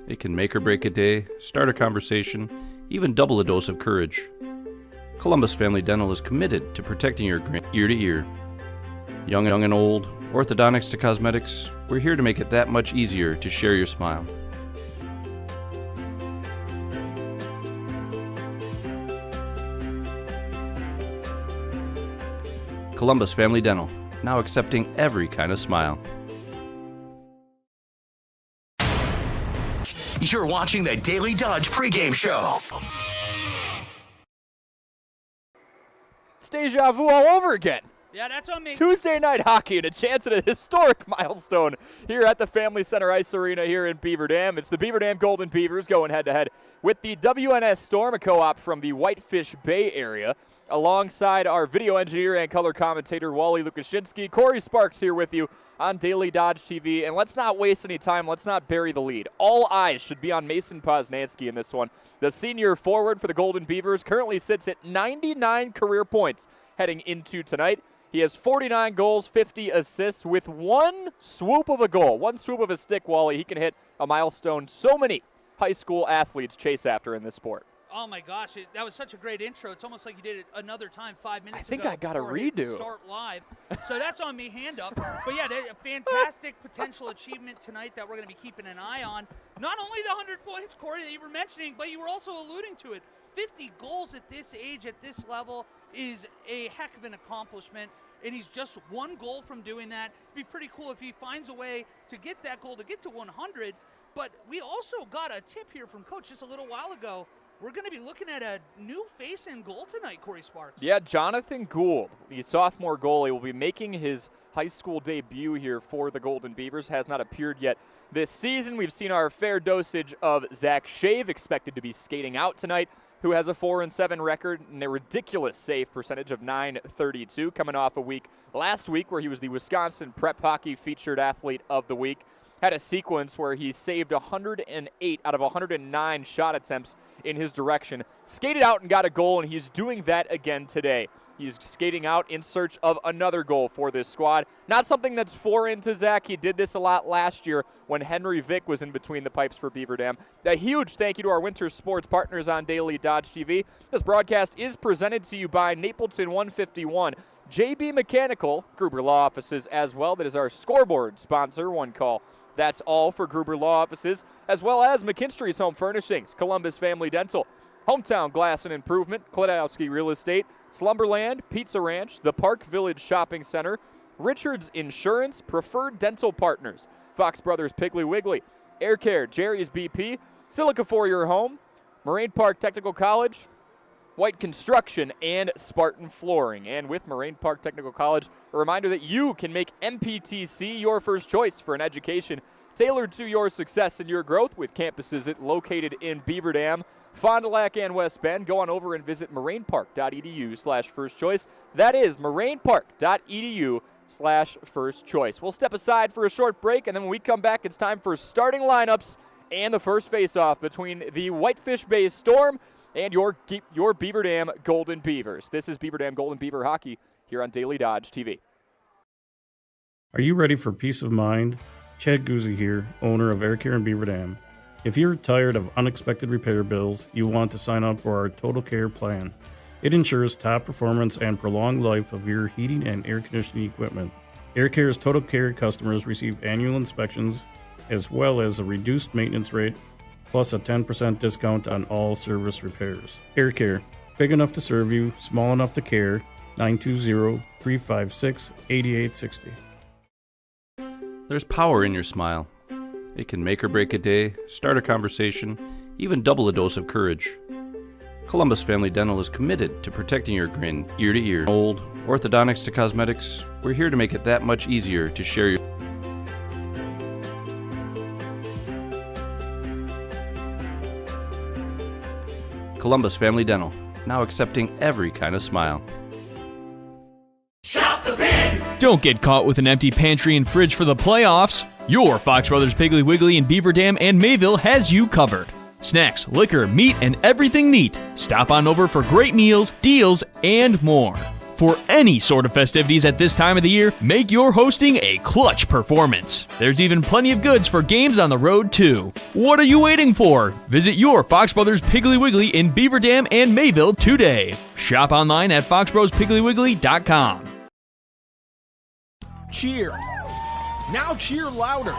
It can make or break a day, start a conversation, even double a dose of courage. Columbus Family Dental is committed to protecting your grin ear to ear. Young and old, orthodontics to cosmetics, we're here to make it that much easier to share your smile. Columbus Family Dental, now accepting every kind of smile. You're watching the Daily Dodge pregame show. It's deja vu all over again. Yeah, that's on me. Tuesday night hockey and a chance at a historic milestone here at the Family Center Ice Arena here in Beaver Dam. It's the Beaver Dam Golden Beavers going head-to-head with the WNS Storm, a co-op from the Whitefish Bay area. Alongside our video engineer and color commentator, Wally Lukashinsky. Corey Sparks here with you on Daily Dodge TV. And let's not waste any time. Let's not bury the lead. All eyes should be on Mason Poznansky in this one. The senior forward for the Golden Beavers currently sits at 99 career points heading into tonight. He has 49 goals, 50 assists with one swoop of a goal, one swoop of a stick, Wally. He can hit a milestone so many high school athletes chase after in this sport. Oh my gosh, that was such a great intro. It's almost like you did it another time 5 minutes ago. I think I got a redo. Start live. So that's on me, hand up. But yeah, a fantastic potential achievement tonight that we're going to be keeping an eye on. Not only the 100 points, Corey, that you were mentioning, but you were also alluding to it. 50 goals at this age, at this level, is a heck of an accomplishment. And he's just one goal from doing that. It'd be pretty cool if he finds a way to get that goal, to get to 100. But we also got a tip here from Coach just a little while ago. We're going to be looking at a new face in goal tonight, Corey Sparks. Yeah, Jonathan Gould, the sophomore goalie, will be making his high school debut here for the Golden Beavers. Has not appeared yet this season. We've seen our fair dosage of Zach Shave, expected to be skating out tonight, who has a 4-7 record and a ridiculous save percentage of .932, coming off a week last week where he was the Wisconsin Prep Hockey Featured Athlete of the Week. Had a sequence where he saved 108 out of 109 shot attempts in his direction. Skated out and got a goal, and he's doing that again today. He's skating out in search of another goal for this squad. Not something that's foreign to Zach. He did this a lot last year when Henry Vick was in between the pipes for Beaver Dam. A huge thank you to our winter sports partners on Daily Dodge TV. This broadcast is presented to you by Napleton 151. JB Mechanical, Gruber Law Offices as well. That is our scoreboard sponsor. One call. That's all for Gruber Law Offices, as well as McKinstry's Home Furnishings, Columbus Family Dental, Hometown Glass and Improvement, Klodowski Real Estate, Slumberland, Pizza Ranch, the Park Village Shopping Center, Richards Insurance, Preferred Dental Partners, Fox Brothers Piggly Wiggly, Air Care, Jerry's BP, Silica for Your Home, Moraine Park Technical College, White Construction, and Spartan Flooring. And with Moraine Park Technical College, a reminder that you can make MPTC your first choice for an education tailored to your success and your growth, with campuses located in Beaver Dam, Fond du Lac, and West Bend. Go on over and visit morainpark.edu/first choice. That is morainpark.edu/first choice. We'll step aside for a short break, and then when we come back, it's time for starting lineups and the first face-off between the Whitefish Bay Storm and your Beaver Dam Golden Beavers. This is Beaver Dam Golden Beaver Hockey here on Daily Dodge TV. Are you ready for peace of mind? Chad Guzzi here, owner of Air Care in Beaver Dam. If you're tired of unexpected repair bills, you want to sign up for our Total Care plan. It ensures top performance and prolonged life of your heating and air conditioning equipment. Air Care's Total Care customers receive annual inspections as well as a reduced maintenance rate, plus a 10% discount on all service repairs. Air Care, big enough to serve you, small enough to care. 920-356-8860. There's power in your smile. It can make or break a day, start a conversation, even double a dose of courage. Columbus Family Dental is committed to protecting your grin ear to ear. Old, orthodontics to cosmetics, we're here to make it that much easier to share your Columbus Family Dental, now accepting every kind of smile. Shop the Pig! Don't get caught with an empty pantry and fridge for the playoffs. Your Fox Brothers Piggly Wiggly in Beaver Dam and Mayville has you covered. Snacks, liquor, meat, and everything neat. Stop on over for great meals, deals, and more. For any sort of festivities at this time of the year, make your hosting a clutch performance. There's even plenty of goods for games on the road, too. What are you waiting for? Visit your Fox Brothers Piggly Wiggly in Beaver Dam and Mayville today. Shop online at foxbrospiggywiggly.com. Cheer. Now cheer louder.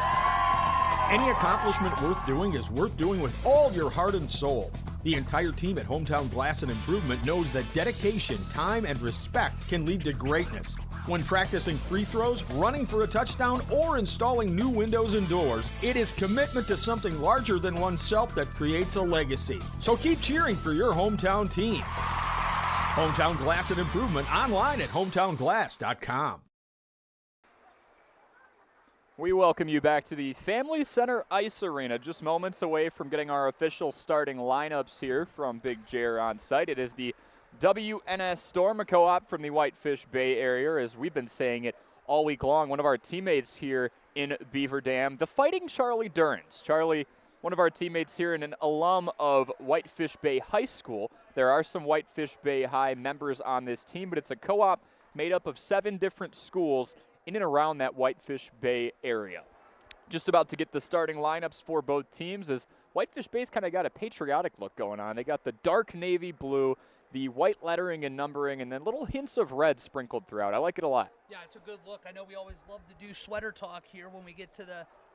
Any accomplishment worth doing is worth doing with all your heart and soul. The entire team at Hometown Glass and Improvement knows that dedication, time, and respect can lead to greatness. When practicing free throws, running for a touchdown, or installing new windows and doors, it is commitment to something larger than oneself that creates a legacy. So keep cheering for your hometown team. Hometown Glass and Improvement online at hometownglass.com. We welcome you back to the Family Center Ice Arena, just moments away from getting our official starting lineups here from Big Jer on site. It is the WNS Storm, a co-op from the Whitefish Bay area, as we've been saying it all week long. One of our teammates here in Beaver Dam, the Fighting Charlie Durns. Charlie, one of our teammates here and an alum of Whitefish Bay High School. There are some Whitefish Bay High members on this team, but it's a co-op made up of 7 different schools in and around that Whitefish Bay area. Just about to get the starting lineups for both teams, as Whitefish Bay's kind of got a patriotic look going on. They got the dark navy blue, the white lettering and numbering, and then little hints of red sprinkled throughout. I like it a lot. Yeah, it's a good look. I know we always love to do sweater talk here when we get to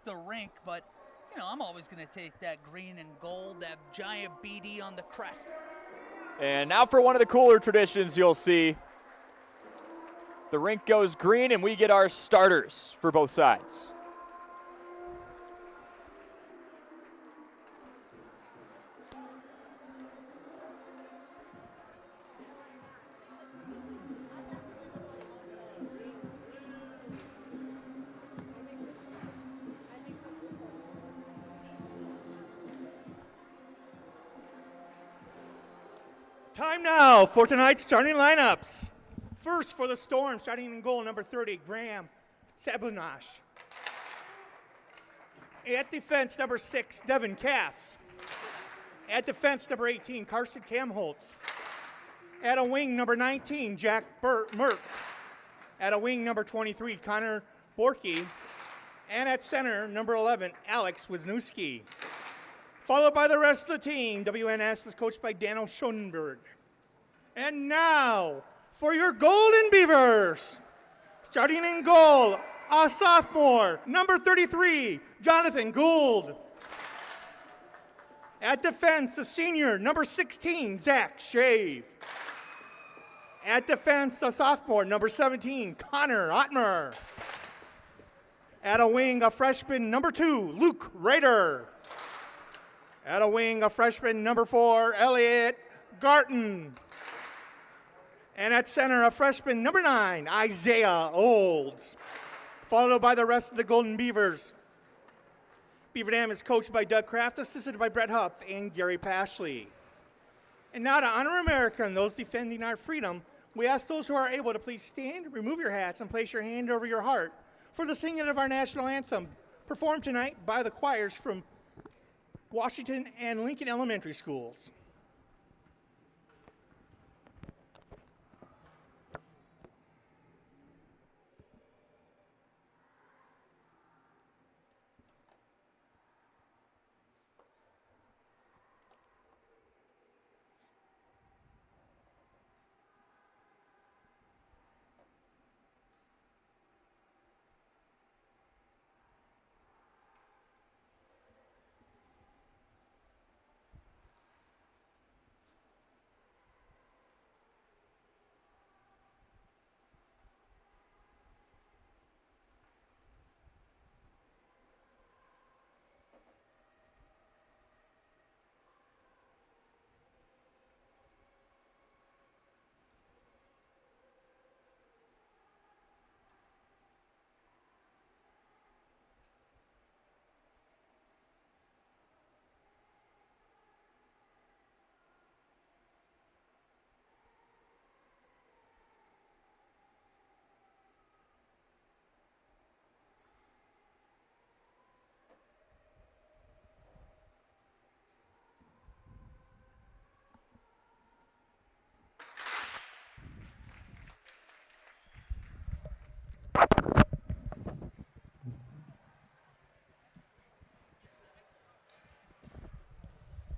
the rink, but you know, I'm always going to take that green and gold, that giant BD on the crest. And now for one of the cooler traditions you'll see. The rink goes green, and we get our starters for both sides. Time now for tonight's starting lineups. First for the Storm, starting in goal, number 30, Graham Sabunash. At defense, number 6, Devin Cass. At defense, number 18, Carson Kamholtz. At a wing, number 19, Jack Merck. At a wing, number 23, Connor Borky. And at center, number 11, Alex Wisniewski. Followed by the rest of the team, WNS is coached by Daniel Schoenberg. And now, for your Golden Beavers, starting in goal, a sophomore, number 33, Jonathan Gould. At defense, a senior, number 16, Zach Shave. At defense, a sophomore, number 17, Connor Ottmer. At a wing, a freshman, number 2, Luke Rader. At a wing, a freshman, number 4, Elliot Garton. And at center, a freshman, number 9, Isaiah Olds. Followed by the rest of the Golden Beavers. Beaver Dam is coached by Doug Kraft, assisted by Brett Huff and Gary Pashley. And now to honor America and those defending our freedom, we ask those who are able to please stand, remove your hats, and place your hand over your heart for the singing of our national anthem, performed tonight by the choirs from Washington and Lincoln Elementary Schools.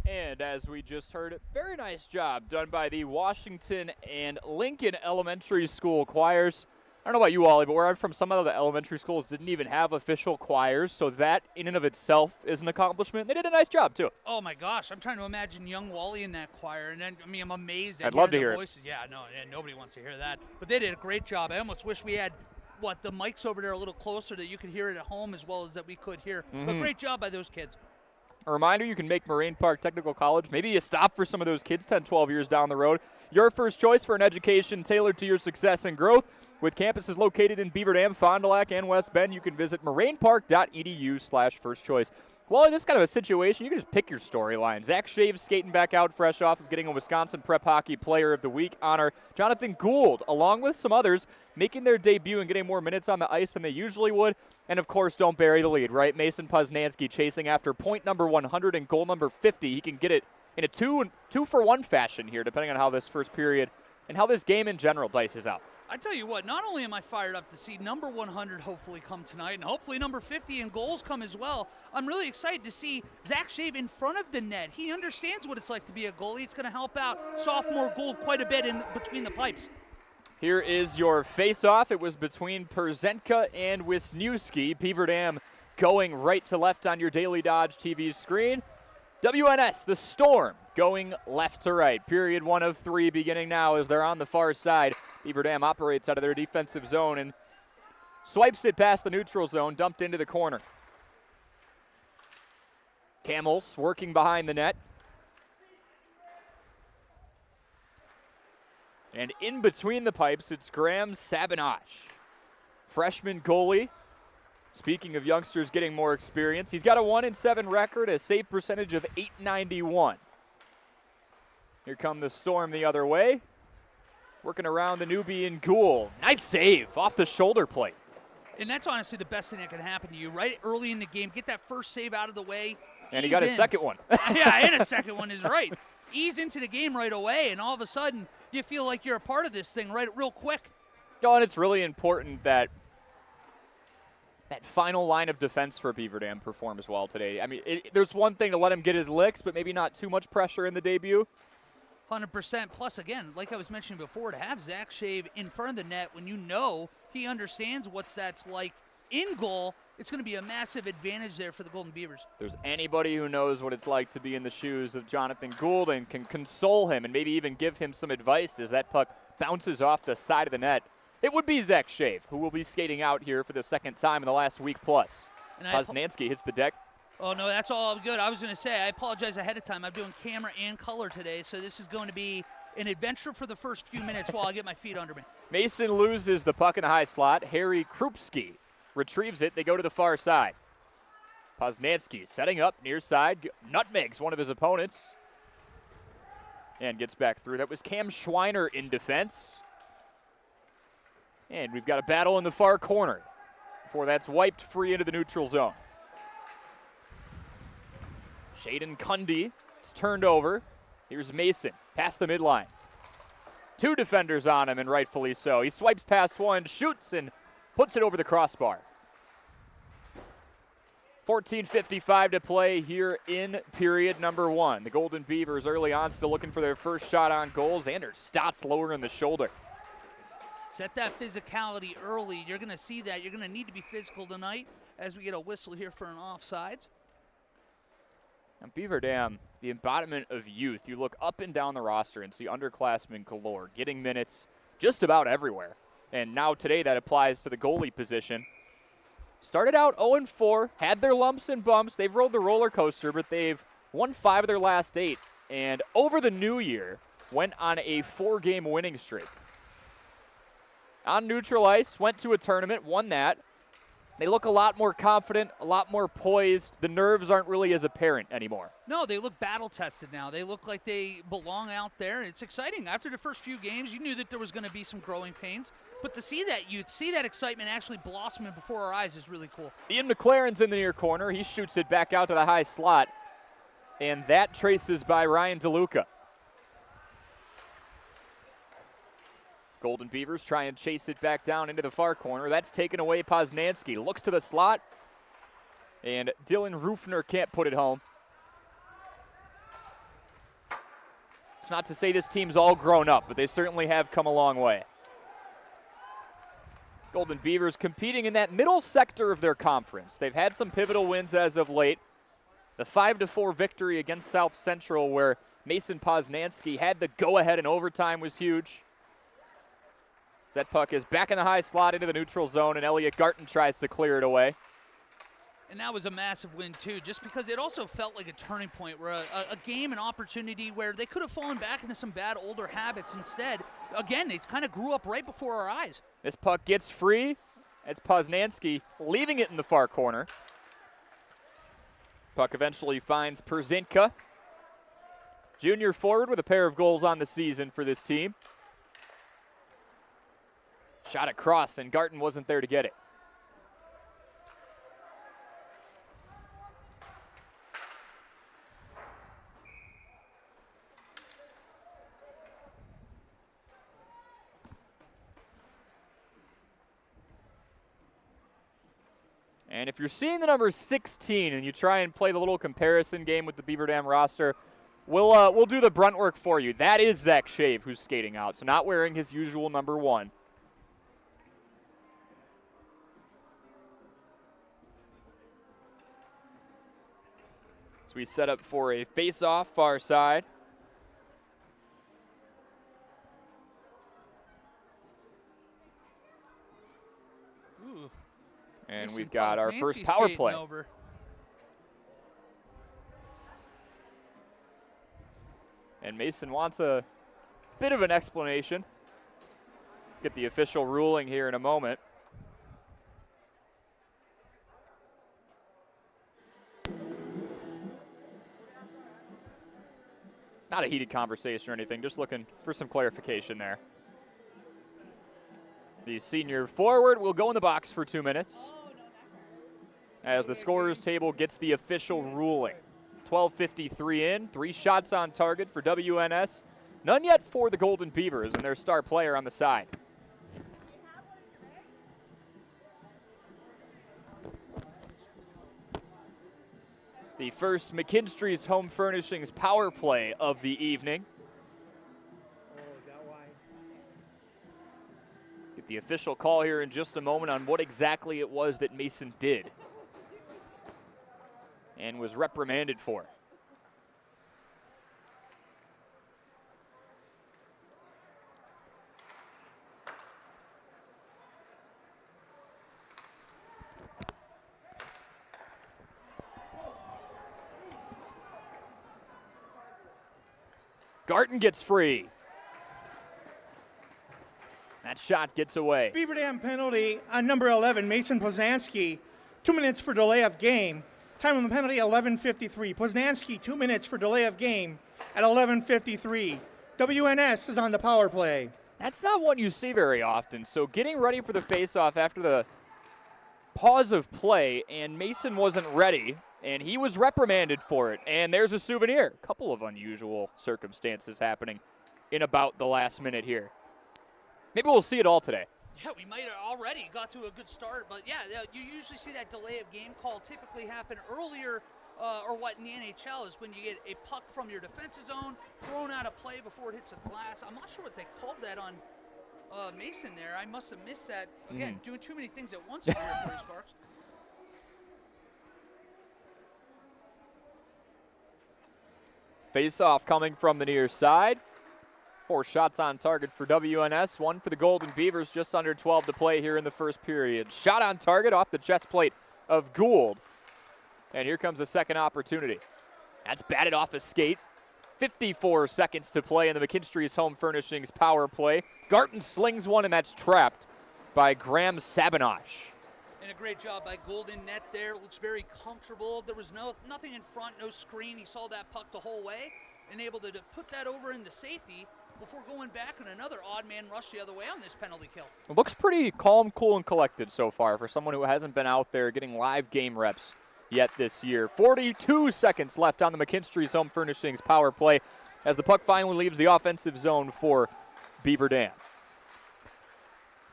And as we just heard, very nice job done by the Washington and Lincoln Elementary School choirs. I don't know about you, Ollie, but where I'm from, some of the elementary schools didn't even have official choirs, so that in and of itself is an accomplishment. They did a nice job, too. Oh, my gosh. I'm trying to imagine young Wally in that choir, and then, I mean, I'm amazed at I'd love to hear the voices. Yeah, no, nobody wants to hear that. But they did a great job. I almost wish we had, the mics over there a little closer that you could hear it at home as well as that we could here. But great job by those kids. A reminder, you can make Moraine Park Technical College. Maybe you stop for some of those kids 10, 12 years down the road. Your first choice for an education tailored to your success and growth. With campuses located in Beaver Dam, Fond du Lac, and West Bend, you can visit morainepark.edu/first choice. Well, in this kind of a situation, you can just pick your storyline. Zach Shave skating back out fresh off of getting a Wisconsin Prep Hockey Player of the Week honor. Jonathan Gould, along with some others, making their debut and getting more minutes on the ice than they usually would. And, of course, don't bury the lead, right? Mason Poznansky chasing after point number 100 and goal number 50. He can get it in a two-for-one fashion here, depending on how this first period and how this game in general dices out. I tell you what, not only am I fired up to see number 100 hopefully come tonight, and hopefully number 50 and goals come as well, I'm really excited to see Zach Shave in front of the net. He understands what it's like to be a goalie. It's going to help out sophomore Gould quite a bit in between the pipes. Here is your face-off. It was between Perzenka and Wisniewski. Beaver Dam going right to left on your Daily Dodge TV screen. WNS, the Storm, going left to right. Period 1 of 3 beginning now as they're on the far side. Beaver Dam operates out of their defensive zone and swipes it past the neutral zone, dumped into the corner. Camels working behind the net. And in between the pipes, it's Graham Sabinosh, freshman goalie. Speaking of youngsters getting more experience, he's got a 1-7 record, a save percentage of .891. Here come the Storm the other way. Working around the newbie in Gould. Nice save off the shoulder plate. And that's honestly the best thing that can happen to you, right early in the game. Get that first save out of the way. And he got a second one. Yeah, and a second one is right. Ease into the game right away, and all of a sudden you feel like you're a part of this thing real quick. Oh, and it's really important that that final line of defense for Beaver Dam perform as well today. I mean, there's one thing to let him get his licks, but maybe not too much pressure in the debut. 100%. Plus, again, like I was mentioning before, to have Zach Shave in front of the net when you know he understands what that's like in goal, it's going to be a massive advantage there for the Golden Beavers. There's anybody who knows what it's like to be in the shoes of Jonathan Gould and can console him and maybe even give him some advice as that puck bounces off the side of the net. It would be Zach Shave, who will be skating out here for the second time in the last week plus. Poznansky hits the deck. Oh, no, that's all good. I was going to say, I apologize ahead of time. I'm doing camera and color today, so this is going to be an adventure for the first few minutes while I get my feet under me. Mason loses the puck in the high slot. Harry Krupski retrieves it. They go to the far side. Poznansky setting up near side. Nutmegs one of his opponents. And gets back through. That was Cam Schweiner in defense. And we've got a battle in the far corner before that's wiped free into the neutral zone. Shaden Cundy, it's turned over. Here's Mason, past the midline. Two defenders on him, and rightfully so. He swipes past one, shoots, and puts it over the crossbar. 14:55 to play here in period number 1. The Golden Beavers early on still looking for their first shot on goal. Xander Stotts lowering the shoulder. Set that physicality early. You're going to see that. You're going to need to be physical tonight as we get a whistle here for an offsides. Now, Beaver Dam, the embodiment of youth. You look up and down the roster and see underclassmen galore, getting minutes just about everywhere. And now today that applies to the goalie position. Started out 0-4, had their lumps and bumps. They've rode the roller coaster, but they've won 5 of their last 8. And over the new year, went on a 4-game winning streak. On neutral ice, went to a tournament, won that. They look a lot more confident, a lot more poised. The nerves aren't really as apparent anymore. No, they look battle-tested now. They look like they belong out there. It's exciting. After the first few games, you knew that there was going to be some growing pains. But to see that youth, see that excitement actually blossoming before our eyes is really cool. Ian McLaren's in the near corner. He shoots it back out to the high slot. And that traces by Ryan DeLuca. Golden Beavers try and chase it back down into the far corner. That's taken away. Poznansky looks to the slot. And Dylan Rufner can't put it home. It's not to say this team's all grown up, but they certainly have come a long way. Golden Beavers competing in that middle sector of their conference. They've had some pivotal wins as of late. The 5-4 victory against South Central, where Mason Poznansky had the go-ahead in overtime, was huge. That puck is back in the high slot into the neutral zone, and Elliot Garton tries to clear it away. And that was a massive win, too, just because it also felt like a turning point, where a game, an opportunity where they could have fallen back into some bad older habits. Instead, again, they kind of grew up right before our eyes. This puck gets free. It's Poznansky leaving it in the far corner. Puck eventually finds Perzinka. Junior forward with a pair of goals on the season for this team. Shot across, and Garton wasn't there to get it. And if you're seeing the number 16 and you try and play the little comparison game with the Beaver Dam roster, we'll do the brunt work for you. That is Zach Shave who's skating out, so not wearing his usual number 1. So we set up for a face-off far side. And we've got our first power play. And Mason wants a bit of an explanation. Get the official ruling here in a moment. Not a heated conversation or anything, just looking for some clarification there. The senior forward will go in the box for 2 minutes as the scorer's table gets the official ruling. 12:53 in, 3 shots on target for WNS. None yet for the Golden Beavers and their star player on the side. The first McKinstry's Home Furnishings power play of the evening. Get the official call here in just a moment on what exactly it was that Mason did and was reprimanded for. Garton gets free. That shot gets away. Beaver Dam penalty on number 11, Mason Poznansky. 2 minutes for delay of game. Time on the penalty, 11:53. Poznansky, 2 minutes for delay of game at 11:53. WNS is on the power play. That's not one you see very often. So getting ready for the faceoff after the pause of play, and Mason wasn't ready, and he was reprimanded for it. And there's a souvenir. A couple of unusual circumstances happening in about the last minute here. Maybe we'll see it all today. Yeah, we might have already got to a good start, but yeah, you usually see that delay of game call typically happen earlier, or what in the NHL is when you get a puck from your defensive zone thrown out of play before it hits the glass. I'm not sure what they called that on Mason there. I must have missed that. Again, doing too many things at once over here, Corey Sparks. Face-off coming from the near side. 4 shots on target for WNS, 1 for the Golden Beavers, just under 12 to play here in the first period. Shot on target off the chest plate of Gould. And here comes a second opportunity. That's batted off a skate. 54 seconds to play in the McKinstry's Home Furnishings power play. Garton slings one, and that's trapped by Graham Sabinosh. And a great job by Gould in net there. Looks very comfortable. There was nothing in front, no screen. He saw that puck the whole way and able to put that over into safety before going back and another odd man rush the other way on this penalty kill. It looks pretty calm, cool, and collected so far for someone who hasn't been out there getting live game reps yet this year. 42 seconds left on the McKinstry's Home Furnishings power play as the puck finally leaves the offensive zone for Beaver Dam.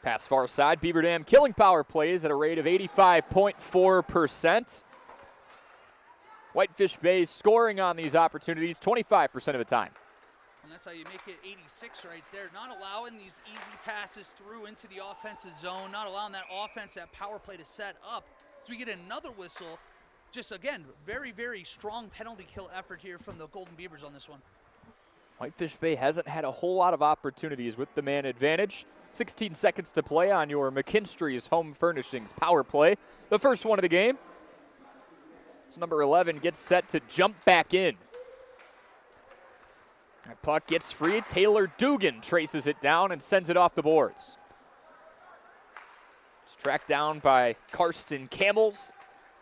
Pass far side, Beaver Dam killing power plays at a rate of 85.4%. Whitefish Bay scoring on these opportunities 25% of the time. And that's how you make it 86 right there. Not allowing these easy passes through into the offensive zone, not allowing that offense, that power play to set up. So we get another whistle. Just, again, very, very strong penalty kill effort here from the Golden Beavers on this one. Whitefish Bay hasn't had a whole lot of opportunities with the man advantage. 16 seconds to play on your McKinstry's Home Furnishings power play. The first one of the game. So number 11 gets set to jump back in. That puck gets free. Taylor Dugan traces it down and sends it off the boards. It's tracked down by Karsten Camels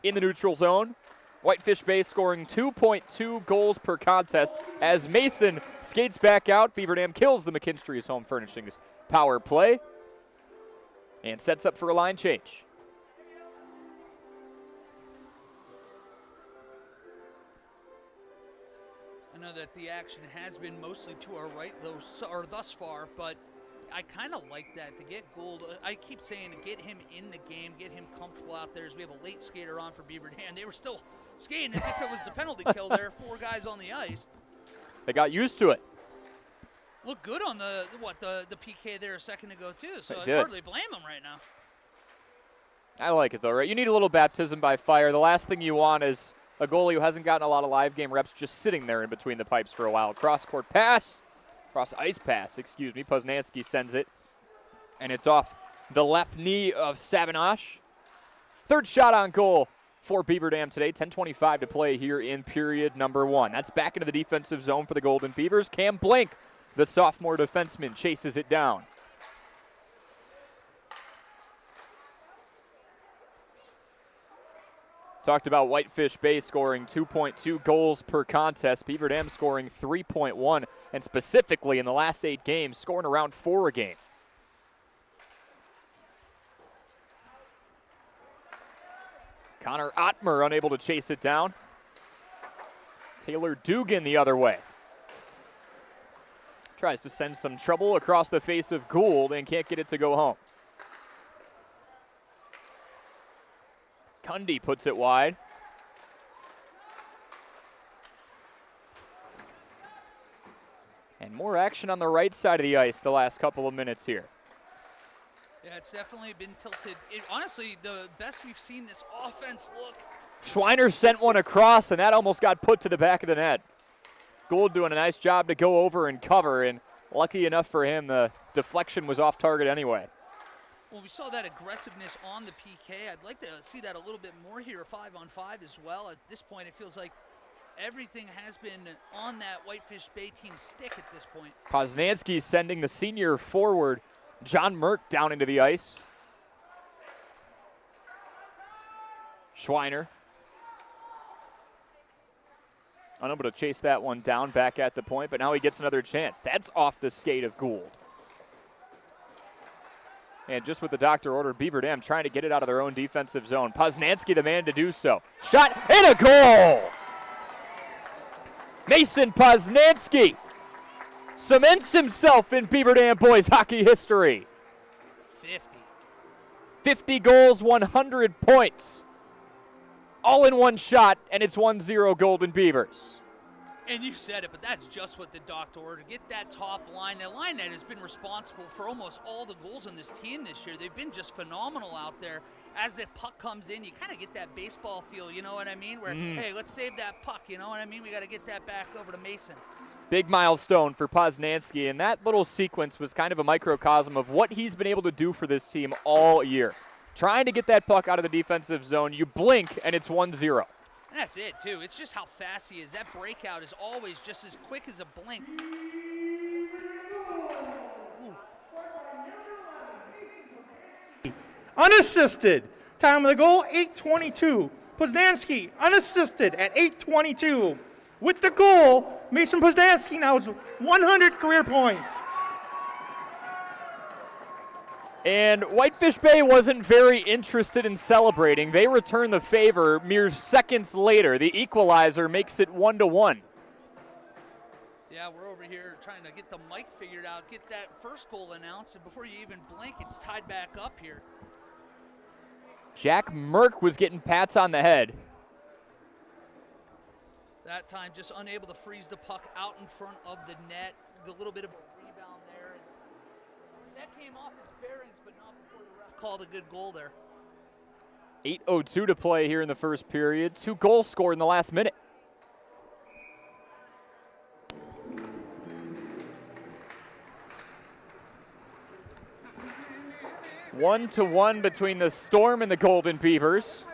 in the neutral zone. Whitefish Bay scoring 2.2 goals per contest as Mason skates back out. Beaver Dam kills the McKinstry's Home Furnishings power play and sets up for a line change. I know that the action has been mostly to our right thus far, but I kind of like that to get Gould. I keep saying to get him in the game, get him comfortable out there as we have a late skater on for Beaver Dam. They were still skating as if it was the penalty kill there, 4 guys on the ice. They got used to it. Looked good on the PK there a second ago too, so I did. hardly blame him right now. I like it though, right? You need a little baptism by fire. The last thing you want is a goalie who hasn't gotten a lot of live game reps just sitting there in between the pipes for a while. Cross-ice pass, excuse me. Poznansky sends it, and it's off the left knee of Savinosh. Third shot on goal for Beaver Dam today. 10:25 to play here in period number 1. That's back into the defensive zone for the Golden Beavers. Cam Blank, the sophomore defenseman, chases it down. Talked about Whitefish Bay scoring 2.2 goals per contest. Beaver Dam scoring 3.1, and specifically in the last 8 games, scoring around 4 a game. Connor Ottmer unable to chase it down. Taylor Dugan the other way. Tries to send some trouble across the face of Gould and can't get it to go home. Cundy puts it wide. And more action on the right side of the ice the last couple of minutes here. Yeah, it's definitely been tilted. Honestly, the best we've seen this offense look. Schweiner sent one across, and that almost got put to the back of the net. Gould doing a nice job to go over and cover, and lucky enough for him, the deflection was off target anyway. Well, we saw that aggressiveness on the PK. I'd like to see that a little bit more here, 5-on-5 as well. At this point, it feels like everything has been on that Whitefish Bay team stick at this point. Poznansky sending the senior forward, John Merck, down into the ice. Schweiner unable to chase that one down back at the point, but now he gets another chance. That's off the skate of Gould. And just with the doctor ordered, Beaver Dam trying to get it out of their own defensive zone. Poznansky the man to do so. Shot and a goal! Mason Poznansky cements himself in Beaver Dam boys hockey history. 50 goals, 100 points. All in one shot, and it's 1-0 Golden Beavers. And you said it, but that's just what the doctor ordered. Get that top line. That line that has been responsible for almost all the goals on this team this year. They've been just phenomenal out there. As the puck comes in, you kind of get that baseball feel, you know what I mean? Where, hey, let's save that puck, you know what I mean? We got to get that back over to Mason. Big milestone for Poznansky, and that little sequence was kind of a microcosm of what he's been able to do for this team all year. Trying to get that puck out of the defensive zone, you blink, and it's 1-0. And that's it, too. It's just how fast he is. That breakout is always just as quick as a blink. Unassisted. Time of the goal, 8:22. Poznansky, unassisted at 8:22. With the goal, Mason Poznansky now has 100 career points. And Whitefish Bay wasn't very interested in celebrating. They return the favor mere seconds later. The equalizer makes it 1-1. Yeah, we're over here trying to get the mic figured out, get that first goal announced, and before you even blink, it's tied back up here. Jack Merck was getting pats on the head. That time just unable to freeze the puck out in front of the net. A little bit of a rebound there. And that came off its bearings, but not before the ref called a good goal there. 8:02 to play here in the first period. 2 goals scored in the last minute. One to one between the Storm and the Golden Beavers.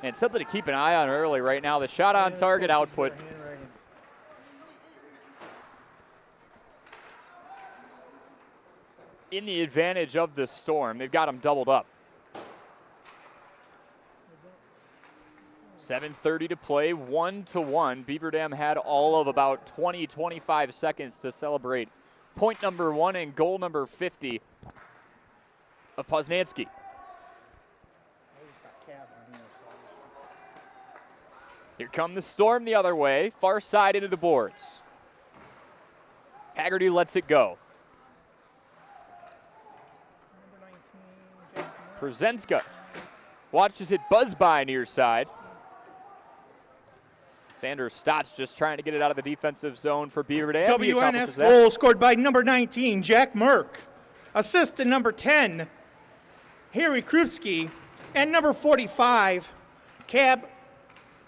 And something to keep an eye on early right now, the shot on target output. In the advantage of the Storm. They've got them doubled up. 7:30 to play, 1-1. Beaver Dam had all of about 20-25 seconds to celebrate point number 1 and goal number 50 of Poznansky. Here come the Storm the other way, far side into the boards. Haggerty lets it go. Przenska watches it buzz by near side. Xander Stotts just trying to get it out of the defensive zone for Beaver Dam. WNS goal scored by number 19, Jack Merck. Assist to number 10, Harry Krupski. And number 45, Cab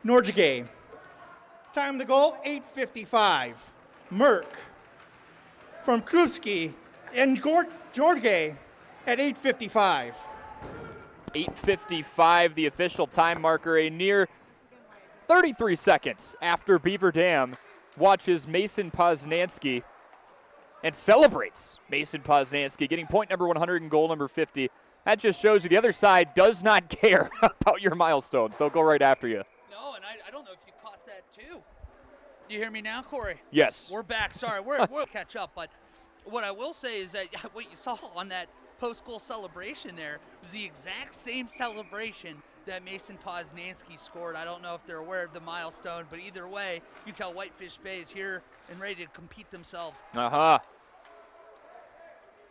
Norjigay. Time to goal, 8:55. Merck from Krupski and Jorge at 8:55. 8:55, the official time marker, a near 33 seconds after Beaver Dam watches Mason Poznansky and celebrates Mason Poznansky getting point number 100 and goal number 50. That just shows you the other side does not care about your milestones. They'll go right after you. No, and I don't know if you caught that too. Do you hear me now, Corey? Yes. We're back. Sorry, we'll catch up. But what I will say is that what you saw on that post-goal celebration there was the exact same celebration that Mason Poznansky scored. I don't know if they're aware of the milestone, but either way, you tell Whitefish Bay is here and ready to compete themselves. Uh-huh.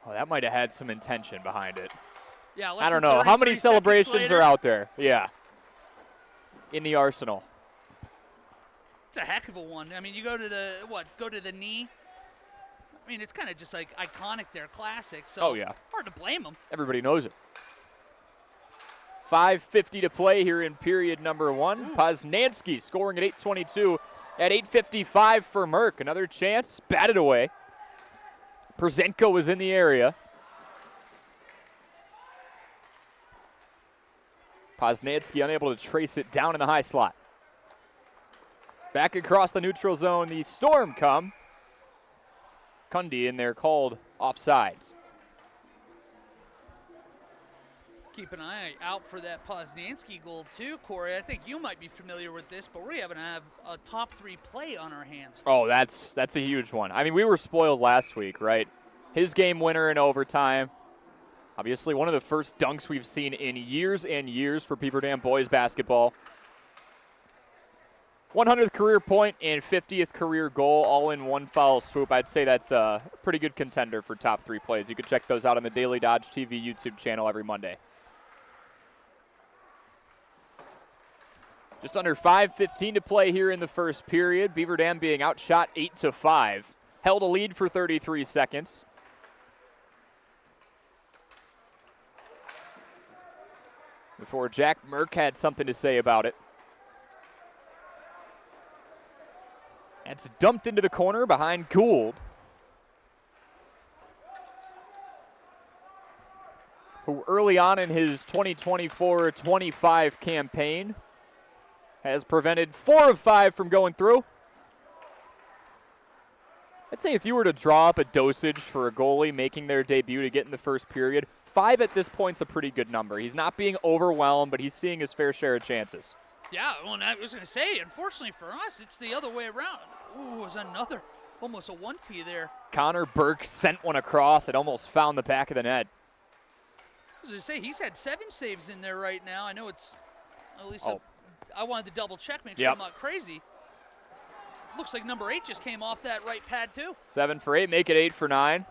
Oh, that might have had some intention behind it. Yeah, I don't know. How many celebrations are out there? Yeah. In the arsenal. It's a heck of a one. I mean, you go to the knee. I mean, it's kind of just like iconic there, classic. So oh, yeah. Hard to blame them. Everybody knows it. 5:50 to play here in period number 1. Poznansky scoring at 8:22 at 8:55 for Merck. Another chance, batted away. Przenko was in the area. Poznansky unable to trace it down in the high slot. Back across the neutral zone, the Storm come. Cundy in there called offsides. Keep an eye out for that Poznansky goal too, Corey. I think you might be familiar with this, but we're going to have a top 3 play on our hands. Oh, that's a huge one. I mean, we were spoiled last week, right? His game winner in overtime. Obviously, one of the first dunks we've seen in years and years for Beaver Dam boys basketball. 100th career point and 50th career goal, all in one foul swoop. I'd say that's a pretty good contender for top 3 plays. You can check those out on the Daily Dodge TV YouTube channel every Monday. Just under 5:15 to play here in the first period. Beaver Dam being outshot 8-5. Held a lead for 33 seconds. Before Jack Merck had something to say about it. It's dumped into the corner behind Gould, who early on in his 2024-25 campaign has prevented 4 of 5 from going through. I'd say if you were to draw up a dosage for a goalie making their debut to get in the first period, 5 at this point's a pretty good number. He's not being overwhelmed, but he's seeing his fair share of chances. Yeah, well, I was going to say, unfortunately for us, it's the other way around. Ooh, it was another, almost a 1-T there. Connor Burke sent one across. It almost found the back of the net. I was going to say, he's had 7 saves in there right now. I know it's at least I wanted to double check, make sure I'm not crazy. Looks like number 8 just came off that right pad too. 7 for 8, make it 8 for 9.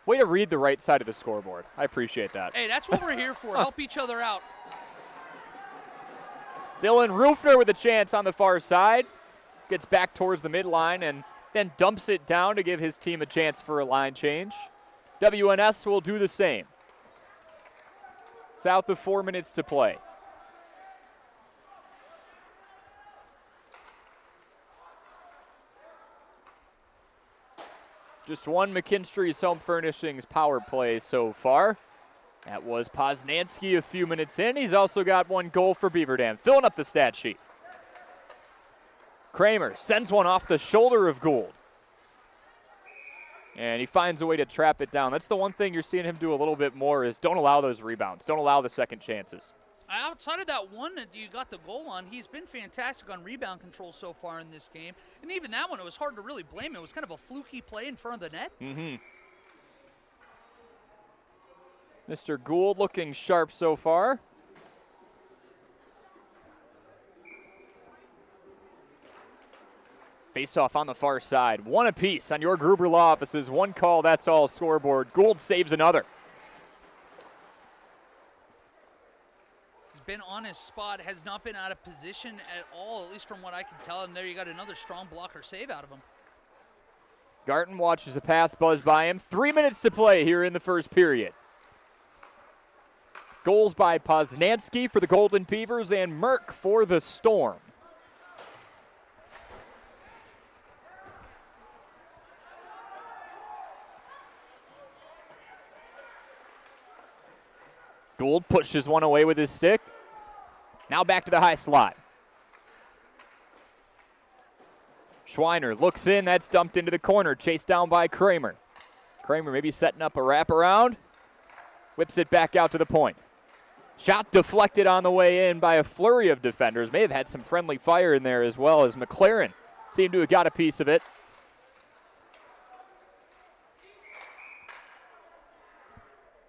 Way to read the right side of the scoreboard. I appreciate that. Hey, that's what we're here for. Help each other out. Dylan Rufner with a chance on the far side. Gets back towards the midline and then dumps it down to give his team a chance for a line change. WNS will do the same. South of 4 minutes to play. Just one McKinstry's Home Furnishings power play so far. That was Poznansky a few minutes in. He's also got one goal for Beaver Dam, filling up the stat sheet. Kramer sends one off the shoulder of Gould. And he finds a way to trap it down. That's the one thing you're seeing him do a little bit more is don't allow those rebounds. Don't allow the second chances. Outside of that one that you got the goal on, he's been fantastic on rebound control so far in this game. And even that one, it was hard to really blame him. It was kind of a fluky play in front of the net. Mr. Gould looking sharp so far. Face-off on the far side. One apiece on your Gruber Law Offices. One call, that's all scoreboard. Gould saves another. He's been on his spot, has not been out of position at all, at least from what I can tell. And there you got another strong blocker save out of him. Garton watches a pass buzz by him. 3 minutes to play here in the first period. Goals by Poznansky for the Golden Beavers and Merck for the Storm. Gould pushes one away with his stick. Now back to the high slot. Schweiner looks in. That's dumped into the corner. Chased down by Kramer. Kramer maybe setting up a wraparound. Whips it back out to the point. Shot deflected on the way in by a flurry of defenders. May have had some friendly fire in there as well as McLaren seemed to have got a piece of it.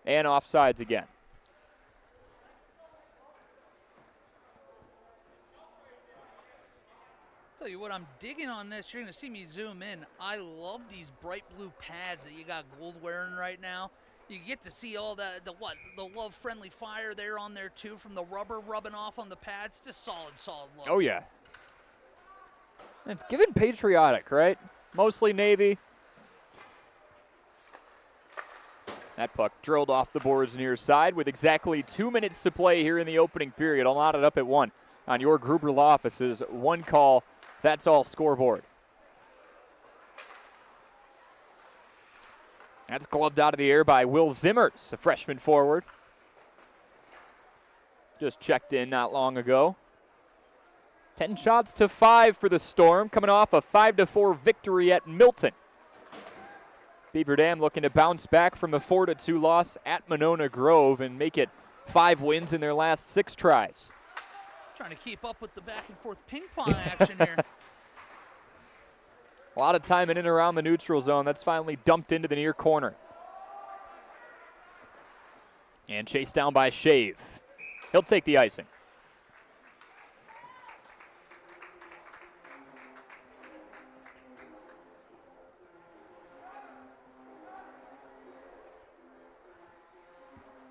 And offsides again. Tell you what, I'm digging on this. You're going to see me zoom in. I love these bright blue pads that you got Gould wearing right now. You get to see all the love friendly fire there on there too from the rubber rubbing off on the pads. Just solid look. Oh yeah. It's given patriotic, right? Mostly Navy. That puck drilled off the boards near side with exactly 2 minutes to play here in the opening period. I'll knot it up at 1 on your Gruber Law Offices. One call. That's all scoreboard. That's gloved out of the air by Will Zimmers, a freshman forward. Just checked in not long ago. 10 shots to 5 for the Storm, coming off a 5-4 victory at Milton. Beaver Dam looking to bounce back from the 4-2 loss at Monona Grove and make it 5 wins in their last 6 tries. Trying to keep up with the back and forth ping pong action here. A lot of time in and around the neutral zone. That's finally dumped into the near corner. And chased down by Shave. He'll take the icing.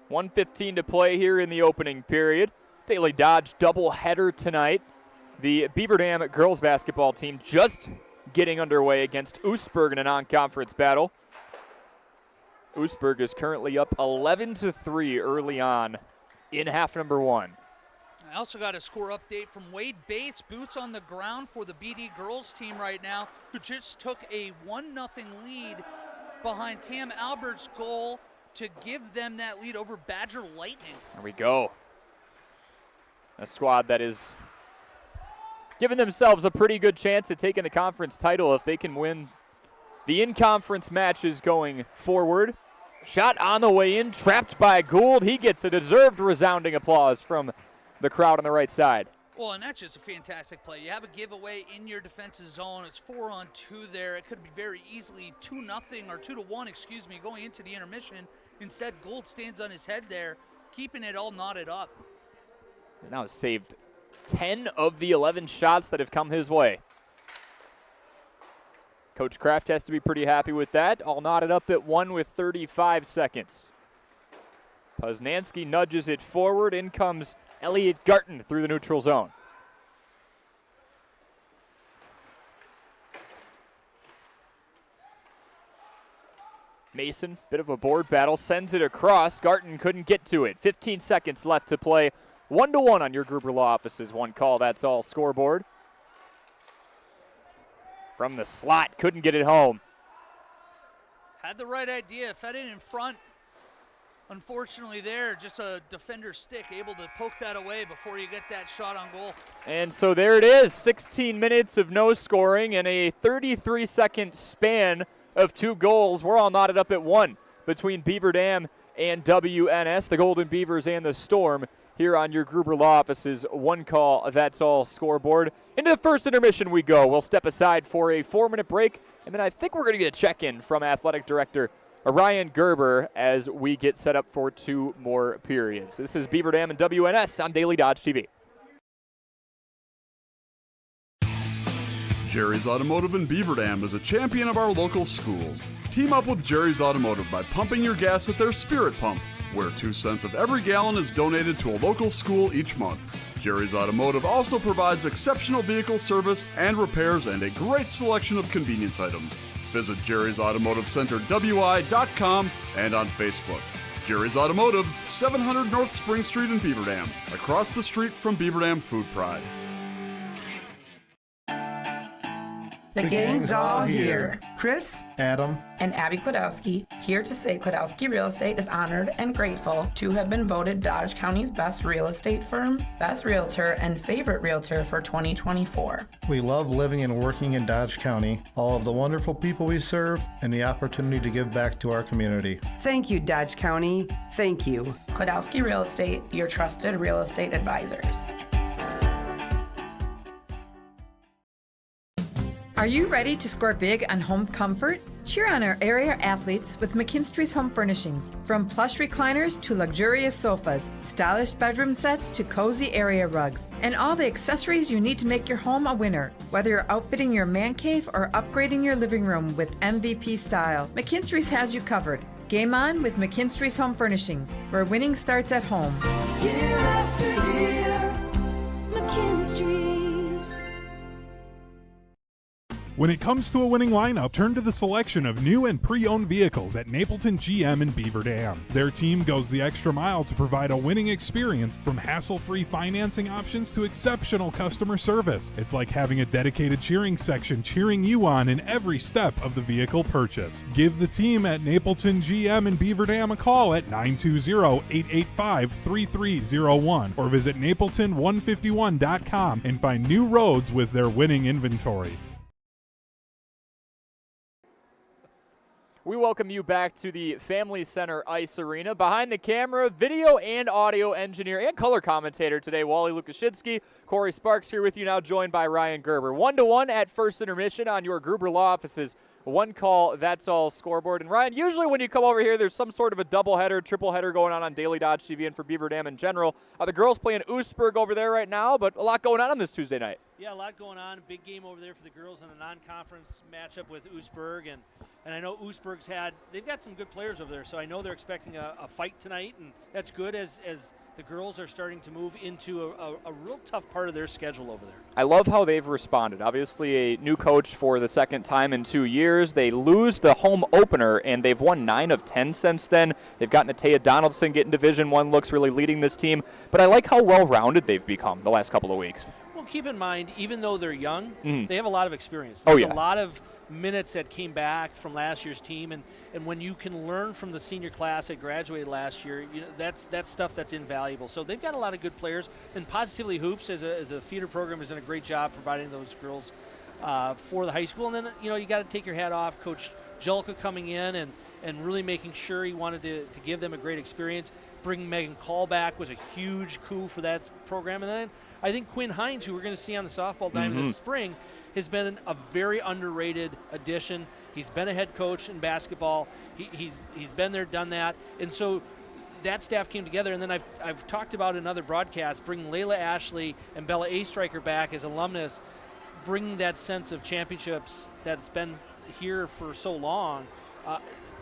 .1:15 to play here in the opening period. Daily Dodge doubleheader tonight. The Beaver Dam girls basketball team just getting underway against Oostburg in a non-conference battle. Oostburg is currently up 11-3 early on in half number 1. I also got a score update from Wade Bates, boots on the ground for the BD girls team right now, who just took a 1-0 lead behind Cam Albert's goal to give them that lead over Badger Lightning. There we go. A squad that is giving themselves a pretty good chance at taking the conference title if they can win the in-conference matches going forward. Shot on the way in, trapped by Gould. He gets a deserved resounding applause from the crowd on the right side. Well, and that's just a fantastic play. You have a giveaway in your defensive zone. It's 4-on-2 there. It could be very easily 2-0 or 2-1, going into the intermission. Instead, Gould stands on his head there, keeping it all knotted up. He's now saved 10 of the 11 shots that have come his way. Coach Kraft has to be pretty happy with that. All knotted up at 1 with 35 seconds. Poznansky nudges it forward. In comes Elliot Garton through the neutral zone. Mason, bit of a board battle, sends it across. Garton couldn't get to it. 15 seconds left to play. 1-1 on your Gruber Law Office's one call, that's all scoreboard. From the slot, couldn't get it home. Had the right idea, fed it in front. Unfortunately there, just a defender's stick able to poke that away before you get that shot on goal. And so there it is, 16 minutes of no scoring and a 33-second span of 2 goals. We're all knotted up at 1 between Beaver Dam and WNS, the Golden Beavers and the Storm, here on your Gruber Law Office's one call, that's all scoreboard. Into the first intermission we go. We'll step aside for a 4-minute break, and then I think we're going to get a check-in from Athletic Director Ryan Gerber as we get set up for 2 more periods. This is Beaver Dam and WNS on Daily Dodge TV. Jerry's Automotive in Beaver Dam is a champion of our local schools. Team up with Jerry's Automotive by pumping your gas at their Spirit Pump, where 2 cents of every gallon is donated to a local school each month. Jerry's Automotive also provides exceptional vehicle service and repairs and a great selection of convenience items. Visit Jerry's Automotive Center WI.com and on Facebook. Jerry's Automotive, 700 North Spring Street in Beaver Dam, across the street from Beaver Dam Food Pride. The gang's all here. Chris, Adam, and Abby Klodowski here to say Klodowski Real Estate is honored and grateful to have been voted Dodge County's best real estate firm, best realtor, and favorite realtor for 2024. We love living and working in Dodge County, all of the wonderful people we serve, and the opportunity to give back to our community. Thank you, Dodge County. Thank you. Klodowski Real Estate, your trusted real estate advisors. Are you ready to score big on home comfort? Cheer on our area athletes with McKinstry's Home Furnishings. From plush recliners to luxurious sofas, stylish bedroom sets to cozy area rugs, and all the accessories you need to make your home a winner. Whether you're outfitting your man cave or upgrading your living room with MVP style, McKinstry's has you covered. Game on with McKinstry's Home Furnishings, where winning starts at home. Year after year, McKinstry's. When it comes to a winning lineup, turn to the selection of new and pre-owned vehicles at Napleton GM in Beaver Dam. Their team goes the extra mile to provide a winning experience, from hassle-free financing options to exceptional customer service. It's like having a dedicated cheering section cheering you on in every step of the vehicle purchase. Give the team at Napleton GM in Beaver Dam a call at 920-885-3301 or visit napleton151.com and find new roads with their winning inventory. We welcome you back to the Family Center Ice Arena. Behind the camera, video and audio engineer and color commentator today, Wally Lukashinsky. Corey Sparks here with you now, joined by Ryan Gerber. 1-1 at first intermission on your Gruber Law Office's one call, that's all scoreboard. And Ryan, usually when you come over here, there's some sort of a doubleheader, tripleheader going on Daily Dodge TV and for Beaver Dam in general. The girls playing Oostburg over there right now, but a lot going on this Tuesday night. Yeah, a lot going on. Big game over there for the girls in a non-conference matchup with Oostburg. And I know Oostburg's they've got some good players over there, so I know they're expecting a fight tonight, and that's good as the girls are starting to move into a real tough part of their schedule over there. I love how they've responded. Obviously a new coach for the second time in 2 years. They lose the home opener, and they've won 9 of 10 since then. They've gotten Atea Donaldson getting Division I looks, really leading this team. But I like how well-rounded they've become the last couple of weeks. Well, keep in mind, even though they're young, they have a lot of experience. There's a lot of minutes that came back from last year's team, and when you can learn from the senior class that graduated last year, that's stuff that's invaluable. So they've got a lot of good players, and Positively Hoops as a feeder program has done a great job providing those girls for the high school. And then you got to take your hat off Coach Jelka coming in and really making sure he wanted to give them a great experience. Bringing Megan Call back was a huge coup for that program. And then I think Quinn Hines, who we're going to see on the softball diamond this spring, has been a very underrated addition. He's been a head coach in basketball. He's been there, done that. And so that staff came together. And then I've talked about in other broadcasts, bringing Layla Ashley and Bella A. Striker back as alumnus, bringing that sense of championships that's been here for so long,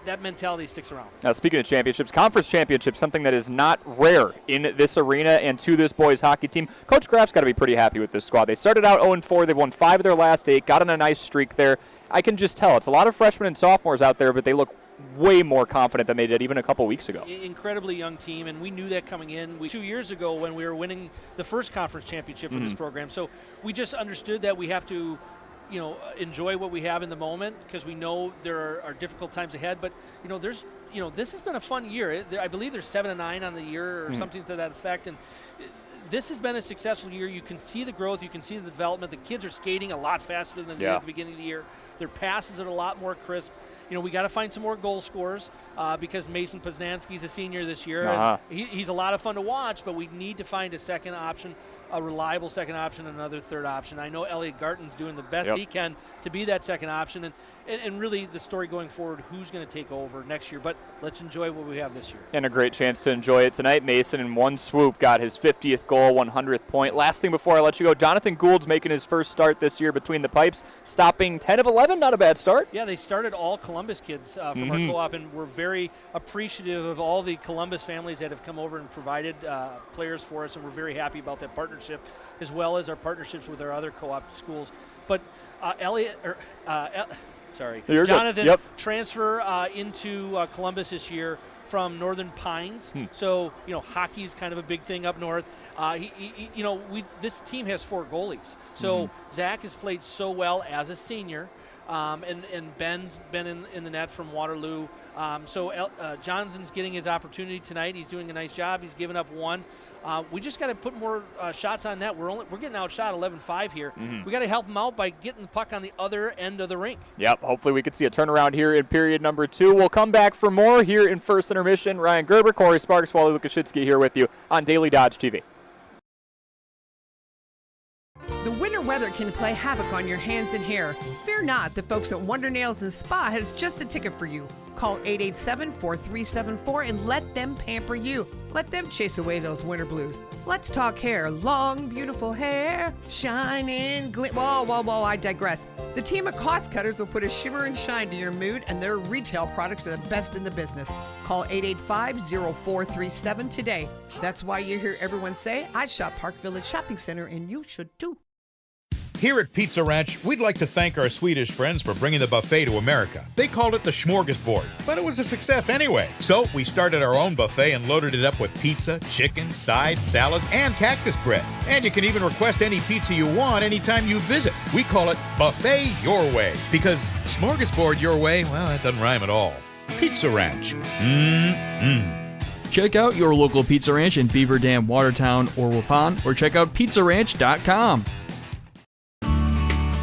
that mentality sticks around. Now, speaking of championships, conference championships, something that is not rare in this arena and to this boys hockey team. Coach Graf's got to be pretty happy with this squad. They started out 0-4. They've won 5 of their last 8, got on a nice streak there. I can just tell it's a lot of freshmen and sophomores out there, but they look way more confident than they did even a couple weeks ago. Incredibly young team, and we knew that coming in 2 years ago when we were winning the first conference championship for this program. So we just understood that we have to, enjoy what we have in the moment, because we know there are difficult times ahead. But this has been a fun year. I believe there's 7-9 on the year or something to that effect, and this has been a successful year. You can see the growth, you can see the development. The kids are skating a lot faster than they did at the beginning of the year. Their passes are a lot more crisp. We got to find some more goal scorers because Mason Poznanski's a senior this year. And he's a lot of fun to watch, but we need to find a second option, a reliable second option, another third option. I know Elliot Garton's doing the best he can to be that second option, and really the story going forward, who's going to take over next year. But let's enjoy what we have this year. And a great chance to enjoy it tonight. Mason in one swoop got his 50th goal, 100th point. Last thing before I let you go, Jonathan Gould's making his first start this year between the pipes, stopping 10 of 11. Not a bad start. Yeah, they started all Columbus kids from our co-op, and we're very appreciative of all the Columbus families that have come over and provided players for us, and we're very happy about that partnership, as well as our partnerships with our other co-op schools. But Jonathan transfer into Columbus this year from Northern Pines. So, hockey is kind of a big thing up north. This team has 4 goalies. So Zach has played so well as a senior, and Ben's been in the net from Waterloo. So Jonathan's getting his opportunity tonight. He's doing a nice job. He's given up 1. We just got to put more shots on net. We're getting outshot 11-5 here. We got to help them out by getting the puck on the other end of the rink. Yep, hopefully we could see a turnaround here in period number 2. We'll come back for more here in first intermission. Ryan Gerber, Corey Sparks, Wally Lukashitsky here with you on Daily Dodge TV. The winter weather can play havoc on your hands and hair. Fear not, the folks at Wonder Nails and Spa has just the ticket for you. Call 887-4374 and let them pamper you. Let them chase away those winter blues. Let's talk hair. Long, beautiful hair, shining, Whoa, I digress. The team at Cost Cutters will put a shimmer and shine to your mood, and their retail products are the best in the business. Call 885-0437 today. That's why you hear everyone say, I shop Park Village Shopping Center, and you should too. Here at Pizza Ranch, we'd like to thank our Swedish friends for bringing the buffet to America. They called it the smorgasbord, but it was a success anyway. So we started our own buffet and loaded it up with pizza, chicken, sides, salads, and cactus bread. And you can even request any pizza you want anytime you visit. We call it Buffet Your Way, because smorgasbord your way, well, that doesn't rhyme at all. Pizza Ranch. Check out your local Pizza Ranch in Beaver Dam, Watertown, or Waupun, or check out pizzaranch.com.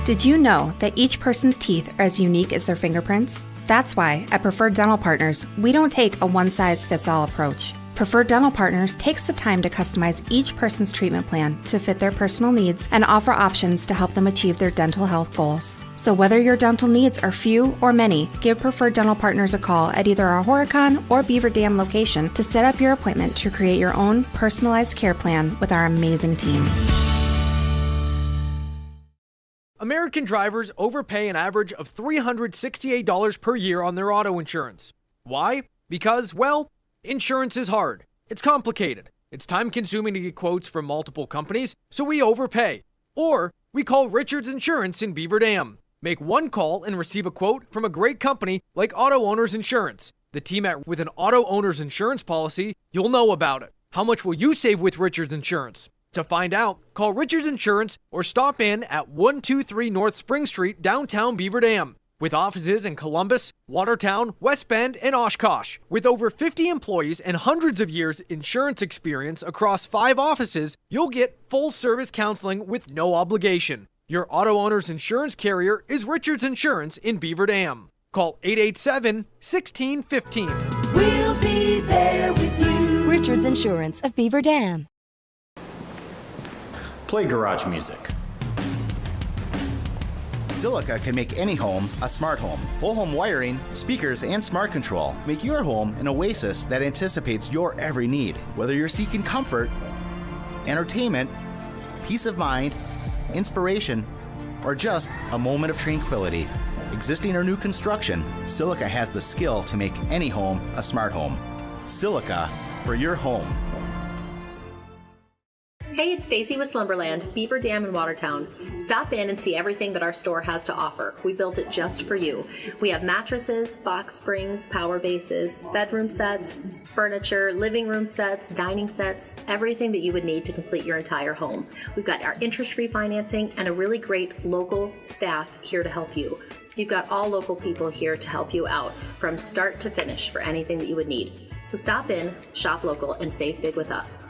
Did you know that each person's teeth are as unique as their fingerprints? That's why at Preferred Dental Partners, we don't take a one-size-fits-all approach. Preferred Dental Partners takes the time to customize each person's treatment plan to fit their personal needs and offer options to help them achieve their dental health goals. So whether your dental needs are few or many, give Preferred Dental Partners a call at either our Horicon or Beaver Dam location to set up your appointment to create your own personalized care plan with our amazing team. American drivers overpay an average of $368 per year on their auto insurance. Why? Because, well, insurance is hard. It's complicated. It's time-consuming to get quotes from multiple companies, so we overpay. Or we call Richards Insurance in Beaver Dam. Make one call and receive a quote from a great company like Auto Owners Insurance. The team with an auto owner's insurance policy, you'll know about it. How much will you save with Richards Insurance? To find out, call Richards Insurance or stop in at 123 North Spring Street, downtown Beaver Dam. With offices in Columbus, Watertown, West Bend, and Oshkosh. With over 50 employees and hundreds of years insurance experience across 5 offices, you'll get full-service counseling with no obligation. Your auto owner's insurance carrier is Richards Insurance in Beaver Dam. Call 887-1615. We'll be there with you. Richards Insurance of Beaver Dam. Play garage music. Silica can make any home a smart home. Whole home wiring, speakers, and smart control make your home an oasis that anticipates your every need. Whether you're seeking comfort, entertainment, peace of mind, inspiration, or just a moment of tranquility, Existing or new construction, Silica has the skill to make any home a smart home. Silica for your home. Hey, it's Stacy with Slumberland, Beaver Dam in Watertown. Stop in and see everything that our store has to offer. We built it just for you. We have mattresses, box springs, power bases, bedroom sets, furniture, living room sets, dining sets, everything that you would need to complete your entire home. We've got our interest-free financing and a really great local staff here to help you. So you've got all local people here to help you out from start to finish for anything that you would need. So stop in, shop local, and save big with us.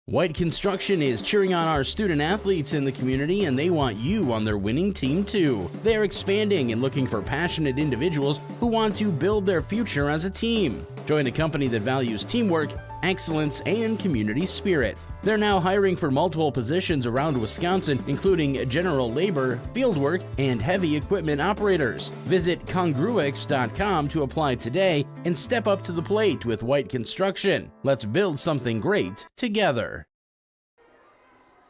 White Construction is cheering on our student athletes in the community, and they want you on their winning team too. They're expanding and looking for passionate individuals who want to build their future as a team. Join a company that values teamwork, excellence, and community spirit. They're now hiring for multiple positions around Wisconsin, including general labor, fieldwork, and heavy equipment operators. Visit congruix.com to apply today and step up to the plate with White Construction. Let's build something great together.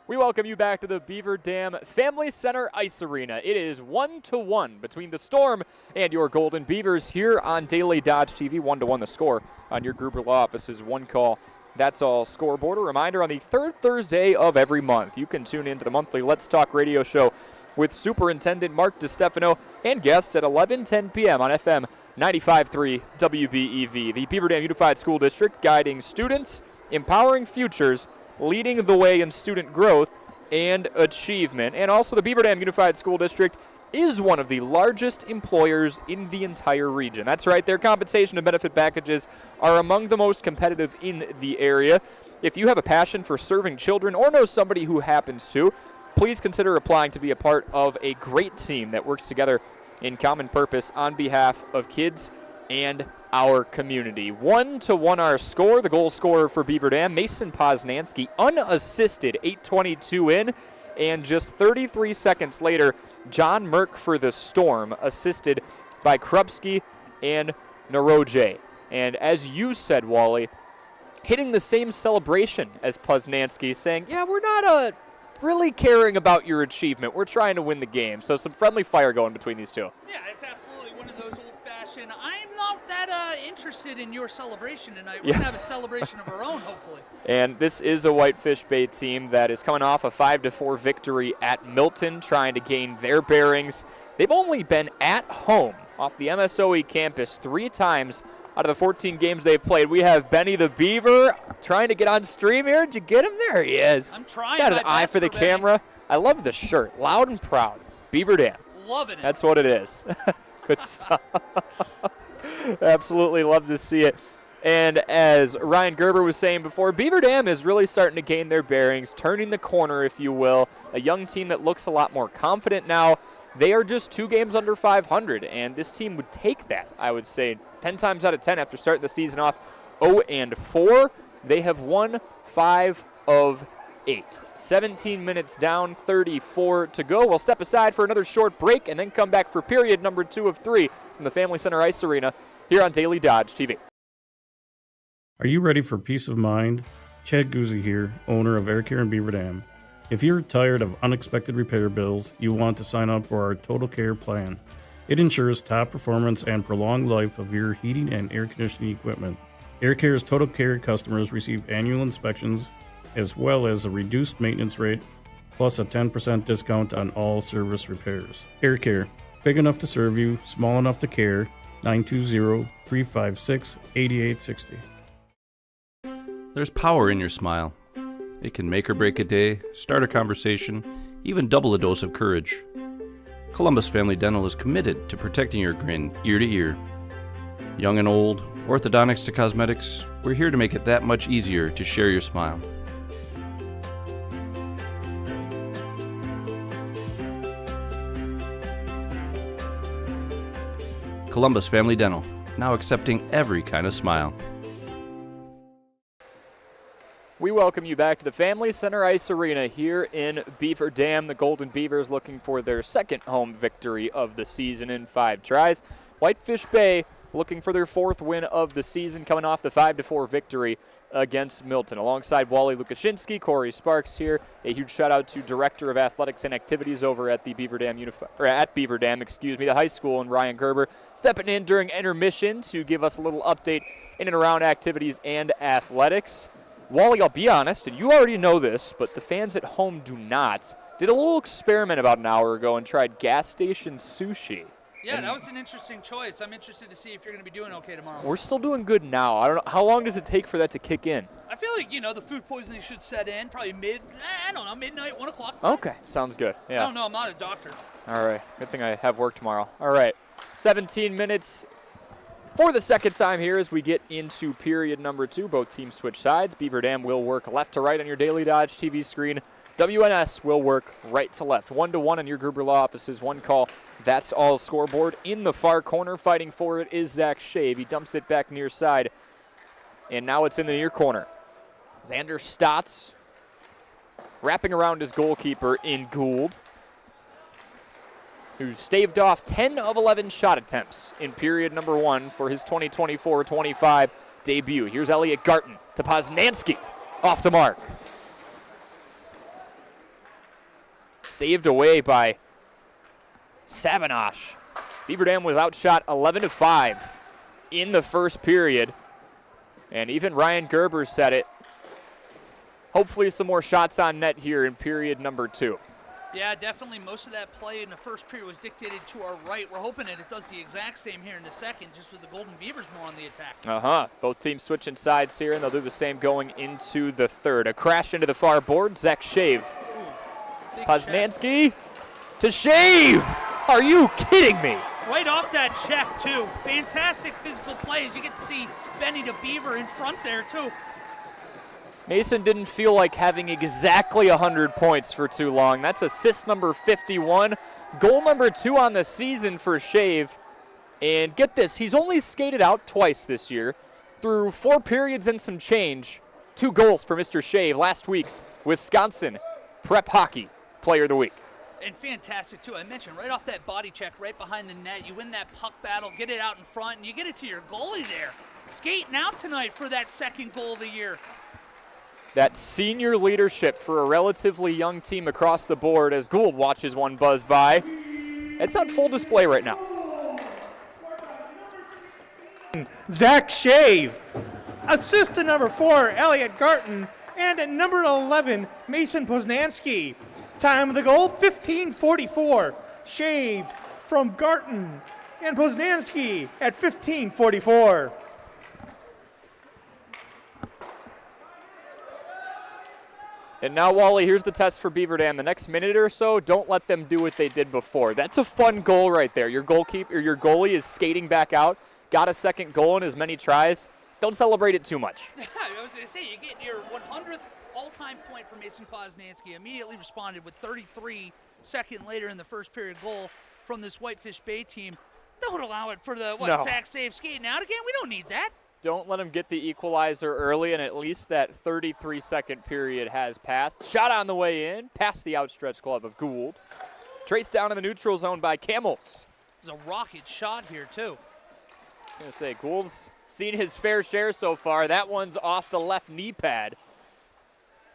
We welcome you back to the Beaver Dam Family Center Ice Arena. It is 1-1 between the Storm and your Golden Beavers here on Daily Dodge TV. 1-1 the score on your Gruber Law Office's One Call That's All scoreboard. A reminder, on the third Thursday of every month, you can tune into the monthly Let's Talk radio show with Superintendent Mark DiStefano and guests at 11:10 p.m. on FM 95.3 WBEV. The Beaver Dam Unified School District, guiding students, empowering futures, leading the way in student growth and achievement. And also, the Beaver Dam Unified School District is one of the largest employers in the entire region. That's right, their compensation and benefit packages are among the most competitive in the area. If you have a passion for serving children or know somebody who happens to, please consider applying to be a part of a great team that works together in common purpose on behalf of kids and our community. 1-1 our score. The goal scorer for Beaver Dam, Mason Poznansky, unassisted, 8:22 in, and just 33 seconds later, John Merck for the Storm, assisted by Krupski and Naroje. And as you said, Wally, hitting the same celebration as Poznansky, saying, yeah, we're not really caring about your achievement. We're trying to win the game. So some friendly fire going between these two. Yeah, it's absolutely one of those old-fashioned, I'm not that interested in your celebration tonight. We're going to have a celebration of our own, hopefully. And this is a Whitefish Bay team that is coming off a 5-4 victory at Milton, trying to gain their bearings. They've only been at home off the MSOE campus 3 times out of the 14 games they've played. We have Benny the Beaver trying to get on stream here. Did you get him? There he is. I'm trying. Got an eye for the camera. I love the shirt. Loud and proud. Beaver Dam. Loving it. That's what it is. Good stuff. Absolutely love to see it. And as Ryan Gerber was saying before, Beaver Dam is really starting to gain their bearings, turning the corner, if you will. A young team that looks a lot more confident now. They are just 2 games under 500, and this team would take that, I would say, 10 times out of 10 after starting the season off 0-4. They have won 5 of 8. 17 minutes down, 34 to go. We'll step aside for another short break and then come back for period number 2 of 3 from the Family Center Ice Arena here on Daily Dodge TV. Are you ready for peace of mind? Chad Guzzi here, owner of Air Care in Beaver Dam. If you're tired of unexpected repair bills, you want to sign up for our Total Care plan. It ensures top performance and prolonged life of your heating and air conditioning equipment. Air Care's Total Care customers receive annual inspections as well as a reduced maintenance rate, plus a 10% discount on all service repairs. Air Care, big enough to serve you, small enough to care. 920-356-8860. There's power in your smile. It can make or break a day, start a conversation, even double a dose of courage. Columbus Family Dental is committed to protecting your grin ear to ear. Young and old, orthodontics to cosmetics, we're here to make it that much easier to share your smile. Columbus Family Dental, now accepting every kind of smile. We welcome you back to the Family Center Ice Arena here in Beaver Dam. The Golden Beavers looking for their second home victory of the season in 5 tries. Whitefish Bay looking for their 4th win of the season, coming off the 5-4 victory against Milton. Alongside Wally Lukashinsky, Corey Sparks here. A huge shout out to Director of Athletics and Activities over at the Beaver Dam the high school, and Ryan Gerber stepping in during intermission to give us a little update in and around activities and athletics. Wally, I'll be honest, and you already know this, but the fans at home do not. Did a little experiment about an hour ago and tried gas station sushi. Yeah, that was an interesting choice. I'm interested to see if you're going to be doing okay tomorrow. We're still doing good now. I don't know. How long does it take for that to kick in? I feel like, the food poisoning should set in probably midnight, 1 o'clock. Okay, sounds good. Yeah. I don't know. I'm not a doctor. All right. Good thing I have work tomorrow. All right. 17 minutes for the second time here as we get into period number 2. Both teams switch sides. Beaver Dam will work left to right on your Daily Dodge TV screen. WNS will work right to left. 1-to-1 on your Gerber Law offices. One call. That's all scoreboard. In the far corner, fighting for it is Zach Shave. He dumps it back near side. And now it's in the near corner. Xander Stotts wrapping around his goalkeeper in Gould, who staved off 10 of 11 shot attempts in period number 1 for his 2024-25 debut. Here's Elliot Garton to Poznansky. Off the mark. Saved away by Savinosh. Beaver Dam was outshot 11-5 in the first period. And even Ryan Gerber said it. Hopefully some more shots on net here in period number 2. Yeah, definitely. Most of that play in the first period was dictated to our right. We're hoping that it does the exact same here in the second, just with the Golden Beavers more on the attack. Both teams switching sides here, and they'll do the same going into the third. A crash into the far board. Zach Shave. Poznansky to Shave. Are you kidding me? Right off that check, too. Fantastic physical plays. You get to see Benny the Beaver in front there, too. Mason didn't feel like having exactly 100 points for too long. That's assist number 51. Goal number 2 on the season for Shave. And get this, he's only skated out twice this year. Through 4 periods and some change. 2 goals for Mr. Shave. Last week's Wisconsin Prep Hockey Player of the Week. And fantastic, too. I mentioned right off that body check, right behind the net. You win that puck battle, get it out in front, and you get it to your goalie there. Skating out tonight for that second goal of the year. That senior leadership for a relatively young team across the board as Gould watches one buzz by. It's on full display right now. Zach Shave. Assist to number 4, Elliot Garton. And at number 11, Mason Poznansky. Time of the goal, 15:44. Shave from Garton and Poznansky at 15:44. And now, Wally, here's the test for Beaver Dam. The next minute or so, don't let them do what they did before. That's a fun goal right there. Your goalie is skating back out, got a second goal in as many tries. Don't celebrate it too much. Yeah, I was going to say, you get your 100th all-time point for Mason Poznansky. Immediately responded with 33 seconds later in the first period goal from this Whitefish Bay team. Don't allow it for the, Zach Shave skating out again? We don't need that. Don't let him get the equalizer early, and at least that 33-second period has passed. Shot on the way in, past the outstretched glove of Gould. Traced down in the neutral zone by Camels. There's a rocket shot here, too. I was going to say, Gould's seen his fair share so far. That one's off the left knee pad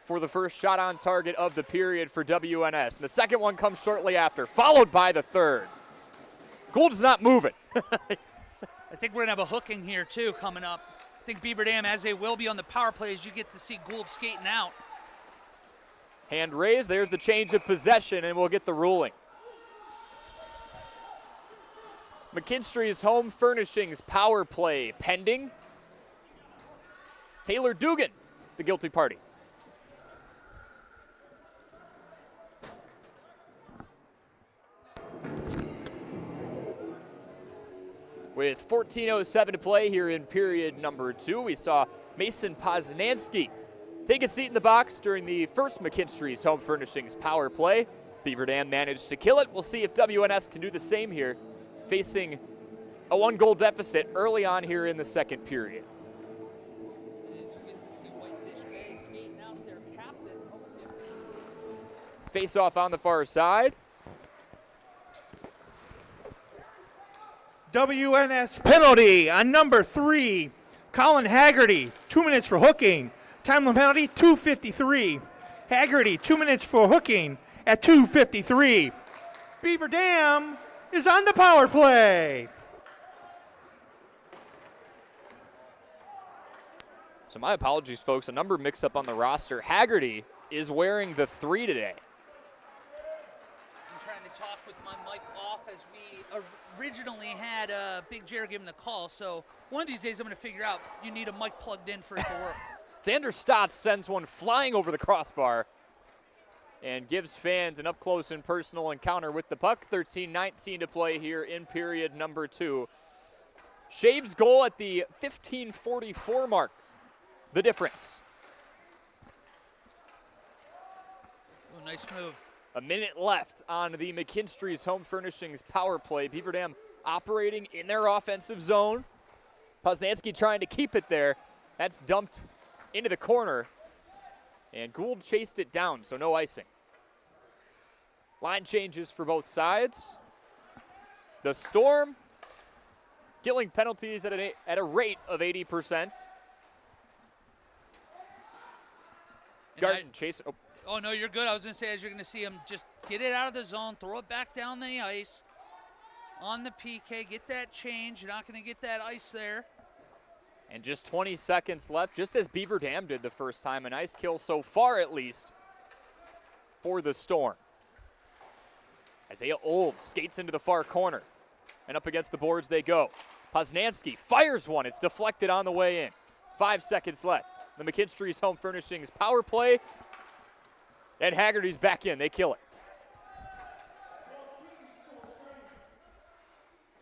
for the first shot on target of the period for WNS. And the second one comes shortly after, followed by the third. Gould's not moving. I think we're going to have a hooking here, too, coming up. I think Beaver Dam, as they will be on the power play, as you get to see Gould skating out. Hand raised. There's the change of possession, and we'll get the ruling. McKinstry's Home Furnishings power play pending. Taylor Dugan, the guilty party. With 14:07 to play here in period number 2, we saw Mason Poznansky take a seat in the box during the first McKinstry's Home Furnishings power play. Beaver Dam managed to kill it. We'll see if WNS can do the same here, facing a 1-goal deficit early on here in the second period. Face off on the far side. WNS penalty on number 3, Colin Haggerty, 2 minutes for hooking. Time limit penalty, 2:53. Haggerty, 2 minutes for hooking at 2:53. Beaver Dam is on the power play. So my apologies, folks. A number mix-up on the roster. Haggerty is wearing the 3 today. I'm trying to talk with my mic off as we originally had Big Jer give him the call. So one of these days I'm going to figure out you need a mic plugged in for it to work. Xander Stotts sends one flying over the crossbar and gives fans an up-close and personal encounter with the puck. 13-19 to play here in period number 2. Shave's goal at the 15:44 mark. The difference. Oh, nice move. A minute left on the McKinstry's Home Furnishings power play. Beaver Dam operating in their offensive zone. Poznansky trying to keep it there. That's dumped into the corner. And Gould chased it down, so no icing. Line changes for both sides. The Storm killing penalties at a rate of 80%. Garden chase. Oh, no, you're good. I was going to say, as you're going to see him just get it out of the zone, throw it back down the ice on the PK, get that change. You're not going to get that ice there. And just 20 seconds left, just as Beaver Dam did the first time. A nice kill so far, at least, for the Storm. Isaiah Olds skates into the far corner. And up against the boards they go. Poznansky fires one. It's deflected on the way in. 5 seconds left. The McKinstry's Home Furnishings power play. And Haggerty's back in. They kill it.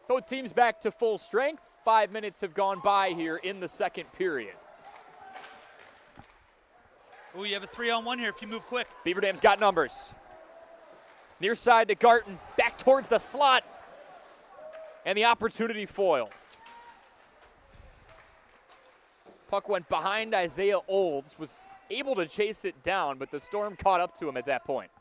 Both teams back to full strength. 5 minutes have gone by here in the second period. Oh, you have a 3-on-1 here if you move quick. Beaver Dam's got numbers. Near side to Garten. Back towards the slot. And the opportunity foiled. Puck went behind Isaiah Olds, was able to chase it down, but the Storm caught up to him at that point.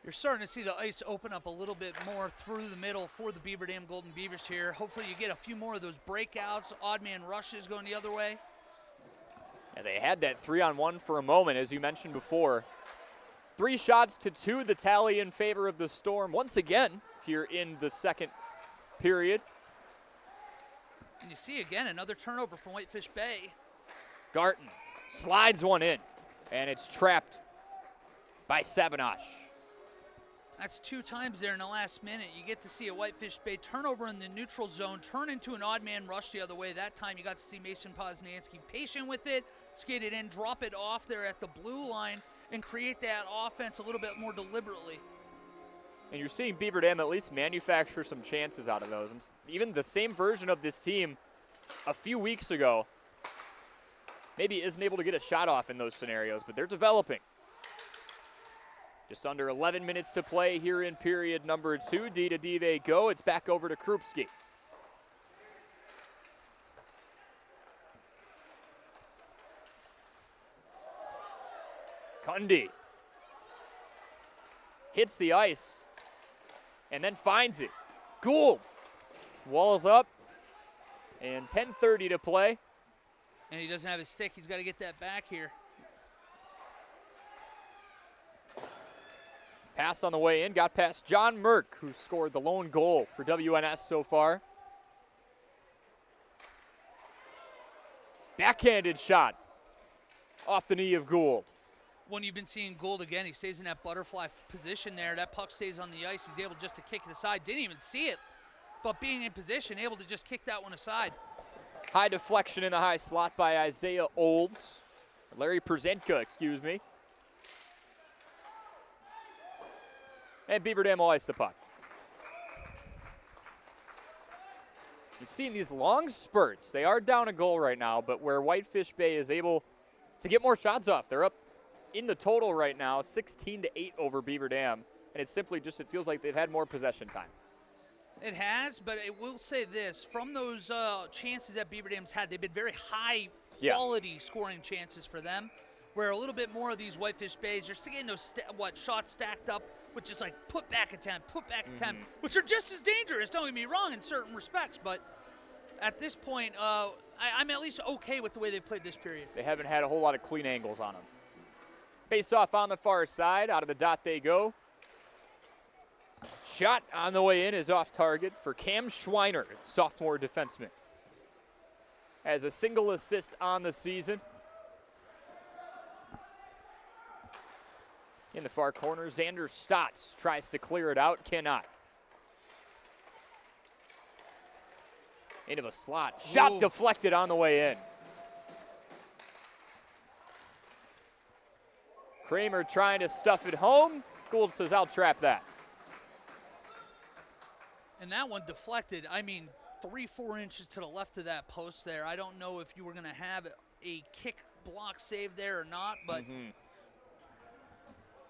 You're starting to see the ice open up a little bit more through the middle for the Beaver Dam Golden Beavers here. Hopefully you get a few more of those breakouts, odd man rushes going the other way. And they had that 3-on-1 for a moment, as you mentioned before. 3 shots to 2, the tally in favor of the Storm once again here in the second period. And you see again another turnover from Whitefish Bay. Garten slides one in, and it's trapped by Sabanash. That's 2 times there in the last minute. You get to see a Whitefish Bay turnover in the neutral zone, turn into an odd man rush the other way. That time you got to see Mason Poznansky patient with it, skate it in, drop it off there at the blue line, and create that offense a little bit more deliberately. And you're seeing Beaver Dam at least manufacture some chances out of those. Even the same version of this team a few weeks ago maybe isn't able to get a shot off in those scenarios, but they're developing. Just under 11 minutes to play here in period number 2. D to D they go. It's back over to Krupski. Kunde hits the ice and then finds it. Gould walls up, and 10:30 to play. And he doesn't have his stick. He's got to get that back here. Pass on the way in, got past John Merck, who scored the lone goal for WNS so far. Backhanded shot off the knee of Gould. When you've been seeing Gould again, he stays in that butterfly position there. That puck stays on the ice. He's able just to kick it aside. Didn't even see it, but being in position, able to just kick that one aside. High deflection in the high slot by Isaiah Olds. Larry Przenka, excuse me. And Beaver Dam will ice the puck. You've seen these long spurts. They are down a goal right now, but where Whitefish Bay is able to get more shots off. They're up in the total right now, 16-8 over Beaver Dam. And it's simply just, it feels like they've had more possession time. It has, but I will say this. From those chances that Beaver Dam's had, they've been very high quality scoring chances for them. where a little bit more of these Whitefish Bays, you're still getting those shots stacked up with just like put back attempt, which are just as dangerous, don't get me wrong, in certain respects. But at this point, I'm at least okay with the way they played this period. They haven't had a whole lot of clean angles on them. Face off on the far side. Out of the dot they go. Shot on the way in is off target for Cam Schweiner, sophomore defenseman. Has a single assist on the season. In the far corner, Xander Stotts tries to clear it out, cannot. Into the slot. Shot deflected on the way in. Kramer trying to stuff it home. Gould says, I'll trap that. And that one deflected, 3-4 inches to the left of that post there. I don't know if you were going to have a kick block save there or not, but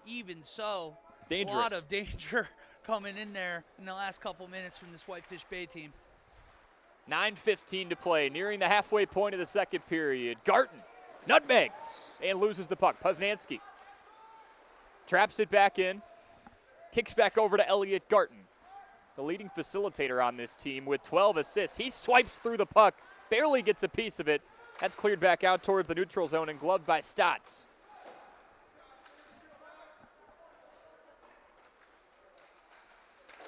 even so, dangerous. A lot of danger coming in there in the last couple minutes from this Whitefish Bay team. 9:15 to play, nearing the halfway point of the second period. Garten nutmegs and loses the puck. Poznanski traps it back in, kicks back over to Elliot Garten, the leading facilitator on this team with 12 assists. He swipes through the puck, barely gets a piece of it. That's cleared back out towards the neutral zone and gloved by Stotts.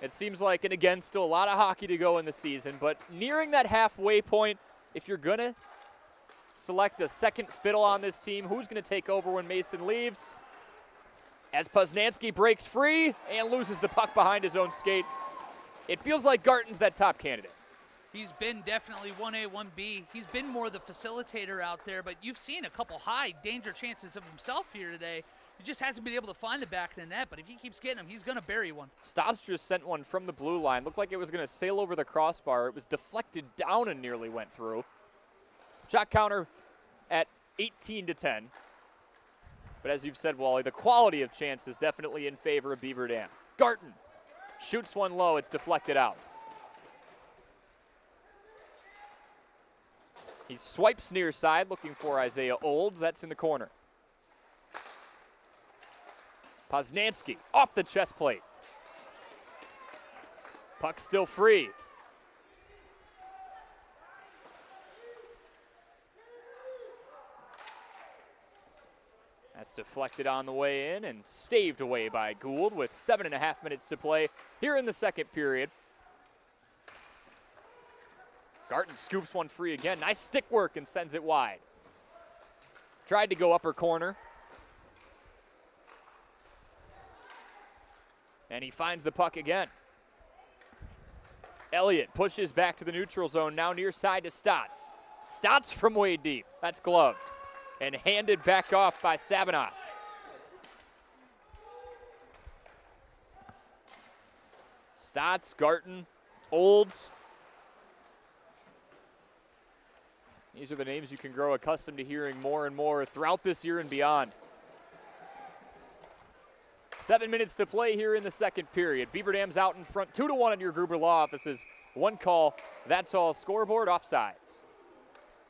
It seems like, and again, still a lot of hockey to go in the season, but nearing that halfway point, if you're going to select a second fiddle on this team, who's going to take over when Mason leaves? As Poznanski breaks free and loses the puck behind his own skate, it feels like Garten's that top candidate. He's been definitely 1A, 1B. He's been more the facilitator out there, but you've seen a couple high danger chances of himself here today. He just hasn't been able to find the back of the net, but if he keeps getting them, he's going to bury one. Stotts just sent one from the blue line. Looked like it was going to sail over the crossbar. It was deflected down and nearly went through. Shot counter at 18-10. But as you've said, Wally, the quality of chance is definitely in favor of Beaver Dam. Garten shoots one low. It's deflected out. He swipes near side, looking for Isaiah Olds. That's in the corner. Poznanski off the chest plate. Puck still free. That's deflected on the way in and staved away by Gould with 7.5 minutes to play here in the second period. Garten scoops one free again. Nice stick work and sends it wide. Tried to go upper corner. And he finds the puck again. Elliott pushes back to the neutral zone, now near side to Stotts. Stotts from way deep. That's gloved. And handed back off by Sabinosh. Stotts, Garten, Olds. These are the names you can grow accustomed to hearing more and more throughout this year and beyond. 7 minutes to play here in the second period. Beaver Dam's out in front, 2-1 in your Gruber Law offices. One call, that's all. Scoreboard, offsides.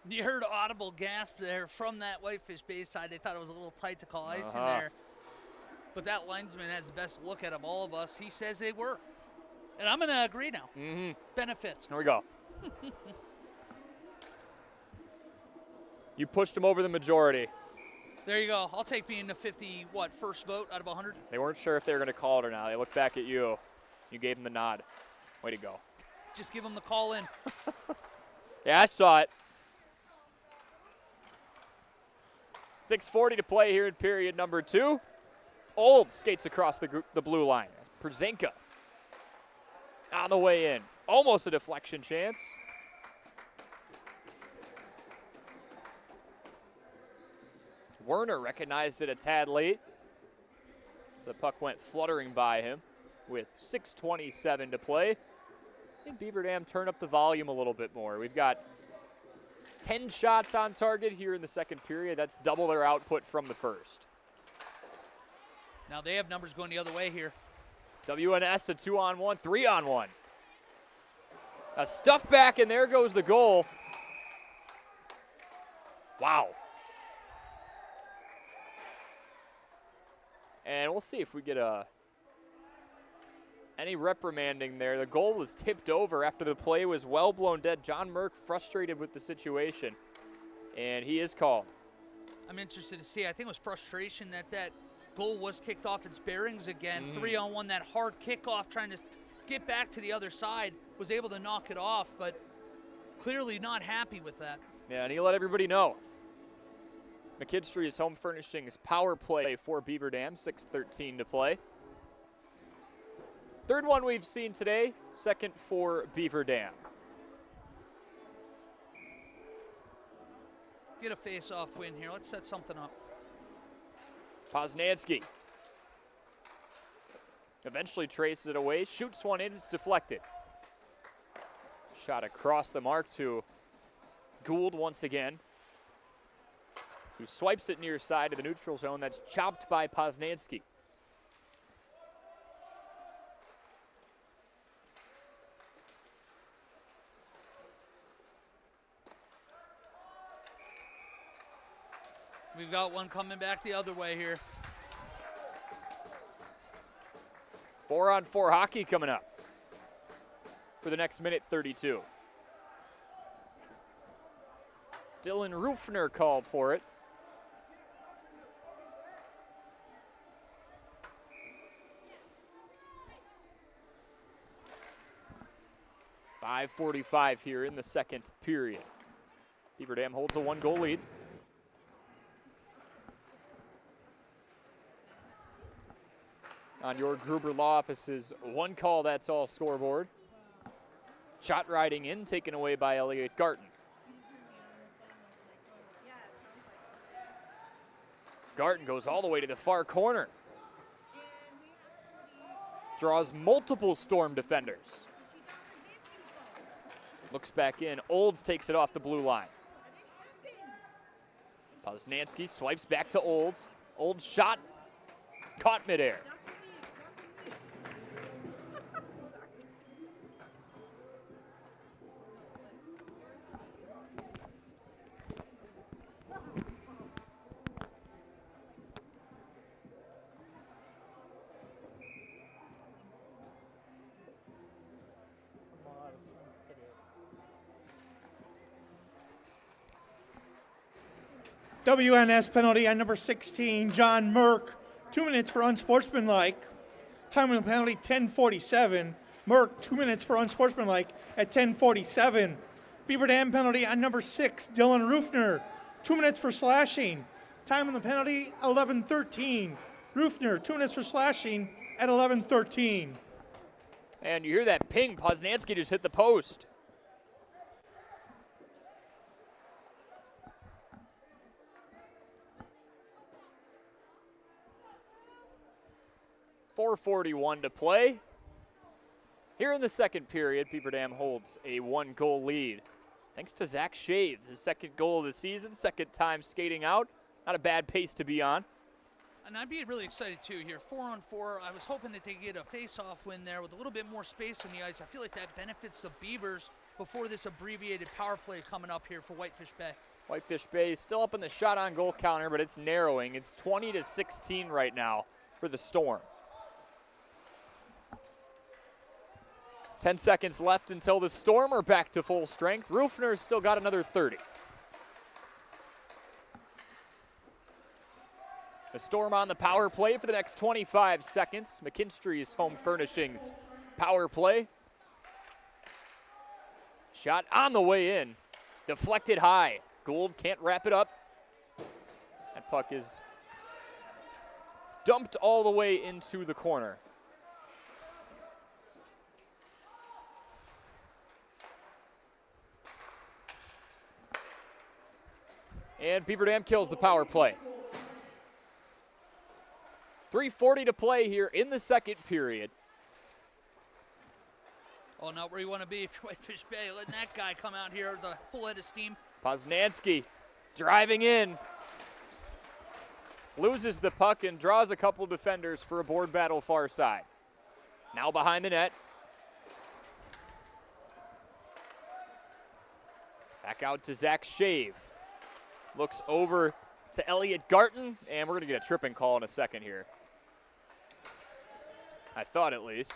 You heard audible gasp there from that Whitefish Bay side. They thought it was a little tight to call ice in there. But that linesman has the best look at of all of us. He says they were. And I'm going to agree now. Benefits. Here we go. You pushed them over the majority. There you go. I'll take being the first vote out of 100. They weren't sure if they were going to call it or not. They looked back at you. You gave them the nod. Way to go. Just give them the call in. Yeah, I saw it. 6:40 to play here in period number 2. Old skates across the blue line. Przanka on the way in. Almost a deflection chance. Werner recognized it a tad late. So the puck went fluttering by him with 6:27 to play. And Beaver Dam turn up the volume a little bit more. We've got 10 shots on target here in the second period. That's double their output from the first. Now they have numbers going the other way here. WNS a 2-on-1, 3-on-1. A stuff back, and there goes the goal. Wow. And we'll see if we get any reprimanding there. The goal was tipped over after the play was well blown dead. John Merck frustrated with the situation, and he is called. I'm interested to see. I think it was frustration that goal was kicked off its bearings again. 3-on-1, that hard kickoff, trying to get back to the other side, was able to knock it off, but clearly not happy with that. Yeah, and he let everybody know. McKinstry's Home Furnishings power play for Beaver Dam, 6:13 to play. Third one we've seen today, second for Beaver Dam. Get a face-off win here. Let's set something up. Poznansky eventually traces it away, shoots one in, it's deflected. Shot across the mark to Gould once again, who swipes it near side of the neutral zone. That's chopped by Poznansky. We've got one coming back the other way here. 4-on-4 hockey coming up for the next minute 32. Dylan Rufner called for it. .5:45 here in the second period. Beaver Dam holds a 1-goal lead. On your Gruber Law Office's one call, that's all scoreboard. Shot riding in, taken away by Elliot Garton. Garton goes all the way to the far corner. Draws multiple Storm defenders. Looks back in. Olds takes it off the blue line. Poznansky swipes back to Olds. Olds shot caught midair. WNS penalty on number 16, John Merck. 2 minutes for unsportsmanlike. Time of the penalty, 10:47. Merck, 2 minutes for unsportsmanlike at 10:47. Beaver Dam penalty on number 6, Dylan Rufner. 2 minutes for slashing. Time of the penalty, 11:13. Rufner, 2 minutes for slashing at 11:13. And you hear that ping. Poznansky just hit the post. .441 to play. Here in the second period, Beaver Dam holds a 1-goal lead. Thanks to Zach Shave, his second goal of the season, second time skating out. Not a bad pace to be on. And I'd be really excited too here. 4-on-4. I was hoping that they get a face-off win there with a little bit more space on the ice. I feel like that benefits the Beavers before this abbreviated power play coming up here for Whitefish Bay. Whitefish Bay is still up in the shot on goal counter, but it's narrowing. It's 20-16 right now for the Storm. 10 seconds left until the Storm are back to full strength. Rufner's still got another 30. The Storm on the power play for the next 25 seconds. McKinstry's Home Furnishings power play. Shot on the way in. Deflected high. Gould can't wrap it up. That puck is dumped all the way into the corner. And Beaver Dam kills the power play. 3:40 to play here in the second period. Oh, not where you want to be if you're Whitefish Bay. Letting that guy come out here with a full head of steam. Poznansky driving in. Loses the puck and draws a couple defenders for a board battle far side. Now behind the net. Back out to Zach Shave. Looks over to Elliot Garton, and we're going to get a tripping call in a second here. I thought at least.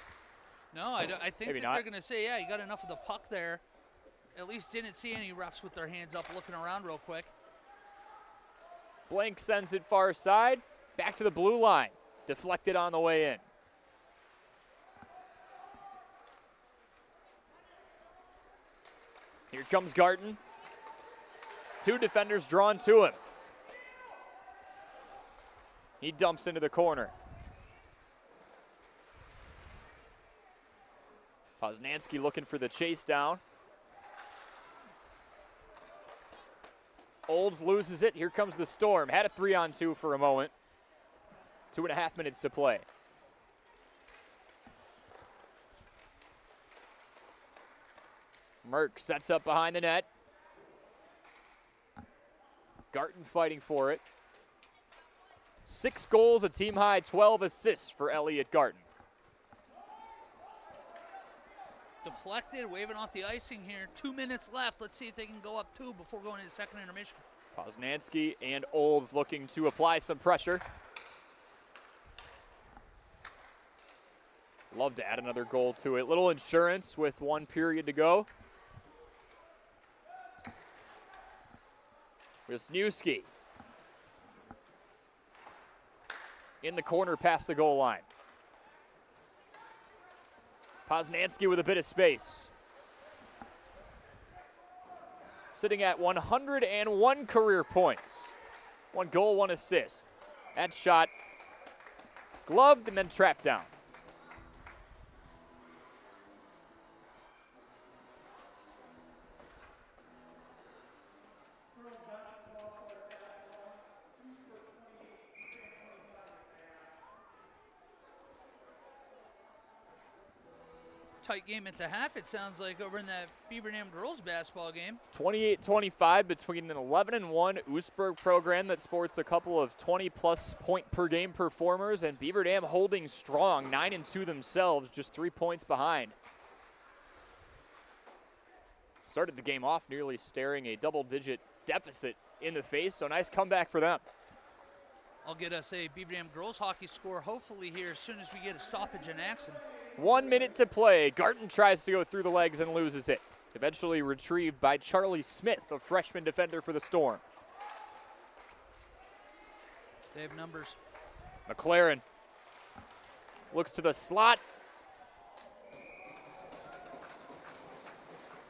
No, I think Maybe that not. they're going to say, yeah, you got enough of the puck there. At least didn't see any refs with their hands up looking around real quick. Blank sends it far side. Back to the blue line. Deflected on the way in. Here comes Garten. 2 defenders drawn to him. He dumps into the corner. Poznansky looking for the chase down. Olds loses it. Here comes the Storm. Had a 3-on-2 for a moment. 2.5 minutes to play. Merck sets up behind the net. Garten fighting for it. 6 goals, a team high 12 assists for Elliot Garten. Deflected, waving off the icing here. 2 minutes left. Let's see if they can go up 2 before going into second intermission. Poznansky and Olds looking to apply some pressure. Love to add another goal to it. Little insurance with 1 period to go. Wisniewski in the corner past the goal line. Poznansky with a bit of space. Sitting at 101 career points. 1 goal, 1 assist. That shot gloved and then trapped down. Tight game at the half, it sounds like, over in that Beaver Dam girls basketball game. 28-25 between an 11-1 Oostburg program that sports a couple of 20-plus point per game performers, and Beaver Dam holding strong, 9-2 themselves, just 3 points behind. Started the game off nearly staring a double-digit deficit in the face, so nice comeback for them. I'll get us a Beaver Dam girls hockey score hopefully here as soon as we get a stoppage in action. 1 minute to play. Garten tries to go through the legs and loses it. Eventually retrieved by Charlie Smith, a freshman defender for the Storm. They have numbers. McLaren looks to the slot.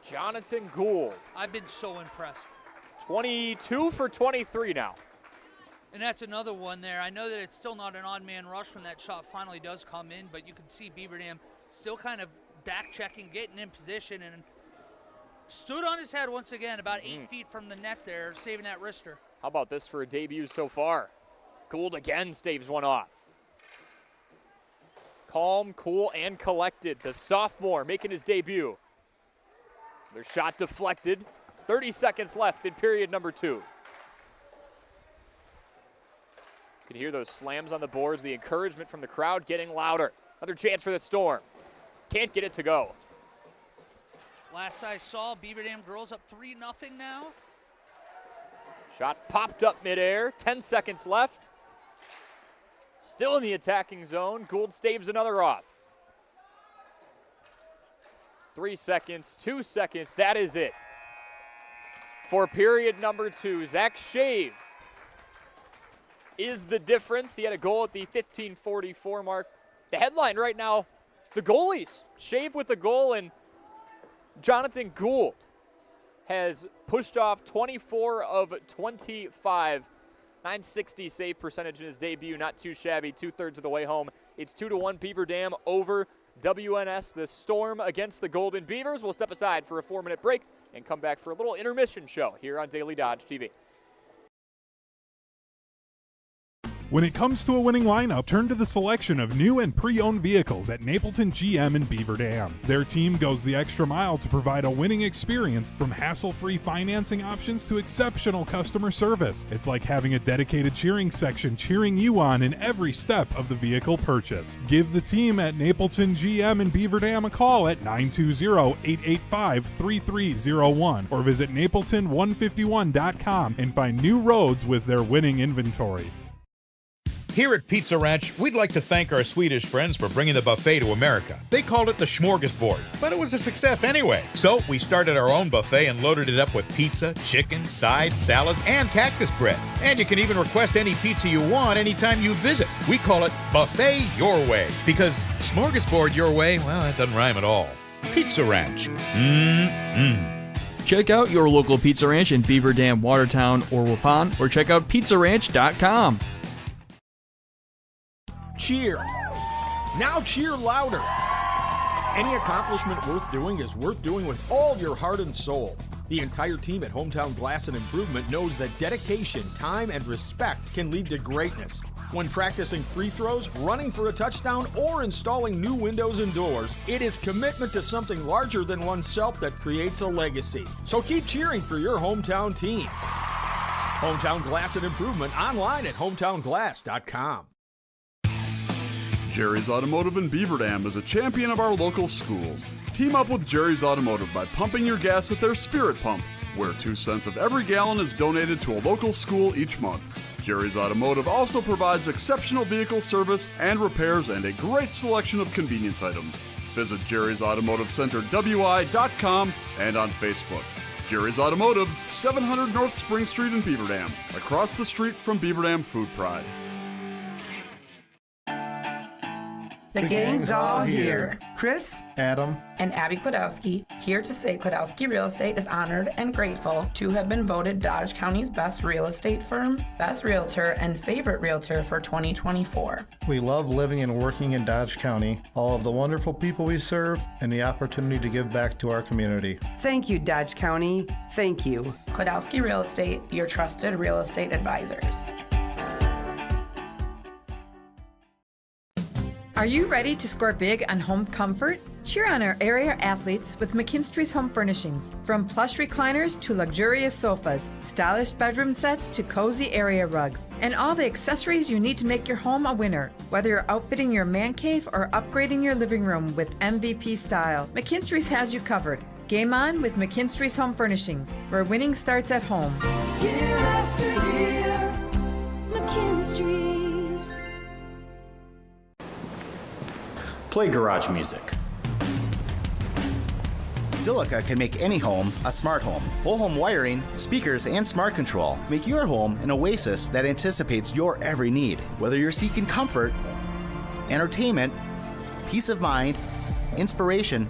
Jonathan Gould. I've been so impressed. 22 for 23 now. And that's another one there. I know that it's still not an odd man rush when that shot finally does come in, but you can see Beaver Dam still kind of back checking, getting in position, and stood on his head once again about 8 feet from the net there, saving that wrister. How about this for a debut so far? Gould again staves one off. Calm, cool, and collected. The sophomore making his debut. Their shot deflected. 30 seconds left in period number 2. You can hear those slams on the boards, the encouragement from the crowd getting louder. Another chance for the Storm. Can't get it to go. Last I saw, Beaver Dam girls up 3-0 now. Shot popped up midair. 10 seconds left. Still in the attacking zone. Gould staves another off. 3 seconds, 2 seconds. That is it. For period number 2, Zach Shave is the difference. He had a goal at the 15:44 mark. The headline right now, the goalies. Shave with the goal, and Jonathan Gould has pushed off 24 of 25. 960 save percentage in his debut, not too shabby, 2/3 of the way home. It's 2-1 Beaver Dam over WNS. The Storm against the Golden Beavers. We'll step aside for a 4-minute break and come back for a little intermission show here on Daily Dodge TV. When it comes to a winning lineup, turn to the selection of new and pre-owned vehicles at Napleton GM in Beaver Dam. Their team goes the extra mile to provide a winning experience, from hassle-free financing options to exceptional customer service. It's like having a dedicated cheering section cheering you on in every step of the vehicle purchase. Give the team at Napleton GM in Beaver Dam a call at 920-885-3301 or visit napleton151.com and find new roads with their winning inventory. Here at Pizza Ranch, we'd like to thank our Swedish friends for bringing the buffet to America. They called it the smorgasbord, but it was a success anyway. So we started our own buffet and loaded it up with pizza, chicken, sides, salads, and cactus bread. And you can even request any pizza you want anytime you visit. We call it Buffet Your Way, because smorgasbord your way, well, that doesn't rhyme at all. Pizza Ranch. Check out your local Pizza Ranch in Beaver Dam, Watertown, or Waupun, or check out pizzaranch.com. Cheer. Now cheer louder. Any accomplishment worth doing is worth doing with all your heart and soul. The entire team at Hometown Glass and Improvement knows that dedication, time, and respect can lead to greatness. When practicing free throws, running for a touchdown, or installing new windows and doors, it is commitment to something larger than oneself that creates a legacy. So keep cheering for your hometown team. Hometown Glass and Improvement online at hometownglass.com. Jerry's Automotive in Beaver Dam is a champion of our local schools. Team up with Jerry's Automotive by pumping your gas at their Spirit Pump, where 2 cents of every gallon is donated to a local school each month. Jerry's Automotive also provides exceptional vehicle service and repairs and a great selection of convenience items. Visit Jerry's Automotive Center WI.com and on Facebook. Jerry's Automotive, 700 North Spring Street in Beaver Dam, across the street from Beaver Dam Food Pride. The gang's all here. Chris, Adam, and Abby Klodowski, here to say Klodowski Real Estate is honored and grateful to have been voted Dodge County's best real estate firm, best realtor, and favorite realtor for 2024. We love living and working in Dodge County, all of the wonderful people we serve, and the opportunity to give back to our community. Thank you, Dodge County. Thank you. Klodowski Real Estate, your trusted real estate advisors. Are you ready to score big on home comfort? Cheer on our area athletes with McKinstry's Home Furnishings. From plush recliners to luxurious sofas, stylish bedroom sets to cozy area rugs, and all the accessories you need to make your home a winner. Whether you're outfitting your man cave or upgrading your living room with MVP style, McKinstry's has you covered. Game on with McKinstry's Home Furnishings, where winning starts at home. Year after year, McKinstry's. Play garage music. Silica can make any home a smart home. Whole home wiring, speakers, and smart control make your home an oasis that anticipates your every need. Whether you're seeking comfort, entertainment, peace of mind, inspiration,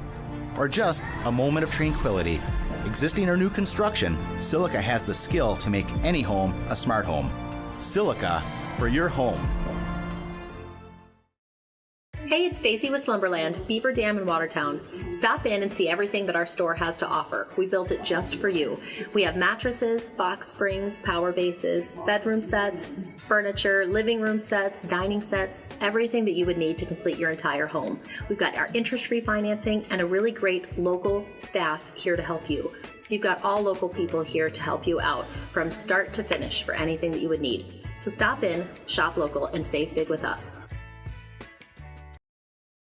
or just a moment of tranquility. Existing or new construction, Silica has the skill to make any home a smart home. Silica for your home. Hey, it's Stacy with Slumberland, Beaver Dam in Watertown. Stop in and see everything that our store has to offer. We built it just for you. We have mattresses, box springs, power bases, bedroom sets, furniture, living room sets, dining sets, everything that you would need to complete your entire home. We've got our interest-free financing and a really great local staff here to help you. So you've got all local people here to help you out from start to finish for anything that you would need. So stop in, shop local, and save big with us.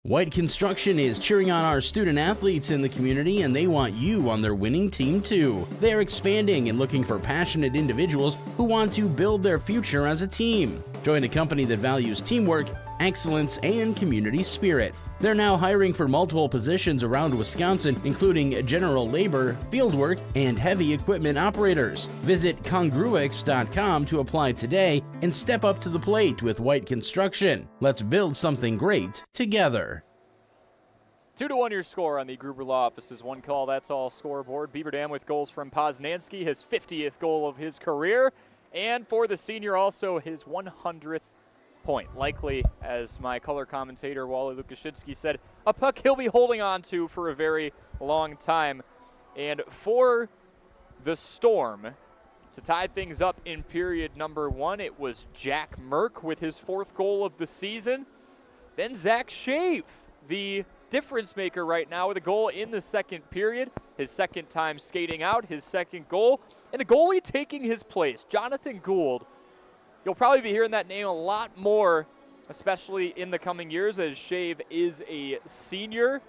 White Construction is cheering on our student athletes in the community, and they want you on their winning team too. They're expanding and looking for passionate individuals who want to build their future as a team. Join a company that values teamwork, excellence, and community spirit. They're now hiring for multiple positions around Wisconsin, including general labor, fieldwork, and heavy equipment operators. Visit congruix.com to apply today and step up to the plate with White Construction. Let's build something great together. 2-1 your score on the Gruber Law Office's One Call That's All scoreboard. Beaver Dam with goals from Poznansky, his 50th goal of his career, and for the senior also his 100th point. Likely, as my color commentator Wally Lukashitsky said, a puck he'll be holding on to for a very long time. And for the Storm, to tie things up in period number 1, it was Jack Merck with his 4th goal of the season. Then Zach Shave, the difference maker right now, with a goal in the 2nd period, his 2nd time skating out, his 2nd goal, and a goalie taking his place, Jonathan Gould. You'll probably be hearing that name a lot more, especially in the coming years, as Shave is a senior.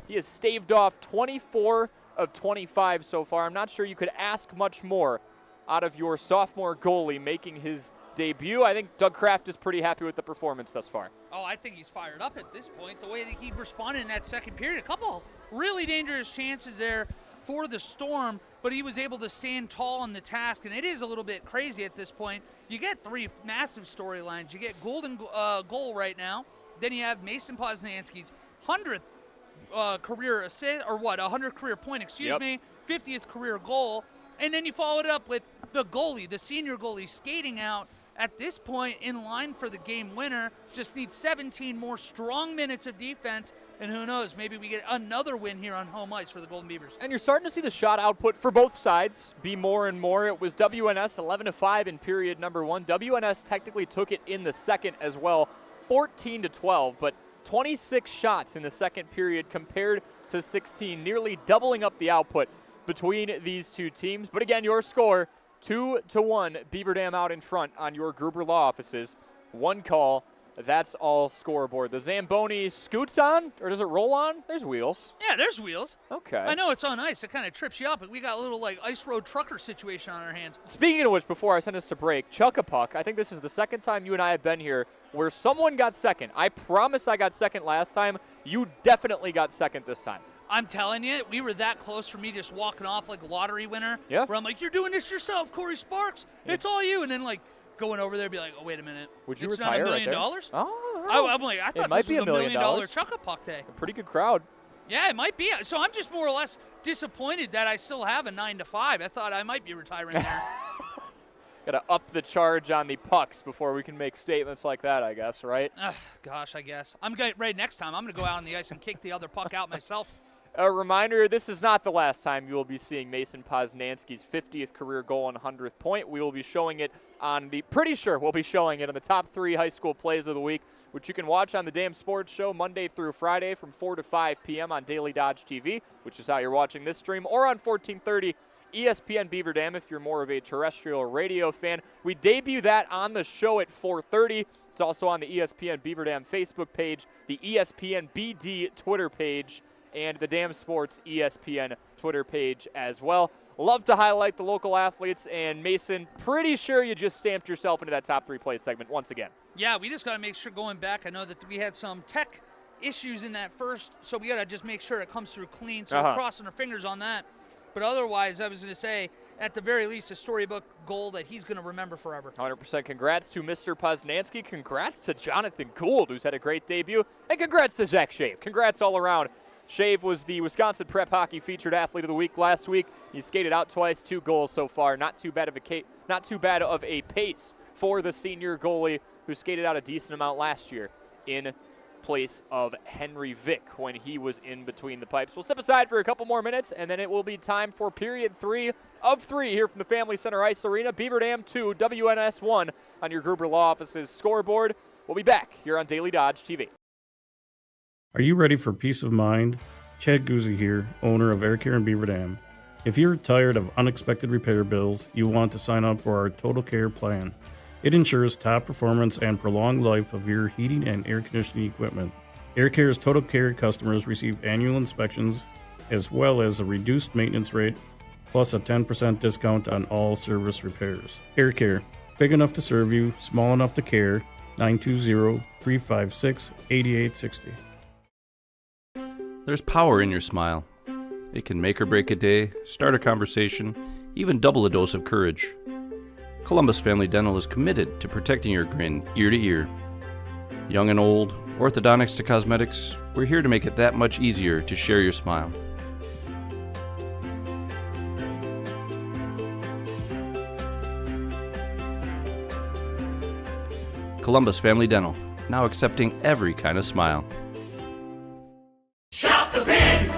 He has staved off 24 of 25 so far. I'm not sure you could ask much more out of your sophomore goalie making his debut. I think Doug Kraft is pretty happy with the performance thus far. Oh, I think he's fired up at this point. The way that he responded in that second period, a couple really dangerous chances there for the Storm, but he was able to stand tall on the task, and it is a little bit crazy at this point. You get three massive storylines. You get golden goal right now. Then you have Mason Poznansky's 100th career assist, or what, 100th career point, excuse me, 50th career goal. And then you follow it up with the goalie, the senior goalie, skating out at this point in line for the game winner. Just needs 17 more strong minutes of defense, and who knows, maybe we get another win here on home ice for the Golden Beavers. And you're starting to see the shot output for both sides be more and more. It was WNS 11-5 in period number 1. WNS technically took it in the second as well, 14-12, but 26 shots in the second period compared to 16, nearly doubling up the output between these two teams. But again, your score, 2-1, Beaver Dam out in front on your Gruber Law offices. One call, that's all scoreboard. The Zamboni scoots on, or does it roll on? There's wheels. Yeah, there's wheels. Okay. I know it's on ice. It kind of trips you up, but we got a little like ice road trucker situation on our hands. Speaking of which, before I send us to break, Chuck a Puck, I think this is the second time you and I have been here where someone got second. I promise I got second last time. You definitely got second this time. I'm telling you, we were that close for me just walking off like a lottery winner. Yeah. Where I'm like, you're doing this yourself, Corey Sparks. Yeah. It's all you. And then like going over there, be like, oh, wait a minute. Would you it's retire not $1 right million? there? Oh, I'm like, I thought it might this be was $1 $1 million million Chuck a Puck day. A pretty good crowd. Yeah, it might be. So I'm just more or less disappointed that I still have a 9 to 5. I thought I might be retiring there. Got to up the charge on the pucks before we can make statements like that, I guess, right? Gosh, I guess. I'm going right next time. I'm going to go out on the ice and kick the other puck out myself. A reminder, this is not the last time you will be seeing Mason Poznansky's 50th career goal and 100th point. We will be showing it on the, pretty sure we'll be showing it on the top 3 high school plays of the week, which you can watch on the Dam Sports Show Monday through Friday from 4 to 5 p.m. on Daily Dodge TV, which is how you're watching this stream, or on 1430 ESPN Beaver Dam if you're more of a terrestrial radio fan. We debut that on the show at 4:30. It's also on the ESPN Beaver Dam Facebook page, the ESPN BD Twitter page, and the Dam Sports ESPN Twitter page as well. Love to highlight the local athletes, and Mason, pretty sure you just stamped yourself into that top 3 play segment once again. Yeah, we just got to make sure going back, I know that we had some tech issues in that first, so we got to just make sure it comes through clean, so we're crossing our fingers on that. But otherwise, I was going to say, at the very least, a storybook goal that he's going to remember forever. 100% congrats to Mr. Poznansky. Congrats to Jonathan Gould, who's had a great debut. And congrats to Zach Shave. Congrats all around. Shave was the Wisconsin Prep Hockey Featured Athlete of the Week last week. He skated out twice, 2 goals so far. Not too bad of a pace for the senior goalie who skated out a decent amount last year in place of Henry Vick when he was in between the pipes. We'll step aside for a couple more minutes, and then it will be time for period 3 of 3 here from the Family Center Ice Arena. Beaver Dam 2, WNS 1 on your Gruber Law Office's scoreboard. We'll be back here on Daily Dodge TV. Are you ready for peace of mind? Chad Guzzi here, owner of Air Care in Beaver Dam. If you're tired of unexpected repair bills, you want to sign up for our Total Care plan. It ensures top performance and prolonged life of your heating and air conditioning equipment. Air Care's Total Care customers receive annual inspections as well as a reduced maintenance rate plus a 10% discount on all service repairs. Air Care, big enough to serve you, small enough to care. 920-356-8860. There's power in your smile. It can make or break a day, start a conversation, even double a dose of courage. Columbus Family Dental is committed to protecting your grin ear to ear. Young and old, orthodontics to cosmetics, we're here to make it that much easier to share your smile. Columbus Family Dental, now accepting every kind of smile.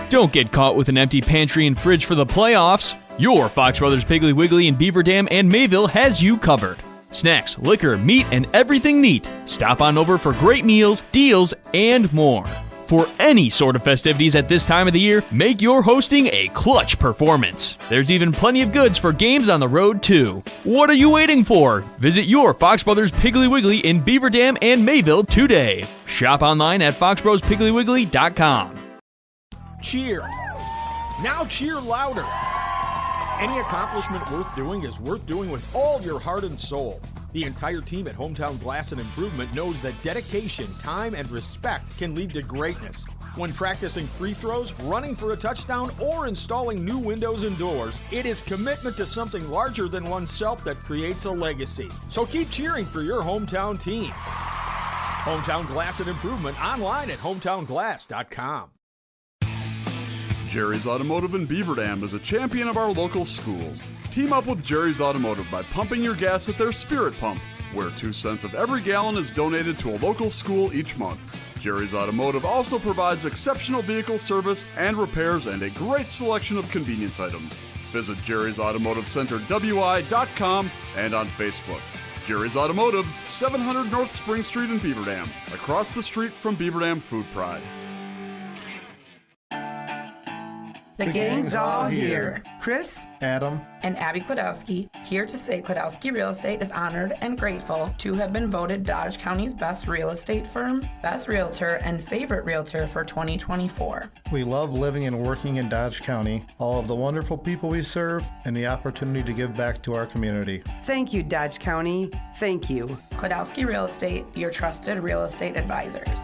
Don't get caught with an empty pantry and fridge for the playoffs. Your Fox Brothers Piggly Wiggly in Beaver Dam and Mayville has you covered. Snacks, liquor, meat, and everything neat. Stop on over for great meals, deals, and more. For any sort of festivities at this time of the year, make your hosting a clutch performance. There's even plenty of goods for games on the road, too. What are you waiting for? Visit your Fox Brothers Piggly Wiggly in Beaver Dam and Mayville today. Shop online at foxbrospigglywwiggly.com. Cheer. Now cheer louder. Any accomplishment worth doing is worth doing with all your heart and soul. The entire team at Hometown Glass and Improvement knows that dedication, time, and respect can lead to greatness. When practicing free throws, running for a touchdown, or installing new windows and doors, it is commitment to something larger than oneself that creates a legacy. So keep cheering for your hometown team. Hometown Glass and Improvement online at hometownglass.com. Jerry's Automotive in Beaver Dam is a champion of our local schools. Team up with Jerry's Automotive by pumping your gas at their Spirit Pump, where 2 cents of every gallon is donated to a local school each month. Jerry's Automotive also provides exceptional vehicle service and repairs and a great selection of convenience items. Visit Jerry's Automotive Center WI.com and on Facebook. Jerry's Automotive, 700 North Spring Street in Beaver Dam, across the street from Beaver Dam Food Pride. The gang's all here. Chris, Adam, and Abby Klodowski, here to say Klodowski Real Estate is honored and grateful to have been voted Dodge County's best real estate firm, best realtor, and favorite realtor for 2024. We love living and working in Dodge County, all of the wonderful people we serve, and the opportunity to give back to our community. Thank you, Dodge County. Thank you. Klodowski Real Estate, your trusted real estate advisors.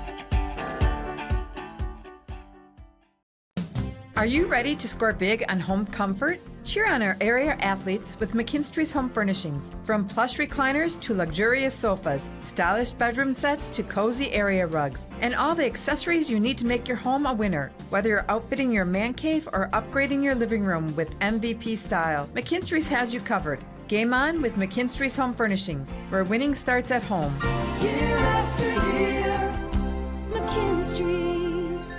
Are you ready to score big on home comfort? Cheer on our area athletes with McKinstry's Home Furnishings. From plush recliners to luxurious sofas, stylish bedroom sets to cozy area rugs, and all the accessories you need to make your home a winner. Whether you're outfitting your man cave or upgrading your living room with MVP style, McKinstry's has you covered. Game on with McKinstry's Home Furnishings, where winning starts at home. Year after year, McKinstry's.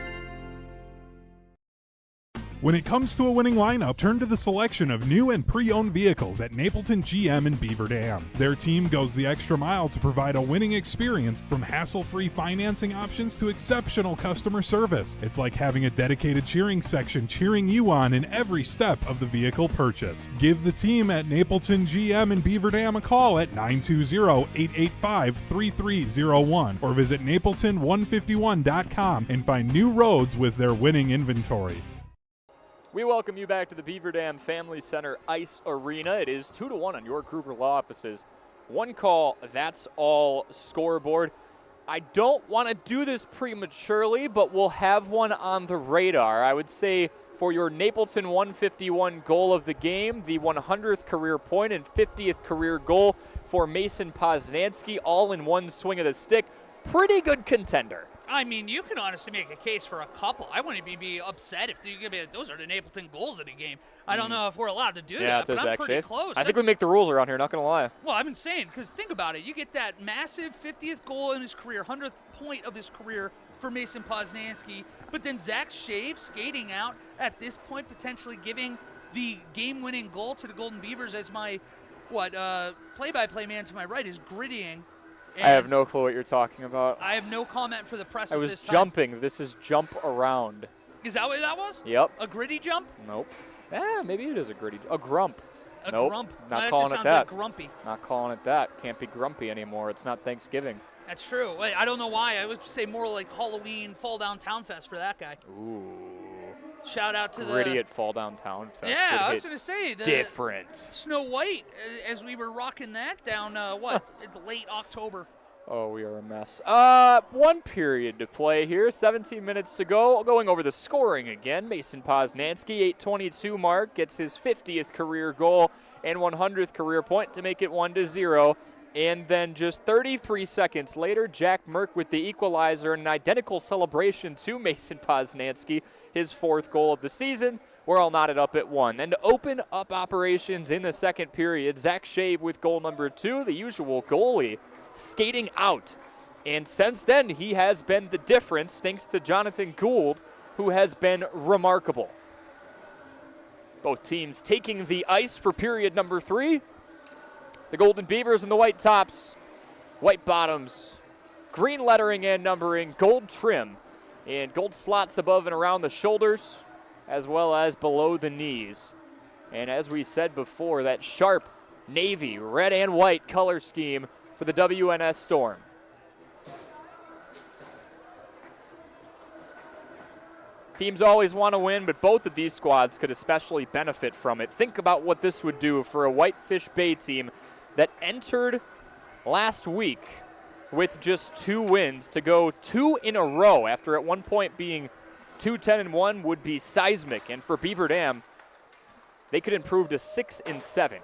When it comes to a winning lineup, turn to the selection of new and pre-owned vehicles at Napleton GM in Beaver Dam. Their team goes the extra mile to provide a winning experience, from hassle-free financing options to exceptional customer service. It's like having a dedicated cheering section cheering you on in every step of the vehicle purchase. Give the team at Napleton GM in Beaver Dam a call at 920-885-3301 or visit napleton151.com and find new roads with their winning inventory. We welcome you back to the Beaver Dam Family Center Ice Arena. It is 2-1 on your Kruger Law offices. One call, that's all scoreboard. I don't want to do this prematurely, but we'll have one on the radar. I would say for your Napleton 151 goal of the game, the 100th career point and 50th career goal for Mason Poznansky, all in one swing of the stick. Pretty good contender. I mean, you can honestly make a case for a couple. I wouldn't even be upset if you give me those are the Napleton goals of the game. I don't know if we're allowed to do that, but I'm pretty close. I think we make the rules around here, not going to lie. Well, I've been saying, because think about it. You get that massive 50th goal in his career, 100th point of his career for Mason Poznansky, but then Zach Shave skating out at this point, potentially giving the game-winning goal to the Golden Beavers as my, play-by-play man to my right is grittying. I have no clue what you're talking about. I have no comment for the press. I was jumping. This is jump around. Is that what that was? Yep. A gritty jump? Nope. Maybe it is a gritty. A grump. A nope. grump. Not calling it that. Like grumpy. Not calling it that. Can't be grumpy anymore. It's not Thanksgiving. That's true. Wait, I don't know why. I would say more like Halloween Fall Down Town Fest for that guy. Ooh. Shout out to Gritty at Fall Down Town Fest. Yeah, I was going to say. Different. Snow White, as we were rocking that down, late October. Oh, we are a mess. One period to play here. 17 minutes to go. Going over the scoring again. Mason Poznansky, 8:22 mark, gets his 50th career goal and 100th career point to make it 1-0. And then just 33 seconds later, Jack Merck with the equalizer and an identical celebration to Mason Poznansky, his 4th goal of the season. We're all knotted up at 1. Then to open up operations in the second period, Zach Shave with goal number 2, the usual goalie, skating out. And since then, he has been the difference thanks to Jonathan Gould, who has been remarkable. Both teams taking the ice for period number 3. The Golden Beavers and the White Tops, white bottoms, green lettering and numbering, gold trim, and gold slots above and around the shoulders, as well as below the knees. And as we said before, that sharp navy, red and white color scheme for the WNS Storm. Teams always want to win, but both of these squads could especially benefit from it. Think about what this would do for a Whitefish Bay team that entered last week with just 2 wins to go 2 in a row after at one point being 2-10-1 would be seismic. And for Beaver Dam, they could improve to 6-7.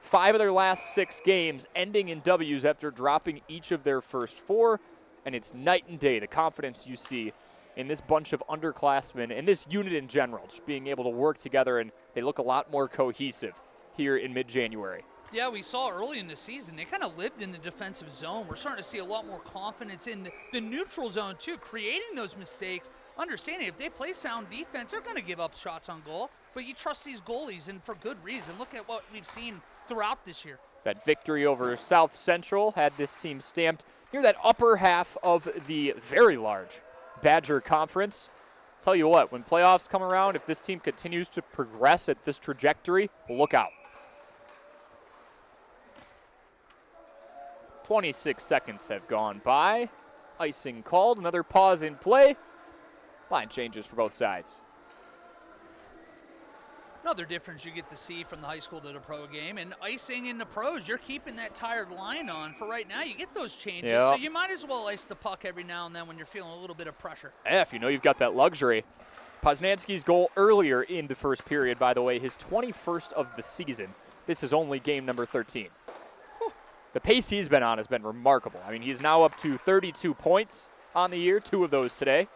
5 of their last 6 games ending in W's after dropping each of their first 4. And it's night and day, the confidence you see in this bunch of underclassmen and this unit in general, just being able to work together, and they look a lot more cohesive here in mid-January. Yeah, we saw early in the season, they kind of lived in the defensive zone. We're starting to see a lot more confidence in the neutral zone, too, creating those mistakes, understanding if they play sound defense, they're going to give up shots on goal, but you trust these goalies, and for good reason. Look at what we've seen throughout this year. That victory over South Central had this team stamped near that upper half of the very large Badger Conference. Tell you what, when playoffs come around, if this team continues to progress at this trajectory, look out. 26 seconds have gone by. Icing called, another pause in play. Line changes for both sides. Another difference you get to see from the high school to the pro game, and icing in the pros, you're keeping that tired line on. For right now, you get those changes, so you might as well ice the puck every now and then when you're feeling a little bit of pressure. Yeah, if you know you've got that luxury. Poznanski's goal earlier in the first period, by the way, his 21st of the season. This is only game number 13. The pace he's been on has been remarkable. I mean, he's now up to 32 points on the year, 2 of those today.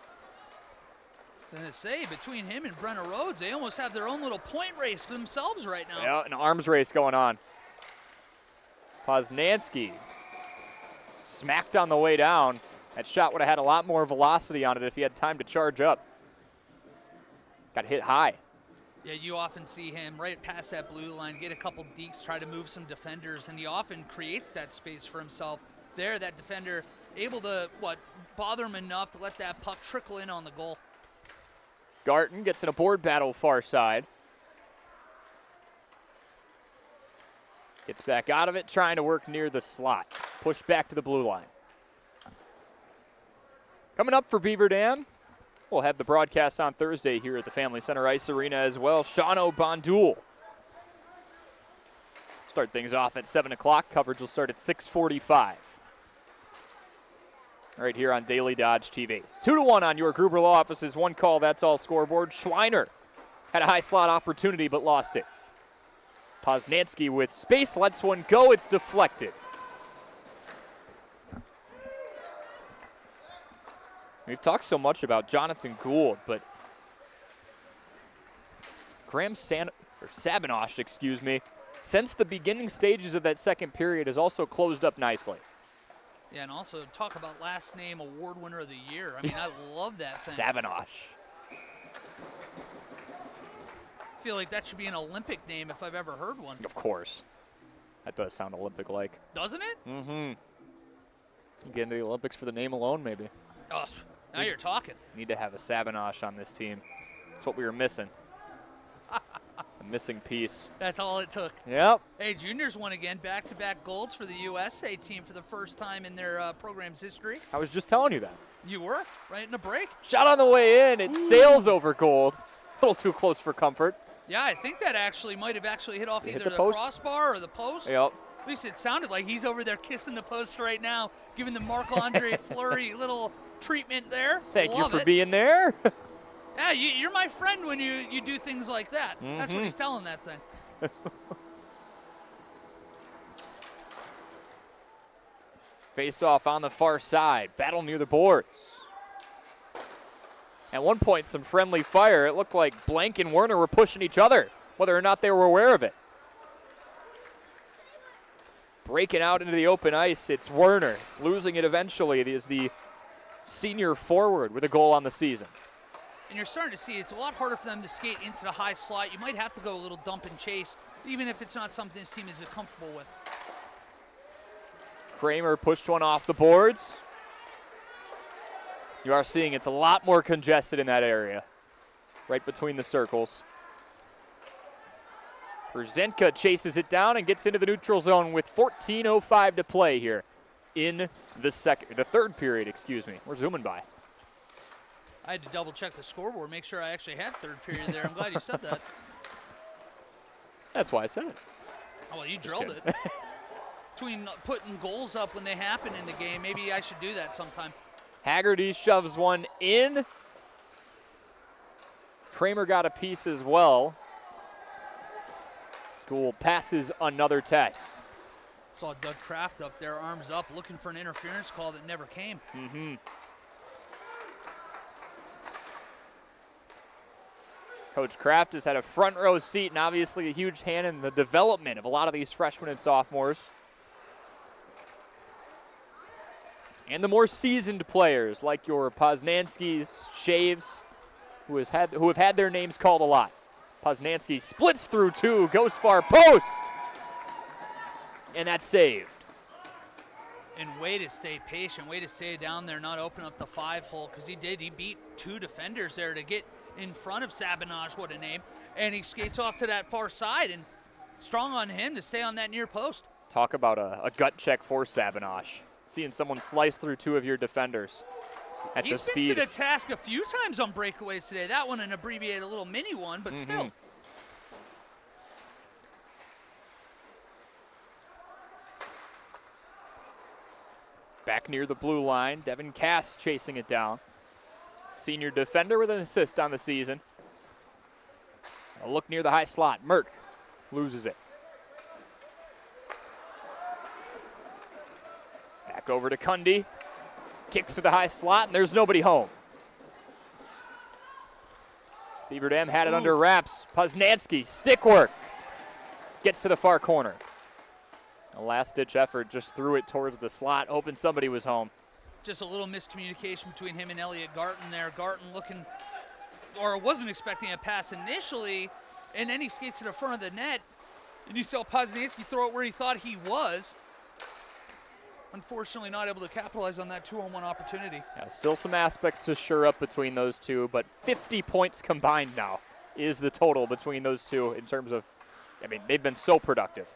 I was going to say, between him and Brenna Rhodes, they almost have their own little point race themselves right now. Yeah, an arms race going on. Poznanski smacked on the way down. That shot would have had a lot more velocity on it if he had time to charge up. Got hit high. Yeah, you often see him right past that blue line, get a couple dekes, try to move some defenders, and he often creates that space for himself. There, that defender able to, bother him enough to let that puck trickle in on the goal. Garton gets in a board battle far side. Gets back out of it, trying to work near the slot. Push back to the blue line. Coming up for Beaver Dam, we'll have the broadcast on Thursday here at the Family Center Ice Arena as well. Shawno Bondul. Start things off at 7 o'clock. Coverage will start at 6:45. Right here on Daily Dodge TV. 2-1 on your Gruber Law Office's one call, that's all scoreboard. Schweiner had a high slot opportunity but lost it. Poznanski with space, lets one go, it's deflected. We've talked so much about Jonathan Gould, but Graham Sabinosh, since the beginning stages of that second period has also closed up nicely. Yeah, and also talk about last name award winner of the year. I mean, I love that thing. Sabinosh. I feel like that should be an Olympic name if I've ever heard one. Of course. That does sound Olympic-like. Doesn't it? Mm-hmm. Get into the Olympics for the name alone, maybe. Oh, now you're talking. Need to have a Sabinosh on this team. That's what we were missing. A missing piece. That's all it took. Yep. Hey, juniors won again, back-to-back golds for the USA team for the first time in their program's history. I was just telling you that. You were, right in the break. Shot on the way in. It sails over Gold. A little too close for comfort. Yeah, I think that might have hit off either the post? crossbar or the post. Yep. At least it sounded like he's over there kissing the post right now, giving the Marc-Andre Fleury little treatment there. Thank you for being there. Yeah, you're my friend when you do things like that. Mm-hmm. That's what he's telling that thing. Face off on the far side. Battle near the boards. At one point, some friendly fire. It looked like Blank and Werner were pushing each other, whether or not they were aware of it. Breaking out into the open ice, it's Werner. Losing it eventually. It is the senior forward with a goal on the season. And you're starting to see it's a lot harder for them to skate into the high slot. You might have to go a little dump and chase, even if it's not something this team is comfortable with. Kramer pushed one off the boards. You are seeing it's a lot more congested in that area, right between the circles. Brzenka chases it down and gets into the neutral zone with 14:05 to play here in the third period, We're zooming by. I had to double check the scoreboard, make sure I actually had third period there. I'm glad you said that. That's why I said it. Oh, well, you drilled it. between putting goals up when they happen in the game. Maybe I should do that sometime. Haggerty shoves one in. Kramer got a piece as well. School passes another test. Saw Doug Kraft up there, arms up, looking for an interference call that never came. Coach Kraft has had a front row seat and obviously a huge hand in the development of a lot of these freshmen and sophomores. And the more seasoned players like your Poznanskis, Shaves, who have had their names called a lot. Poznanski splits through two, goes far post. And that's saved. And way to stay patient, way to stay down there, not open up the 5-hole, because he did. He beat 2 defenders there to get in front of Sabanage, what a name. And he skates off to that far side, and strong on him to stay on that near post. Talk about a gut check for Sabanage. Seeing someone slice through 2 of your defenders at the speed. He's been to the task a few times on breakaways today. That one an abbreviated little mini one, but still. Back near the blue line, Devin Cass chasing it down. Senior defender with an assist on the season. A look near the high slot. Merck loses it. Back over to Cundy. Kicks to the high slot, and there's nobody home. Beaver Dam had it under wraps. Poznanski, stick work. Gets to the far corner. A last-ditch effort, just threw it towards the slot, hoping somebody was home. Just a little miscommunication between him and Elliot Garton there. Garton looking, or wasn't expecting a pass initially, and then he skates to the front of the net, and you saw Poznanski throw it where he thought he was. Unfortunately not able to capitalize on that 2-on-1 opportunity. Yeah, still some aspects to shore up between those two, but 50 points combined now is the total between those two in terms of, I mean, they've been so productive.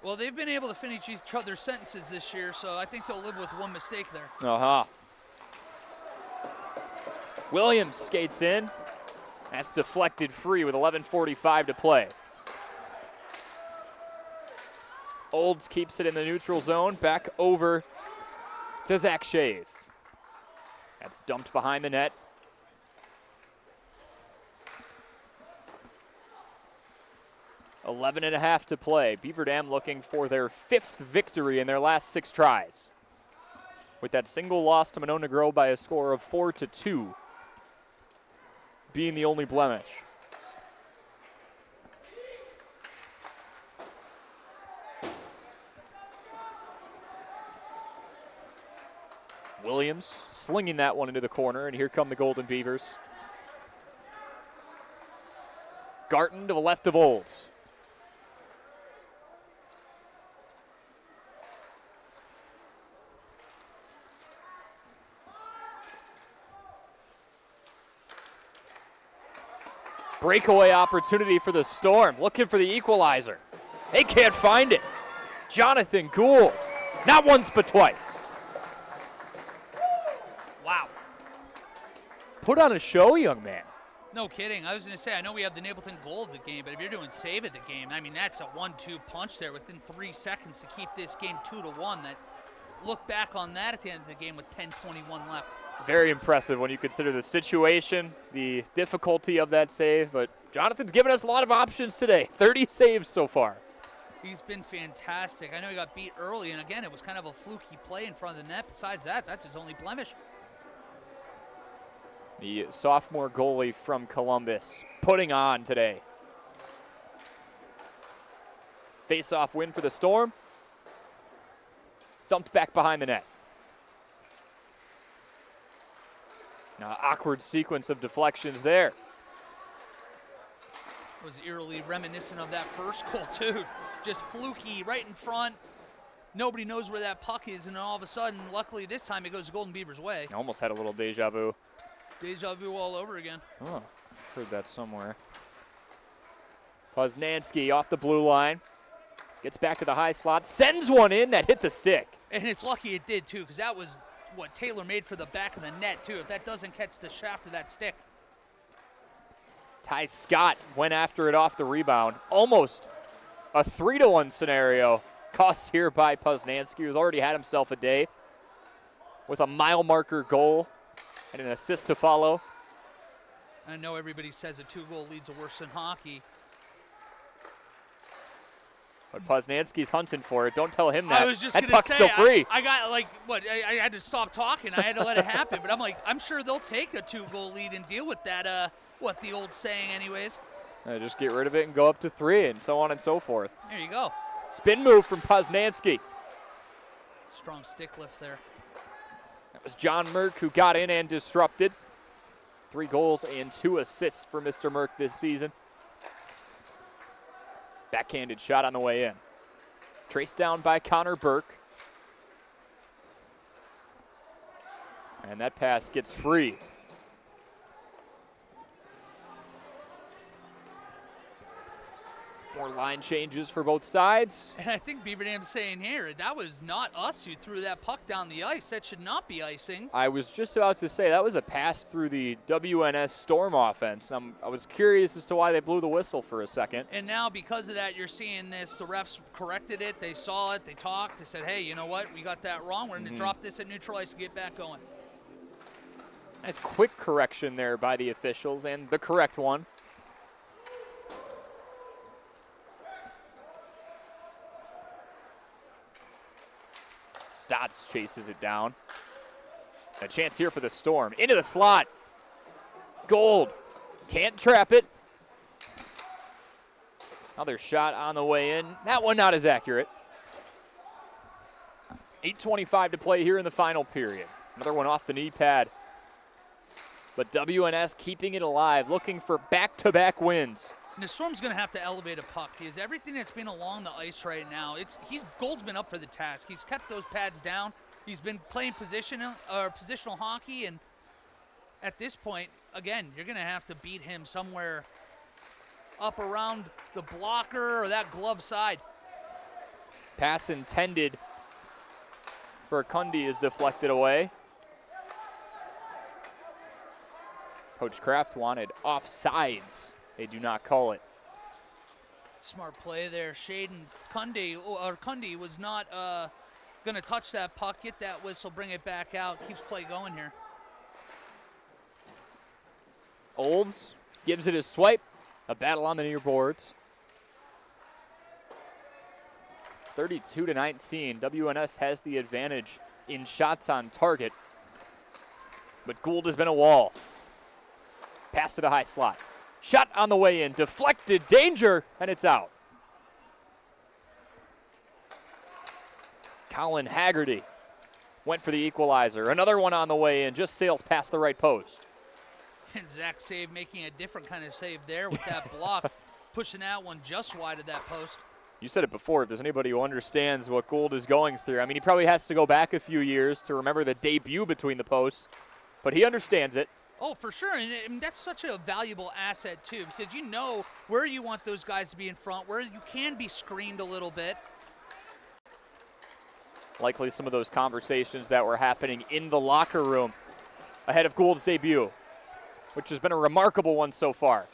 Well, they've been able to finish each other's sentences this year, so I think they'll live with one mistake there. Williams skates in. That's deflected free with 11:45 to play. Olds keeps it in the neutral zone. Back over to Zach Shave. That's dumped behind the net. $11.5 to play. Beaver Dam looking for their 5th victory in their last 6 tries. With that single loss to Monona Grove by a score of 4-2, being the only blemish. Williams slinging that one into the corner, and here come the Golden Beavers. Garton to the left of Olds. Breakaway opportunity for the Storm, looking for the equalizer. They can't find it. Jonathan Gould, not once but twice. Wow. Put on a show, young man. No kidding. I was going to say, I know we have the Napleton goal of the game, but if you're doing save of the game, I mean, that's a 1-2 punch there within 3 seconds to keep this game 2-1. That look back on that at the end of the game with 10:21 left. Very impressive when you consider the situation, the difficulty of that save, but Jonathan's given us a lot of options today. 30 saves so far. He's been fantastic. I know he got beat early, and again, it was kind of a fluky play in front of the net. Besides that, that's his only blemish. The sophomore goalie from Columbus putting on today. Face-off win for the Storm. Dumped back behind the net. Awkward sequence of deflections there. It was eerily reminiscent of that first goal, too. Just fluky, right in front. Nobody knows where that puck is, and then all of a sudden, luckily this time it goes Golden Beavers' way. Almost had a little deja vu. Deja vu all over again. Oh, heard that somewhere. Poznanski off the blue line. Gets back to the high slot. Sends one in that hit the stick. And it's lucky it did, too, because that was what Taylor made for the back of the net, too, if that doesn't catch the shaft of that stick. Ty Scott went after it off the rebound. Almost a 3-1 scenario. caused here by Poznanski, who's already had himself a day with a mile marker goal and an assist to follow. I know everybody says a 2-goal lead's worse than hockey. But Poznanski's hunting for it. Don't tell him that. I was just that going to puck's say, still free. I got I had to stop talking. I had to let it happen. But I'm like, I'm sure they'll take a 2-goal lead and deal with that, what the old saying anyways. Just get rid of it and go up to 3 and so on and so forth. There you go. Spin move from Poznanski. Strong stick lift there. That was John Merck who got in and disrupted. 3 goals and 2 assists for Mr. Merck this season. Backhanded shot on the way in. Traced down by Connor Burke. And that pass gets free. More line changes for both sides. And I think Beaver Dam's saying here, that was not us who threw that puck down the ice. That should not be icing. I was just about to say that was a pass through the WNS Storm offense. I was curious as to why they blew the whistle for a second. And now because of that, you're seeing this. The refs corrected it. They saw it. They talked. They said, hey, you know what? We got that wrong. We're going to drop this at neutral ice and get back going. Nice quick correction there by the officials, and the correct one. Stotts chases it down. A chance here for the Storm. Into the slot. Gold. Can't trap it. Another shot on the way in. That one not as accurate. 8:25 to play here in the final period. Another one off the knee pad. But WNS keeping it alive, looking for back-to-back wins. And the Storm's going to have to elevate a puck because everything that's been along the ice right now, Gold's been up for the task. He's kept those pads down. He's been playing positional hockey, and at this point, again, you're going to have to beat him somewhere up around the blocker or that glove side. Pass intended for Kunde is deflected away. Coach Kraft wanted offsides. They do not call it. Smart play there. Shaden Kunde was not going to touch that puck, get that whistle, bring it back out. Keeps play going here. Olds gives it a swipe. A battle on the near boards. 32-19. WNS has the advantage in shots on target. But Gould has been a wall. Pass to the high slot. Shot on the way in, deflected, danger, and it's out. Colin Haggerty went for the equalizer. Another one on the way in, just sails past the right post. And Zach Save making a different kind of save there with that block, pushing that one just wide of that post. You said it before, if there's anybody who understands what Gould is going through, I mean, he probably has to go back a few years to remember the debut between the posts, but he understands it. Oh, for sure, and that's such a valuable asset, too, because you know where you want those guys to be in front, where you can be screened a little bit. Likely some of those conversations that were happening in the locker room ahead of Gould's debut, which has been a remarkable one so far.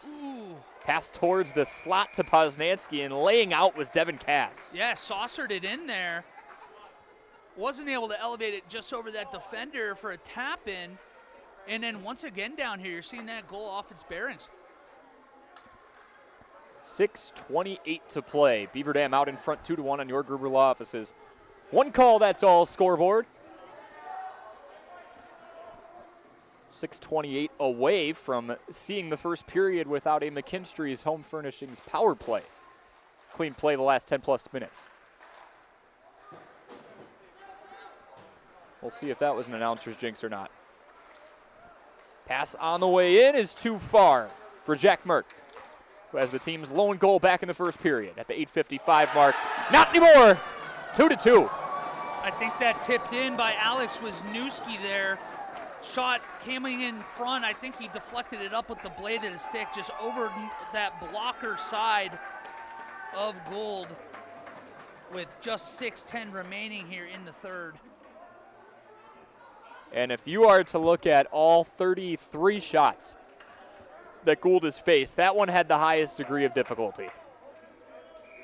Ooh. Pass towards the slot to Poznanski, and laying out was Devin Cass. Yeah, saucered it in there. Wasn't able to elevate it just over that defender for a tap-in. And then once again down here, you're seeing that goal off its bearings. 6:28 to play. Beaver Dam out in front 2-1 on your Gruber Law offices. One call, that's all. Scoreboard. 6:28 away from seeing the first period without a McKinstry's Home Furnishings power play. Clean play the last 10-plus minutes. We'll see if that was an announcer's jinx or not. Pass on the way in is too far for Jack Merck, who has the team's lone goal back in the first period at the 8:55 mark. Not anymore. 2-2. I think that tipped in by Alex Wisniewski there. Shot coming in front. I think he deflected it up with the blade of the stick just over that blocker side of Gould with just 6:10 remaining here in the third. And if you are to look at all 33 shots that Gould has faced, that one had the highest degree of difficulty.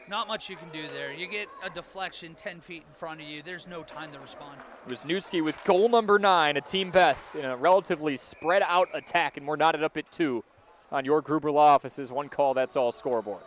Not much you can do there. You get a deflection 10 feet in front of you. There's no time to respond. Wisniewski with goal number 9, a team best in a relatively spread out attack, and we're knotted up at 2 on your Gruber Law Office's One Call, That's All scoreboard.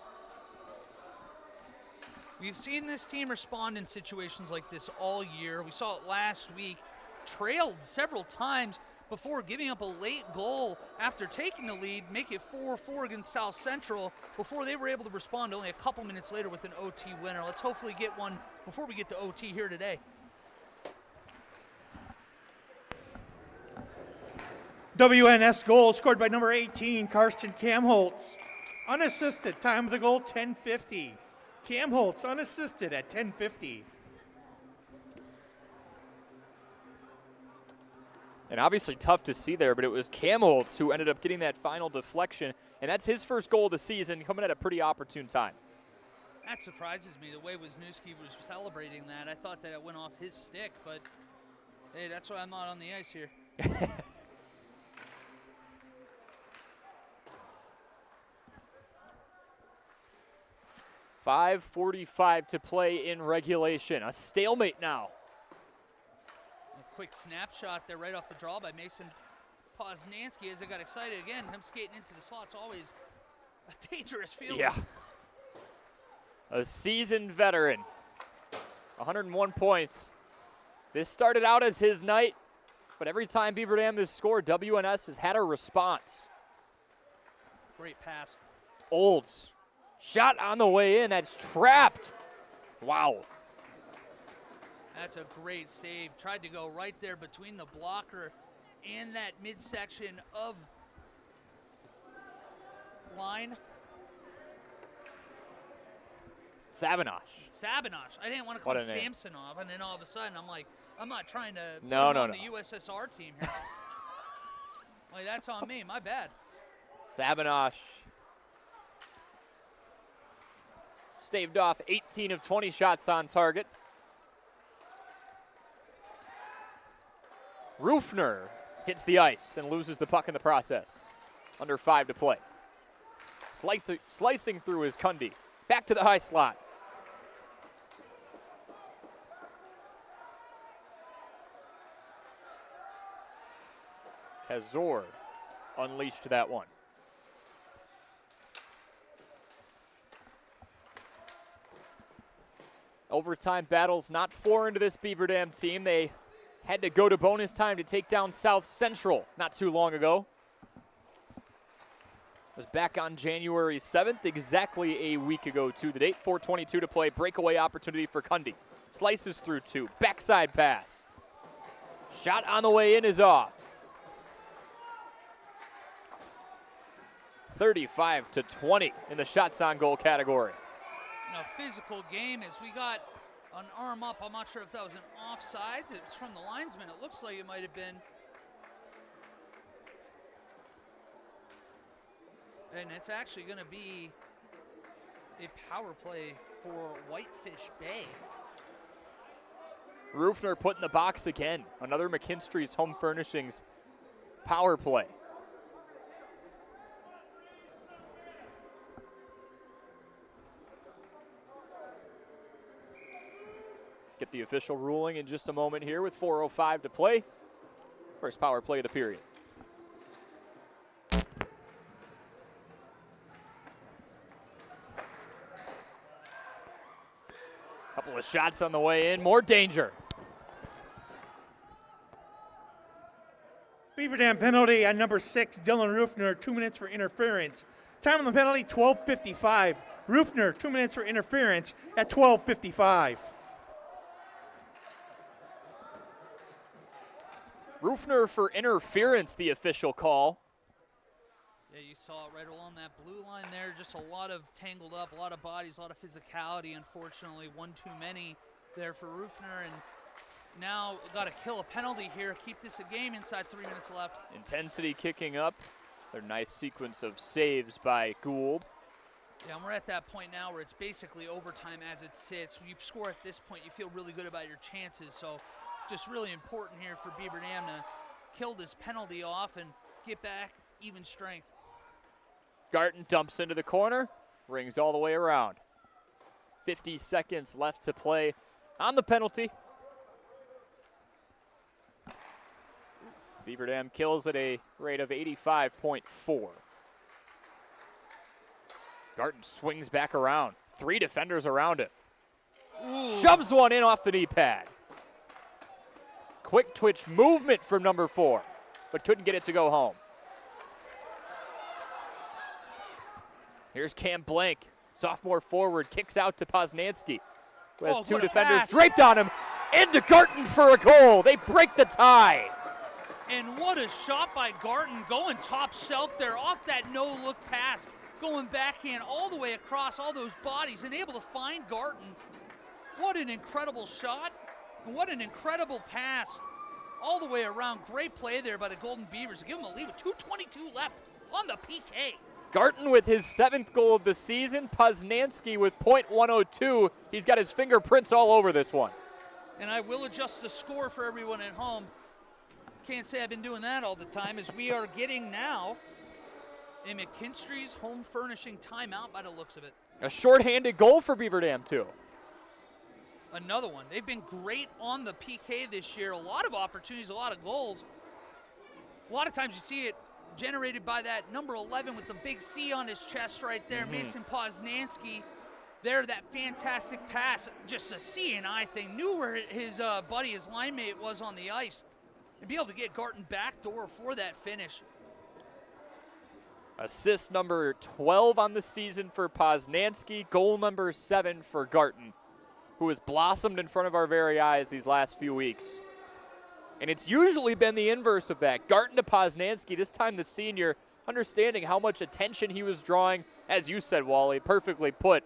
We've seen this team respond in situations like this all year. We saw it last week, trailed several times before giving up a late goal after taking the lead, make it 4-4 against South Central before they were able to respond only a couple minutes later with an OT winner. Let's hopefully get one before we get to OT here today. WNS goal scored by number 18, Karsten Kamholtz. Unassisted, time of the goal, 10:50. Kamholtz unassisted at 10:50. And obviously tough to see there, but it was Kamholtz who ended up getting that final deflection, and that's his first goal of the season, coming at a pretty opportune time. That surprises me, the way Wisniewski was celebrating that. I thought that it went off his stick, but hey, that's why I'm not on the ice here. 5:45 to play in regulation. A stalemate now. A quick snapshot there right off the draw by Mason Poznansky as I got excited again. Him skating into the slot's always a dangerous feeling. Yeah. A seasoned veteran. 101 points. This started out as his night, but every time Beaver Dam has scored, WNS has had a response. Great pass. Olds. Shot on the way in. That's trapped. Wow. That's a great save. Tried to go right there between the blocker and that midsection of line. Savinosh. I didn't want to call him Samsonov, and then all of a sudden I'm like, I'm not trying to put him on the USSR team here. Like, that's on me. My bad. Savinosh staved off 18 of 20 shots on target. Rufner hits the ice and loses the puck in the process. Under 5 to play. Slicing through his Cundy. Back to the high slot. Hazor unleashed that one. Overtime battles not foreign to this Beaver Dam team. They had to go to bonus time to take down South Central not too long ago. It was back on January 7th, exactly a week ago to the date. 4:22 to play, breakaway opportunity for Cundy. Slices through 2, backside pass. Shot on the way in is off. 35-20 in the shots on goal category. A physical game as we got an arm up. I'm not sure if that was an offsides. It's from the linesman. It looks like it might have been. And it's actually going to be a power play for Whitefish Bay. Rufner put in the box again. Another McKinstry's Home Furnishings power play. Get the official ruling in just a moment here with 4:05 to play. First power play of the period. Couple of shots on the way in, more danger. Beaver Dam penalty on number 6, Dylan Rufner, 2 minutes for interference. Time on the penalty, 12:55. Rufner, 2 minutes for interference at 12:55. Rufner for interference, the official call. Yeah, you saw it right along that blue line there. Just a lot of tangled up, a lot of bodies, a lot of physicality. Unfortunately, one too many there for Rufner. And now got to kill a penalty here. Keep this a game inside 3 minutes left. Intensity kicking up. A nice sequence of saves by Gould. Yeah, and we're at that point now where it's basically overtime as it sits. When you score at this point, you feel really good about your chances. So just really important here for Beaver Dam to kill this penalty off and get back even strength. Garten dumps into the corner, rings all the way around. 50 seconds left to play on the penalty. Beaver Dam kills at a rate of 85.4. Garten swings back around. 3 defenders around it. Ooh. Shoves one in off the knee pad. Quick twitch movement from number 4, but couldn't get it to go home. Here's Cam Blank, sophomore forward, kicks out to Poznanski, who has 2 defenders draped on him, into Garten for a goal. They break the tie. And what a shot by Garten, going top shelf there off that no-look pass, going backhand all the way across all those bodies and able to find Garten. What an incredible shot, and what an incredible pass all the way around. Great play there by the Golden Beavers to give them a lead with 2:22 left on the PK. Garten with his 7th goal of the season. Poznanski with .102. He's got his fingerprints all over this one. And I will adjust the score for everyone at home. Can't say I've been doing that all the time, as we are getting now a McKinstry's home furnishing timeout by the looks of it. A shorthanded goal for Beaver Dam, too. Another one. They've been great on the PK this year. A lot of opportunities, a lot of goals. A lot of times you see it generated by that number 11 with the big C on his chest right there, Mason Poznanski. There, that fantastic pass, just a C&I thing. Knew where his buddy, his line mate was on the ice. And be able to get Garten backdoor for that finish. Assist number 12 on the season for Poznanski. Goal number 7 for Garten, who has blossomed in front of our very eyes these last few weeks. And it's usually been the inverse of that. Garten to Poznanski, this time the senior, understanding how much attention he was drawing. As you said, Wally, perfectly put.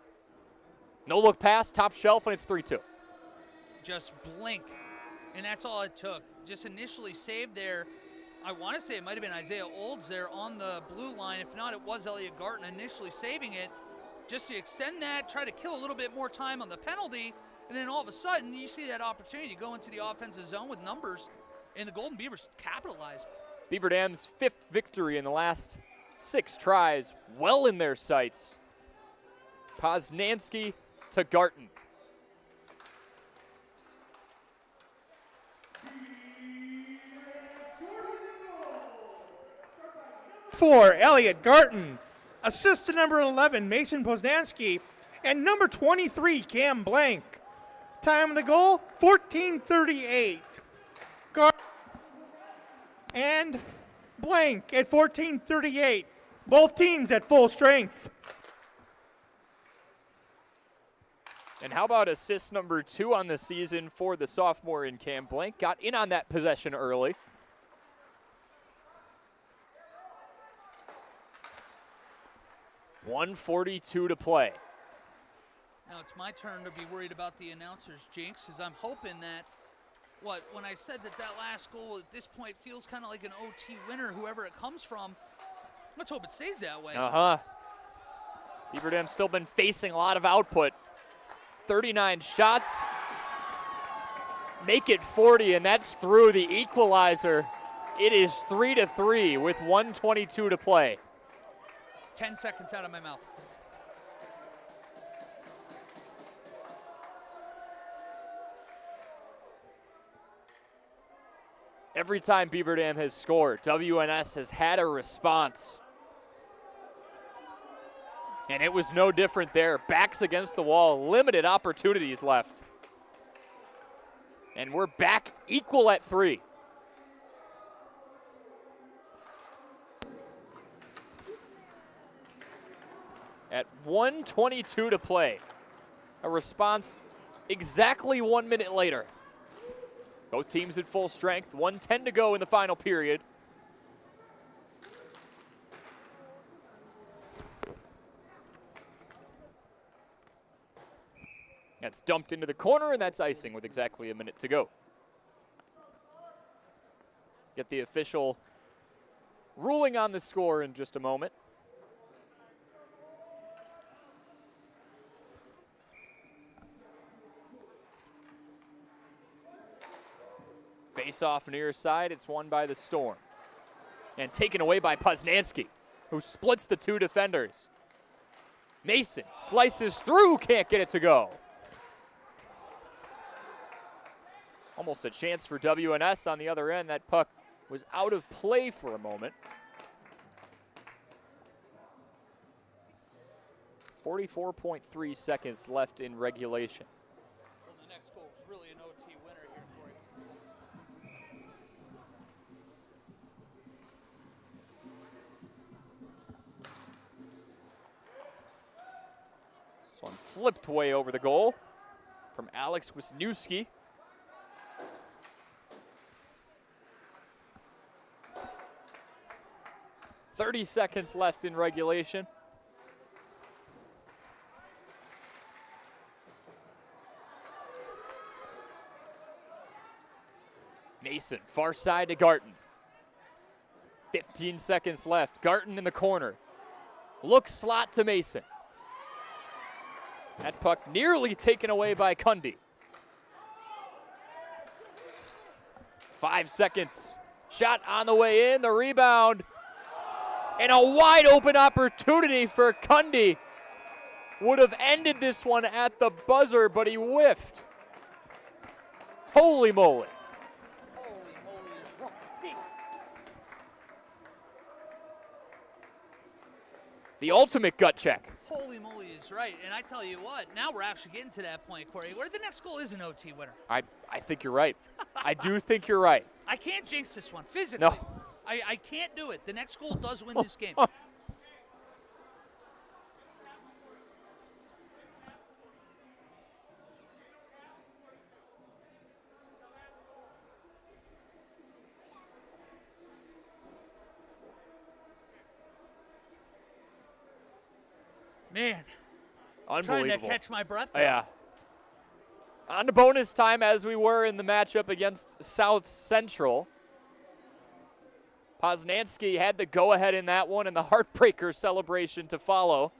No look pass, top shelf, and it's 3-2. Just blink, and that's all it took. Just initially saved there. I want to say it might have been Isaiah Olds there on the blue line. If not, it was Elliot Garten initially saving it. Just to extend that, try to kill a little bit more time on the penalty, and then all of a sudden you see that opportunity to go into the offensive zone with numbers, and the Golden Beavers capitalized. Beaver Dam's 5th victory in the last 6 tries, well in their sights. Poznanski to Garten. For Elliot Garten, assist to number 11, Mason Poznanski, and number 23, Cam Blank. Time of the goal, 14:38. Garten and Blank at 14:38. Both teams at full strength. And how about assist number 2 on the season for the sophomore in Cam Blank? Got in on that possession early. .142 to play. Now it's my turn to be worried about the announcer's jinx, as I'm hoping that, when I said that last goal at this point feels kind of like an OT winner, whoever it comes from, let's hope it stays that way. Beaver Dam's still been facing a lot of output. 39 shots, make it 40, and that's through the equalizer. It is 3-3 with 1:22 to play. 10 seconds out of my mouth. Every time Beaver Dam has scored, WNS has had a response. And it was no different there. Backs against the wall, limited opportunities left. And we're back equal at 3. At 1:22 to play. A response exactly 1 minute later. Both teams at full strength. 1:10 to go in the final period. That's dumped into the corner, and that's icing with exactly a minute to go. Get the official ruling on the score in just a moment. Face off near side, it's won by the Storm. And taken away by Poznanski, who splits the 2 defenders. Mason slices through, can't get it to go. Almost a chance for WNS on the other end. That puck was out of play for a moment. 44.3 seconds left in regulation. Well, the next goal is really an OT winner here, Corey. This one flipped way over the goal from Alex Wisniewski. .30 seconds left in regulation. Mason, far side to Garten. 15 seconds left. Garten in the corner. Look slot to Mason. That puck nearly taken away by Cundy. 5 seconds. Shot on the way in. The rebound. And a wide open opportunity for Cundy. Would have ended this one at the buzzer, but he whiffed. Holy moly. The ultimate gut check. Holy moly is right. And I tell you what, now we're actually getting to that point, Corey, where the next goal is an OT winner. I think you're right. I do think you're right. I can't jinx this one physically. No. I can't do it. The next goal does win this game. Man, Unbelievable. trying to catch my breath there. Yeah. On to bonus time as we were in the matchup against South Central. Poznansky had the go-ahead in that one and the heartbreaker celebration to follow.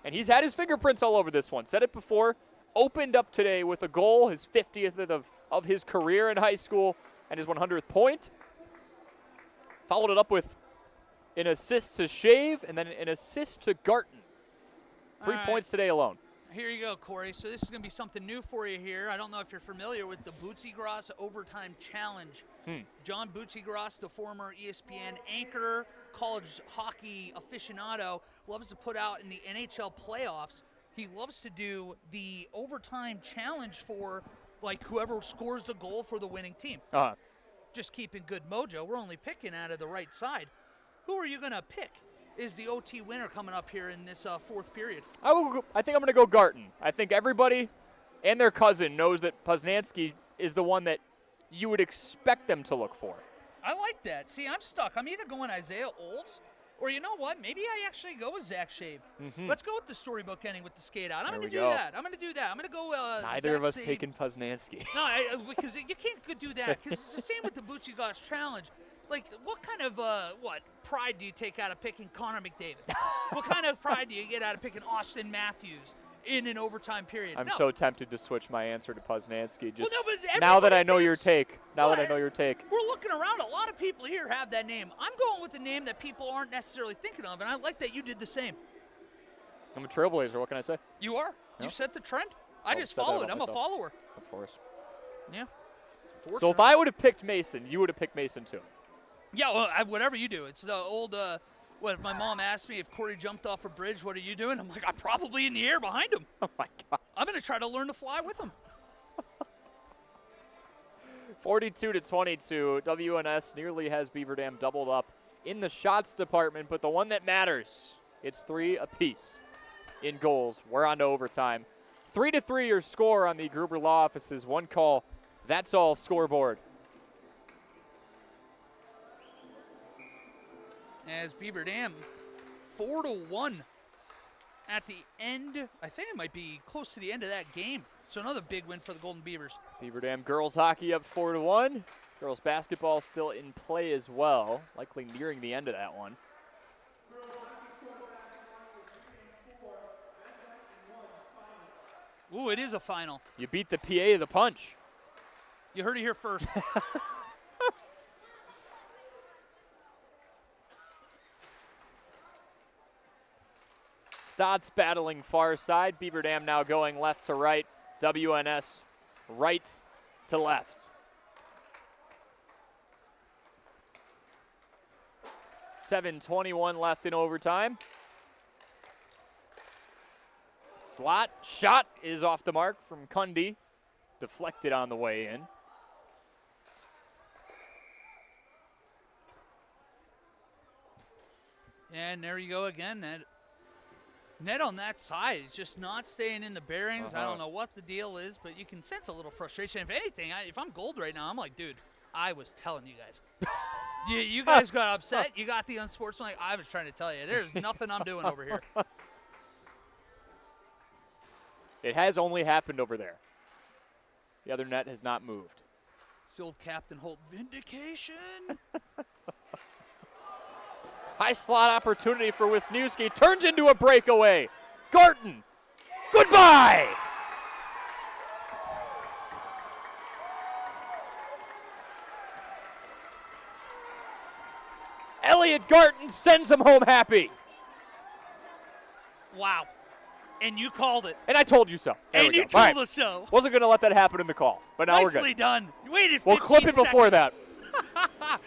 And he's had his fingerprints all over this one. Said it before, opened up today with a goal, his 50th of his career in high school, and his 100th point. Followed it up with an assist to Shave and then an assist to Garten. 3 points today alone. Here you go, Corey. So this is going to be something new for you here. I don't know if you're familiar with the Bootsy-Gross Overtime Challenge. John Bootsy-Gross, the former ESPN anchor, college hockey aficionado, loves to put out in the NHL playoffs. He loves to do the overtime challenge for, like, whoever scores the goal for the winning team. Just keeping good mojo. We're only picking out of the right side. Who are you going to pick is the OT winner coming up here in this fourth period? I think I'm going to go Garten. I think everybody and their cousin knows that Poznansky is the one that you would expect them to look for. I like that. See, I'm stuck. I'm either going Isaiah Olds, or you know what? Maybe I actually go with Zach Shave. Let's go with the storybook ending with the skate out. I'm going to do that. I'm going to do that. I'm going to go Neither Zach of us Shave. taking Poznansky. No, because you can't do that. Because it's the same with the Bootsy-Gross Challenge. Like, what kind of, pride do you take out of picking Connor McDavid? What kind of pride do you get out of picking Austin Matthews in an overtime period? I'm so tempted to switch my answer to Poznansky. Just Well, no, but now that I know everybody your take. Now that I know your take. We're looking around. A lot of people here have that name. I'm going with the name that people aren't necessarily thinking of, and I like that you did the same. I'm a trailblazer. What can I say? You are. Yeah. You set the trend. I just said that followed. about I'm myself. a follower. Of course. Yeah. So if I would have picked Mason, you would have picked Mason too. Yeah, well, whatever you do. It's the old, what my mom asked me if Corey jumped off a bridge, what are you doing? I'm like, I'm probably in the air behind him. Oh, my God. I'm going to try to learn to fly with him. 42-22, WNS nearly has Beaver Dam doubled up in the shots department, but the one that matters, it's 3 apiece in goals. We're on to overtime. 3-3 your score on the Gruber Law Office's one call. That's all scoreboard. As Beaver Dam 4-1 at the end. I think it might be close to the end of that game. So another big win for the Golden Beavers. Beaver Dam girls hockey up 4-1. Girls basketball still in play as well, likely nearing the end of that one. Ooh, it is a final. You beat the PA of the punch. You heard it here first. Stotts battling far side. Beaver Dam now going left to right. WNS right to left. 7:21 left in overtime. Slot shot is off the mark from Cundy. Deflected on the way in. And there you go again. Net on that side is just not staying in the bearings. I don't know what the deal is, but you can sense a little frustration. If anything, if I'm Gold right now, I'm like, dude, I was telling you guys. You guys got upset. You got the unsportsmanlike. I was trying to tell you. There's nothing I'm doing over here. It has only happened over there. The other net has not moved. It's the old Captain Holt vindication. High slot opportunity for Wisniewski. Turns into a breakaway. Garten. Goodbye. Elliot Garten sends him home happy. Wow. And you called it. And I told you so. There and we you go. told us so. Wasn't going to let that happen in the call, but now we're good. Nicely done. You waited 15 We'll clip it before seconds. that.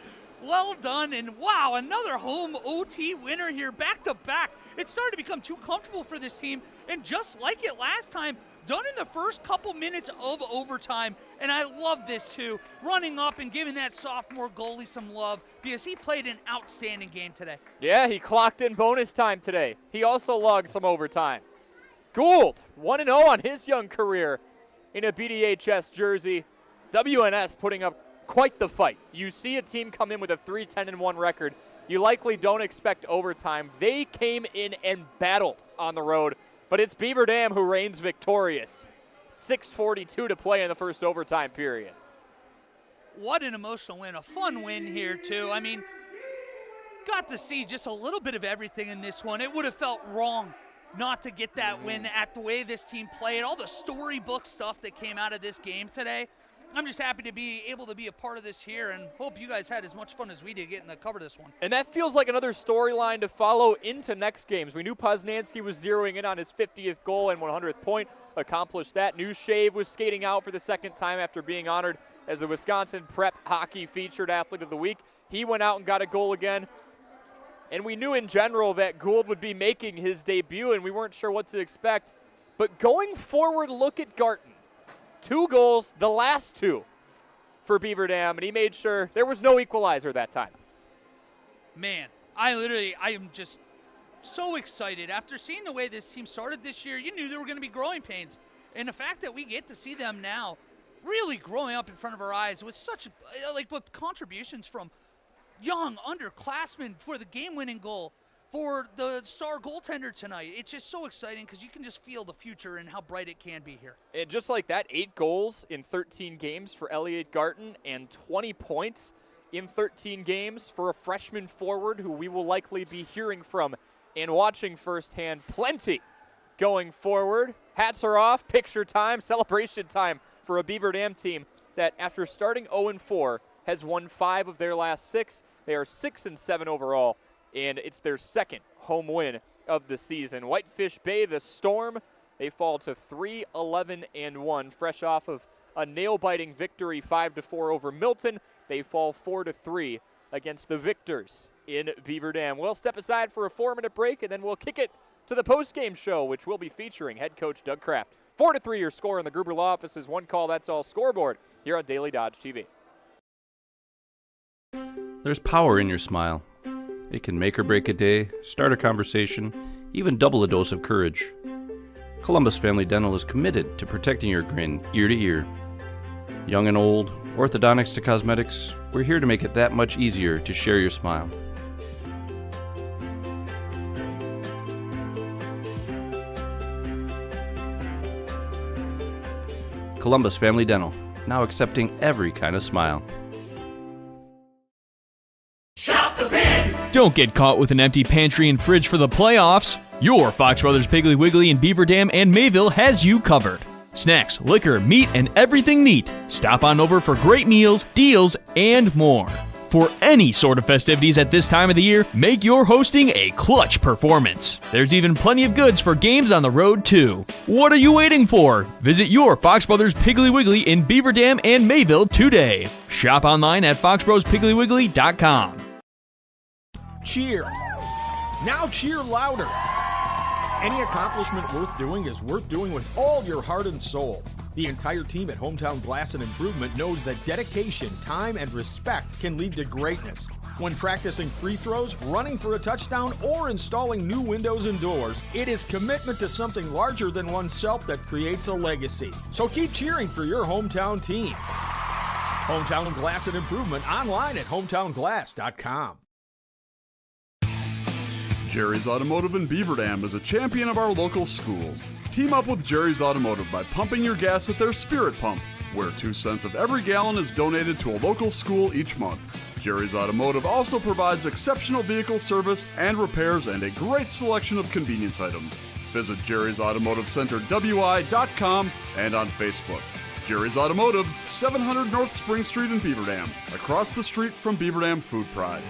Well done, and wow, another home OT winner here, back-to-back. It started to become too comfortable for this team, and just like it last time, done in the first couple minutes of overtime, and I love this too, running up and giving that sophomore goalie some love because he played an outstanding game today. Yeah, he clocked in bonus time today. He also logged some overtime. Gould, 1-0 on his young career in a BDHS jersey. WNS putting up quite the fight. You see a team come in with a 3-10-1 record. You likely don't expect overtime. They came in and battled on the road, but it's Beaver Dam who reigns victorious. 6:42 to play in the first overtime period. What an emotional win, a fun win here too. I mean, got to see just a little bit of everything in this one. It would have felt wrong not to get that win at the way this team played, all the storybook stuff that came out of this game today. I'm just happy to be able to be a part of this here and hope you guys had as much fun as we did getting to cover this one. And that feels like another storyline to follow into next games. We knew Poznansky was zeroing in on his 50th goal and 100th point, accomplished that. Shave was skating out for the second time after being honored as the Wisconsin Prep Hockey Featured Athlete of the Week. He went out and got a goal again. And we knew in general that Gould would be making his debut, and we weren't sure what to expect. But going forward, look at Garten. 2 goals, the last 2 for Beaver Dam, and he made sure there was no equalizer that time. Man, I am just so excited. After seeing the way this team started this year, you knew there were going to be growing pains. And the fact that we get to see them now really growing up in front of our eyes with such, with contributions from young underclassmen for the game-winning goal, for the star goaltender tonight. It's just so exciting because you can just feel the future and how bright it can be here. And just like that, 8 goals in 13 games for Elliot Garten and 20 points in 13 games for a freshman forward who we will likely be hearing from and watching firsthand plenty going forward. Hats are off, picture time, celebration time for a Beaver Dam team that after starting 0-4 has won 5 of their last 6. They are 6-7 overall, and it's their second home win of the season. Whitefish Bay, the Storm, they fall to 3-11-1, fresh off of a nail-biting victory 5-4 over Milton. They fall 4-3 against the Victors in Beaver Dam. We'll step aside for a 4-minute break, and then we'll kick it to the postgame show, which will be featuring head coach Doug Kraft. 4-3 your score in the Gruber Law Office's One Call That's All scoreboard here on Daily Dodge TV. There's power in your smile. It can make or break a day, start a conversation, even double a dose of courage. Columbus Family Dental is committed to protecting your grin ear to ear. Young and old, orthodontics to cosmetics, we're here to make it that much easier to share your smile. Columbus Family Dental, now accepting every kind of smile. Don't get caught with an empty pantry and fridge for the playoffs. Your Fox Brothers Piggly Wiggly in Beaver Dam and Mayville has you covered. Snacks, liquor, meat, and everything neat. Stop on over for great meals, deals, and more. For any sort of festivities at this time of the year, make your hosting a clutch performance. There's even plenty of goods for games on the road, too. What are you waiting for? Visit your Fox Brothers Piggly Wiggly in Beaver Dam and Mayville today. Shop online at foxbrospiggliwiggly.com. Cheer. Now cheer louder. Any accomplishment worth doing is worth doing with all your heart and soul. The entire team at Hometown Glass and Improvement knows that dedication, time, and respect can lead to greatness. When practicing free throws, running for a touchdown, or installing new windows and doors, it is commitment to something larger than oneself that creates a legacy. So keep cheering for your hometown team. Hometown Glass and Improvement online at hometownglass.com. Jerry's Automotive in Beaver Dam is a champion of our local schools. Team up with Jerry's Automotive by pumping your gas at their Spirit Pump, where 2 cents of every gallon is donated to a local school each month. Jerry's Automotive also provides exceptional vehicle service and repairs and a great selection of convenience items. Visit Jerry's Automotive Center WI.com and on Facebook. Jerry's Automotive, 700 North Spring Street in Beaver Dam, across the street from Beaver Dam Food Pride.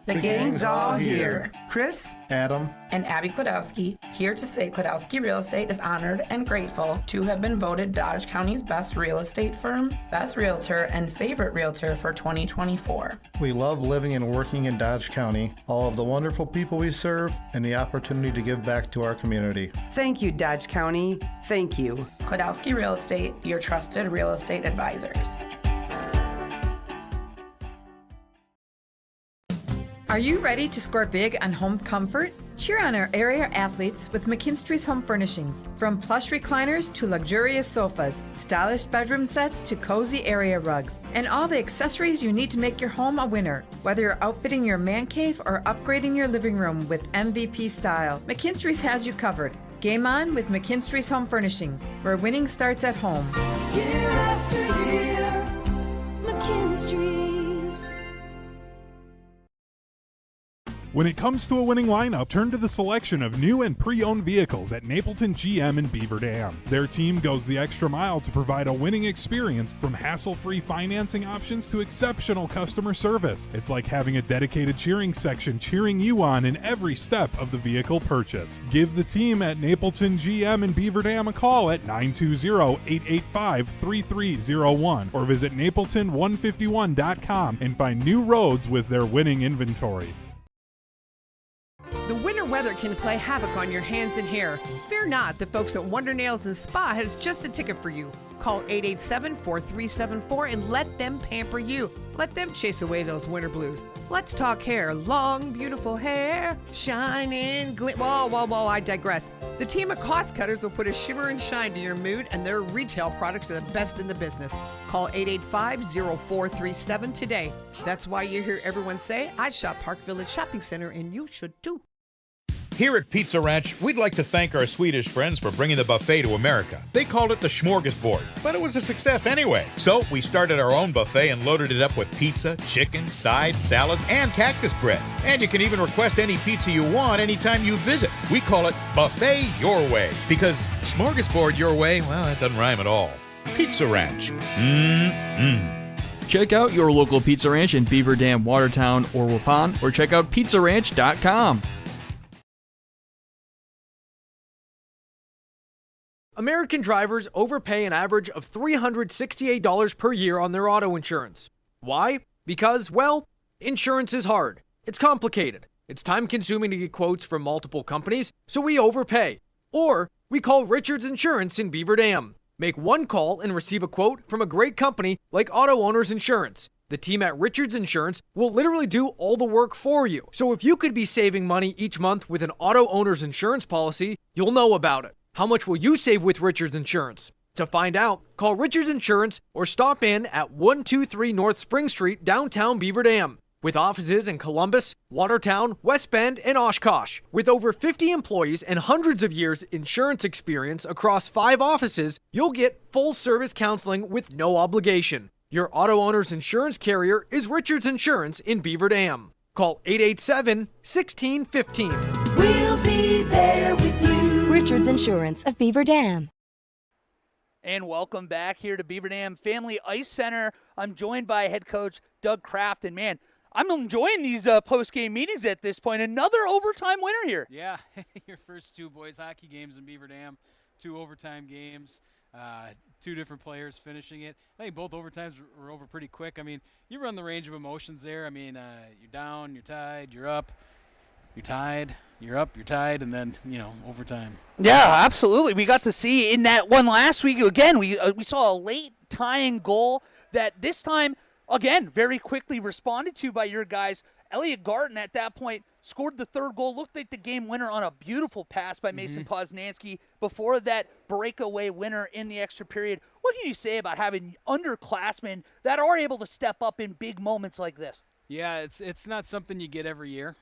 The gang's all here. Chris, Adam, and Abby Klodowski, here to say Klodowski Real Estate is honored and grateful to have been voted Dodge County's best real estate firm, best realtor, and favorite realtor for 2024. We love living and working in Dodge County, all of the wonderful people we serve, and the opportunity to give back to our community. thank you, Dodge County. Thank you. Klodowski Real Estate, your trusted real estate advisors. Are you ready to score big on home comfort? Cheer on our area athletes with McKinstry's Home Furnishings. From plush recliners to luxurious sofas, stylish bedroom sets to cozy area rugs, and all the accessories you need to make your home a winner. Whether you're outfitting your man cave or upgrading your living room with MVP style, McKinstry's has you covered. Game on with McKinstry's Home Furnishings, where winning starts at home. Year after year, McKinstry's. When it comes to a winning lineup, turn to the selection of new and pre-owned vehicles at Napleton GM in Beaver Dam. Their team goes the extra mile to provide a winning experience, from hassle-free financing options to exceptional customer service. It's like having a dedicated cheering section cheering you on in every step of the vehicle purchase. Give the team at Napleton GM in Beaver Dam a call at 920-885-3301 or visit napleton151.com and find new roads with their winning inventory. The winter weather can play havoc on your hands and hair. Fear not, the folks at Wonder Nails and Spa has just the ticket for you. Call 887-4374 and let them pamper you. Let them chase away those winter blues. Let's talk hair. Long, beautiful hair, shining, whoa, I digress. The team at Cost Cutters will put a shimmer and shine to your mood, and their retail products are the best in the business. Call 885-0437 today. That's why you hear everyone say, I shop Park Village Shopping Center, and you should too. Here at Pizza Ranch, we'd like to thank our Swedish friends for bringing the buffet to America. They called it the smorgasbord, but it was a success anyway. So we started our own buffet and loaded it up with pizza, chicken, sides, salads, and cactus bread. And you can even request any pizza you want anytime you visit. We call it Buffet Your Way, because smorgasbord your way, well, that doesn't rhyme at all. Pizza Ranch. Check out your local Pizza Ranch in Beaver Dam, Watertown, or Waupun, or check out pizzaranch.com. American drivers overpay an average of $368 per year on their auto insurance. Why? Because, well, insurance is hard. It's complicated. It's time-consuming to get quotes from multiple companies, so we overpay. Or we call Richards Insurance in Beaver Dam. Make one call and receive a quote from a great company like Auto Owners Insurance. The team at Richards Insurance will literally do all the work for you. So if you could be saving money each month with an Auto Owners Insurance policy, you'll know about it. How much will you save with Richards Insurance? To find out, call Richards Insurance or stop in at 123 North Spring Street, downtown Beaver Dam. With offices in Columbus, Watertown, West Bend, and Oshkosh. With over 50 employees and hundreds of years insurance experience across 5 offices, you'll get full-service counseling with no obligation. Your Auto Owners Insurance carrier is Richards Insurance in Beaver Dam. Call 887-1615. We'll be there with you. Richards Insurance of Beaver Dam. And welcome back here to Beaver Dam Family Ice Center. I'm joined by head coach Doug Kraft, and man, I'm enjoying these post-game meetings at this point. Another overtime winner here. Yeah, your first 2 boys hockey games in Beaver Dam, 2 overtime games, 2 different players finishing it. I think both overtimes were over pretty quick. I mean, you run the range of emotions there. I mean, you're down, you're tied, you're up, you're tied, you're up, you're tied, and then, overtime. Yeah, absolutely. We got to see in that one last week, again, we saw a late tying goal that this time, again, very quickly responded to by your guys. Elliot Garten at that point scored the 3rd goal, looked like the game winner on a beautiful pass by Mason Poznansky before that breakaway winner in the extra period. What can you say about having underclassmen that are able to step up in big moments like this? Yeah, it's not something you get every year.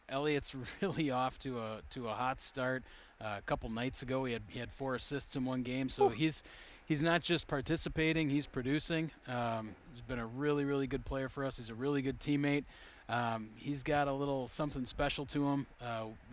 Elliot's really off to a hot start. A couple nights ago, he had 4 assists in one game, so he's not just participating, he's producing. He's been a really, really good player for us. He's a really good teammate. He's got a little something special to him.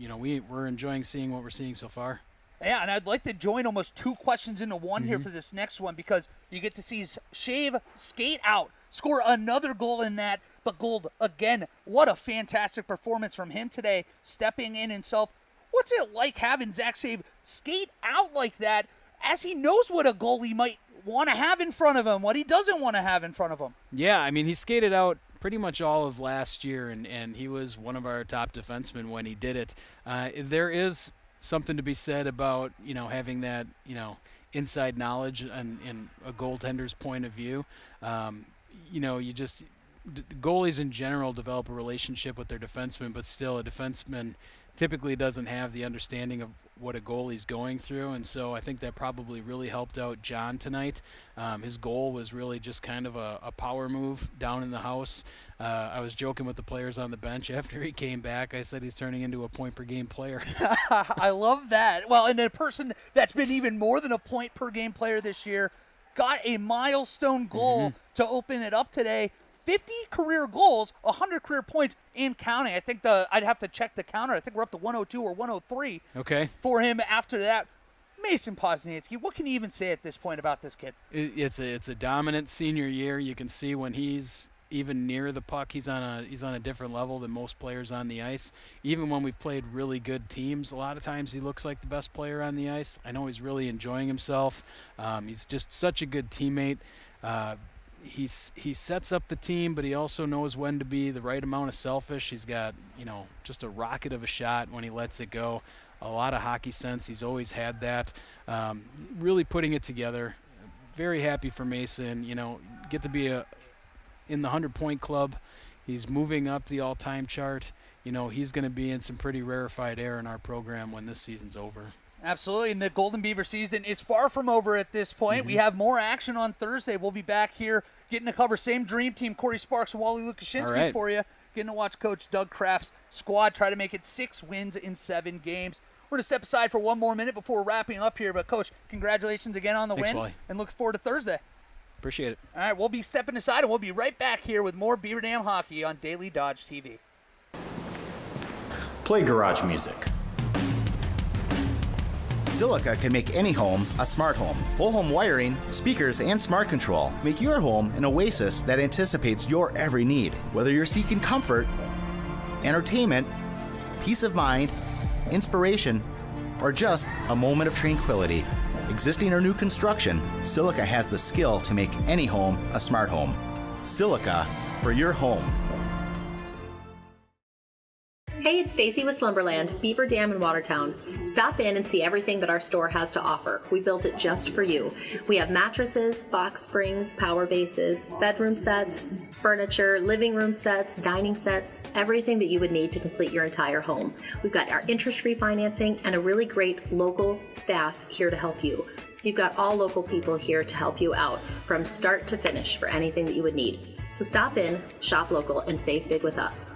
We're enjoying seeing what we're seeing so far. Yeah, and I'd like to join almost 2 questions into one here for this next one, because you get to see Shave skate out, score another goal in that. But Gold, again, what a fantastic performance from him today, stepping in himself. What's it like having Zach Shave skate out like that, as he knows what a goalie might want to have in front of him, what he doesn't want to have in front of him? Yeah, I mean, he skated out pretty much all of last year, and he was one of our top defensemen when he did it. There is something to be said about, having that, inside knowledge and a goaltender's point of view. Goalies in general develop a relationship with their defenseman, but still a defenseman typically doesn't have the understanding of what a goalie's going through, and so I think that probably really helped out John tonight. His goal was really just kind of a power move down in the house. I was joking with the players on the bench after he came back. I said he's turning into a point-per-game player. I love that. Well, and a person that's been even more than a point-per-game player this year got a milestone goal to open it up today. 50 career goals, 100 career points, and counting. I think I'd have to check the counter. I think we're up to 102 or 103 for him after that. Mason Poznansky, what can you even say at this point about this kid? It's a dominant senior year. You can see when he's even near the puck, he's on a different level than most players on the ice. Even when we've played really good teams, a lot of times he looks like the best player on the ice. I know he's really enjoying himself. He's just such a good teammate. He sets up the team, but he also knows when to be the right amount of selfish. He's got, just a rocket of a shot when he lets it go. A lot of hockey sense. He's always had that. Really putting it together. Very happy for Mason. Get to be in the 100-point club. He's moving up the all-time chart. He's going to be in some pretty rarefied air in our program when this season's over. Absolutely, and the Golden Beaver season is far from over at this point. We have more action on Thursday. We'll be back here getting to cover same Dream Team, Corey Sparks and Wally Lukashinsky for you. Getting to watch Coach Doug Kraft's squad try to make it 6 wins in 7 games. We're going to step aside for one more minute before wrapping up here. But, Coach, congratulations again on the win. Wally. And look forward to Thursday. Appreciate it. All right, we'll be stepping aside, and we'll be right back here with more Beaver Dam hockey on Daily Dodge TV. Play garage music. Silica can make any home a smart home. Whole home wiring, speakers, and smart control make your home an oasis that anticipates your every need. Whether you're seeking comfort, entertainment, peace of mind, inspiration, or just a moment of tranquility. Existing or new construction, Silica has the skill to make any home a smart home. Silica for your home. Hey, it's Stacy with Slumberland, Beaver Dam in Watertown. Stop in and see everything that our store has to offer. We built it just for you. We have mattresses, box springs, power bases, bedroom sets, furniture, living room sets, dining sets, everything that you would need to complete your entire home. We've got our interest-free financing and a really great local staff here to help you. So you've got all local people here to help you out from start to finish for anything that you would need. So stop in, shop local, and save big with us.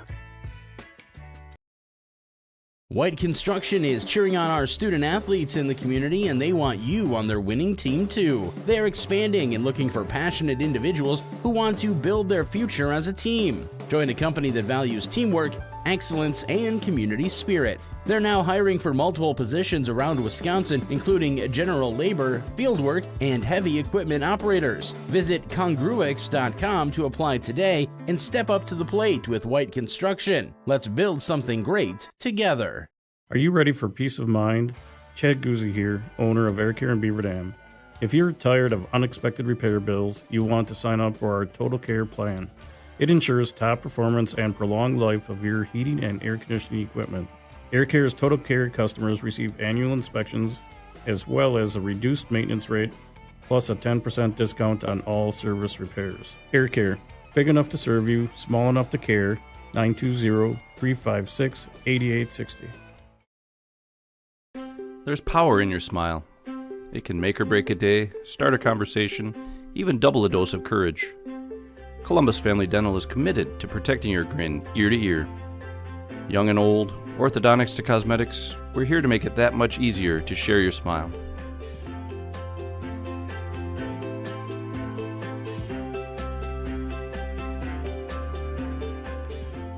White Construction is cheering on our student athletes in the community, and they want you on their winning team too. They're expanding and looking for passionate individuals who want to build their future as a team. Join a company that values teamwork, excellence, and community spirit. They're now hiring for multiple positions around Wisconsin, including general labor, fieldwork, and heavy equipment operators. Visit congruix.com to apply today and step up to the plate with White Construction. Let's build something great together. Are you ready for peace of mind? Chad Guzzi here, owner of Air Care in Beaver Dam. If you're tired of unexpected repair bills, you want to sign up for our Total Care plan. It ensures top performance and prolonged life of your heating and air conditioning equipment. Air Care's Total Care customers receive annual inspections as well as a reduced maintenance rate, plus a 10% discount on all service repairs. Air Care, big enough to serve you, small enough to care. 920-356-8860. There's power in your smile. It can make or break a day, start a conversation, even double a dose of courage. Columbus Family Dental is committed to protecting your grin ear to ear. Young and old, orthodontics to cosmetics, we're here to make it that much easier to share your smile.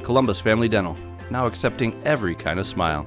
Columbus Family Dental, now accepting every kind of smile.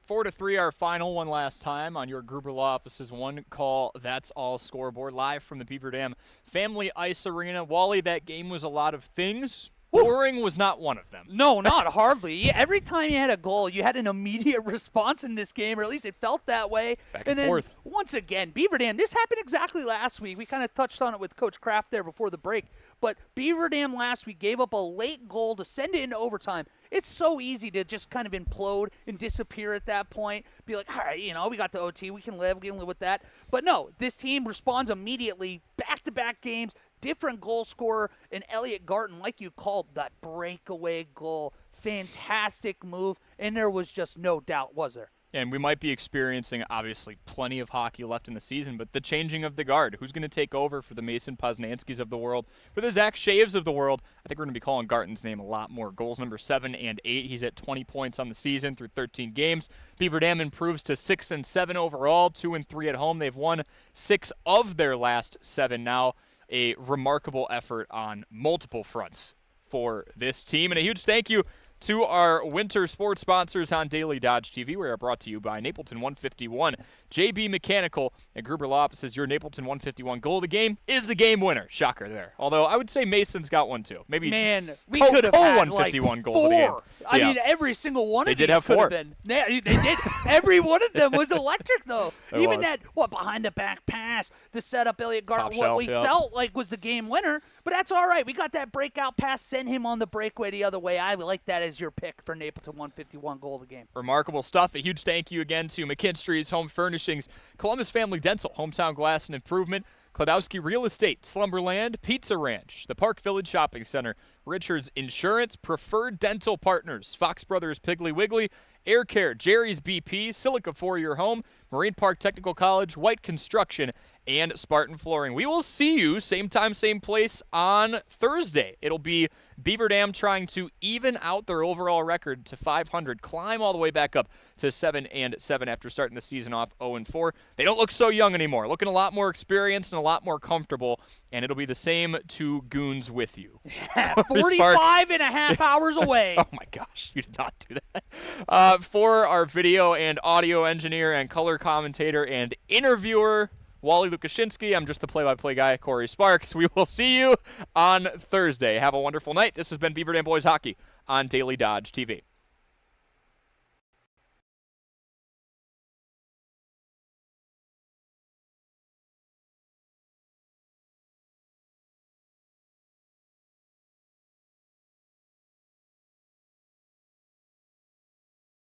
4-3 our final one last time on your Gruber Law Office's One Call That's All scoreboard, live from the Beaver Dam Family Ice Arena. Wally, that game was a lot of things. Boring was not one of them. No, not hardly. Every time you had a goal, you had an immediate response in this game, or at least it felt that way. Back and forth. Once again, Beaver Dam, this happened exactly last week. We kind of touched on it with Coach Kraft there before the break. But Beaver Dam last week gave up a late goal to send it into overtime. It's so easy to just kind of implode and disappear at that point. Be like, all right, we got the OT. We can live with that. But no, this team responds immediately. Back-to-back games. Different goal scorer, and Elliot Garton, like you called, that breakaway goal. Fantastic move, and there was just no doubt, was there? And we might be experiencing, obviously, plenty of hockey left in the season, but the changing of the guard. Who's going to take over for the Mason Poznanskis of the world, for the Zach Shaves of the world? I think we're going to be calling Garton's name a lot more. Goals number 7 and 8. He's at 20 points on the season through 13 games. Beaver Dam improves to 6-7 overall, 2-3 at home. They've won 6 of their last 7 now. A remarkable effort on multiple fronts for this team. And a huge thank you to our winter sports sponsors on Daily Dodge TV. We are brought to you by Napleton 151, JB Mechanical, and Gruber Law Offices. Your Napleton 151 goal of the game is the game winner. Shocker there. Although I would say Mason's got one too. Maybe we could have had 151 like goal of the game. 4. I mean, every single one of these have could 4. have been. They did. Every one of them was electric, though. Even that behind the back pass, the setup, Elliot Garton, what we felt like was the game winner. But that's all right. We got that breakout pass, send him on the breakaway the other way. I like that as your pick for Napleton 151 goal of the game. Remarkable stuff. A huge thank you again to McKinstry's Home Furnishings, Columbus Family Dental, Hometown Glass and Improvement, Kladowski Real Estate, Slumberland, Pizza Ranch, the Park Village Shopping Center, Richards Insurance, Preferred Dental Partners, Fox Brothers Piggly Wiggly, Air Care, Jerry's BP, Silica For Your Home, Marine Park Technical College, White Construction, and Spartan Flooring. We will see you same time, same place on Thursday. It'll be Beaver Dam trying to even out their overall record to 500, climb all the way back up to 7-7 after starting the season off 0-4. They don't look so young anymore, looking a lot more experienced and a lot more comfortable, and it'll be the same 2 goons with you. 45 and a half hours away. Oh my gosh, you did not do that. For our video and audio engineer and color commentator and interviewer, Wally Lukashinsky, I'm just the play-by-play guy, Corey Sparks. We will see you on Thursday. Have a wonderful night. This has been Beaver Dam Boys Hockey on Daily Dodge TV.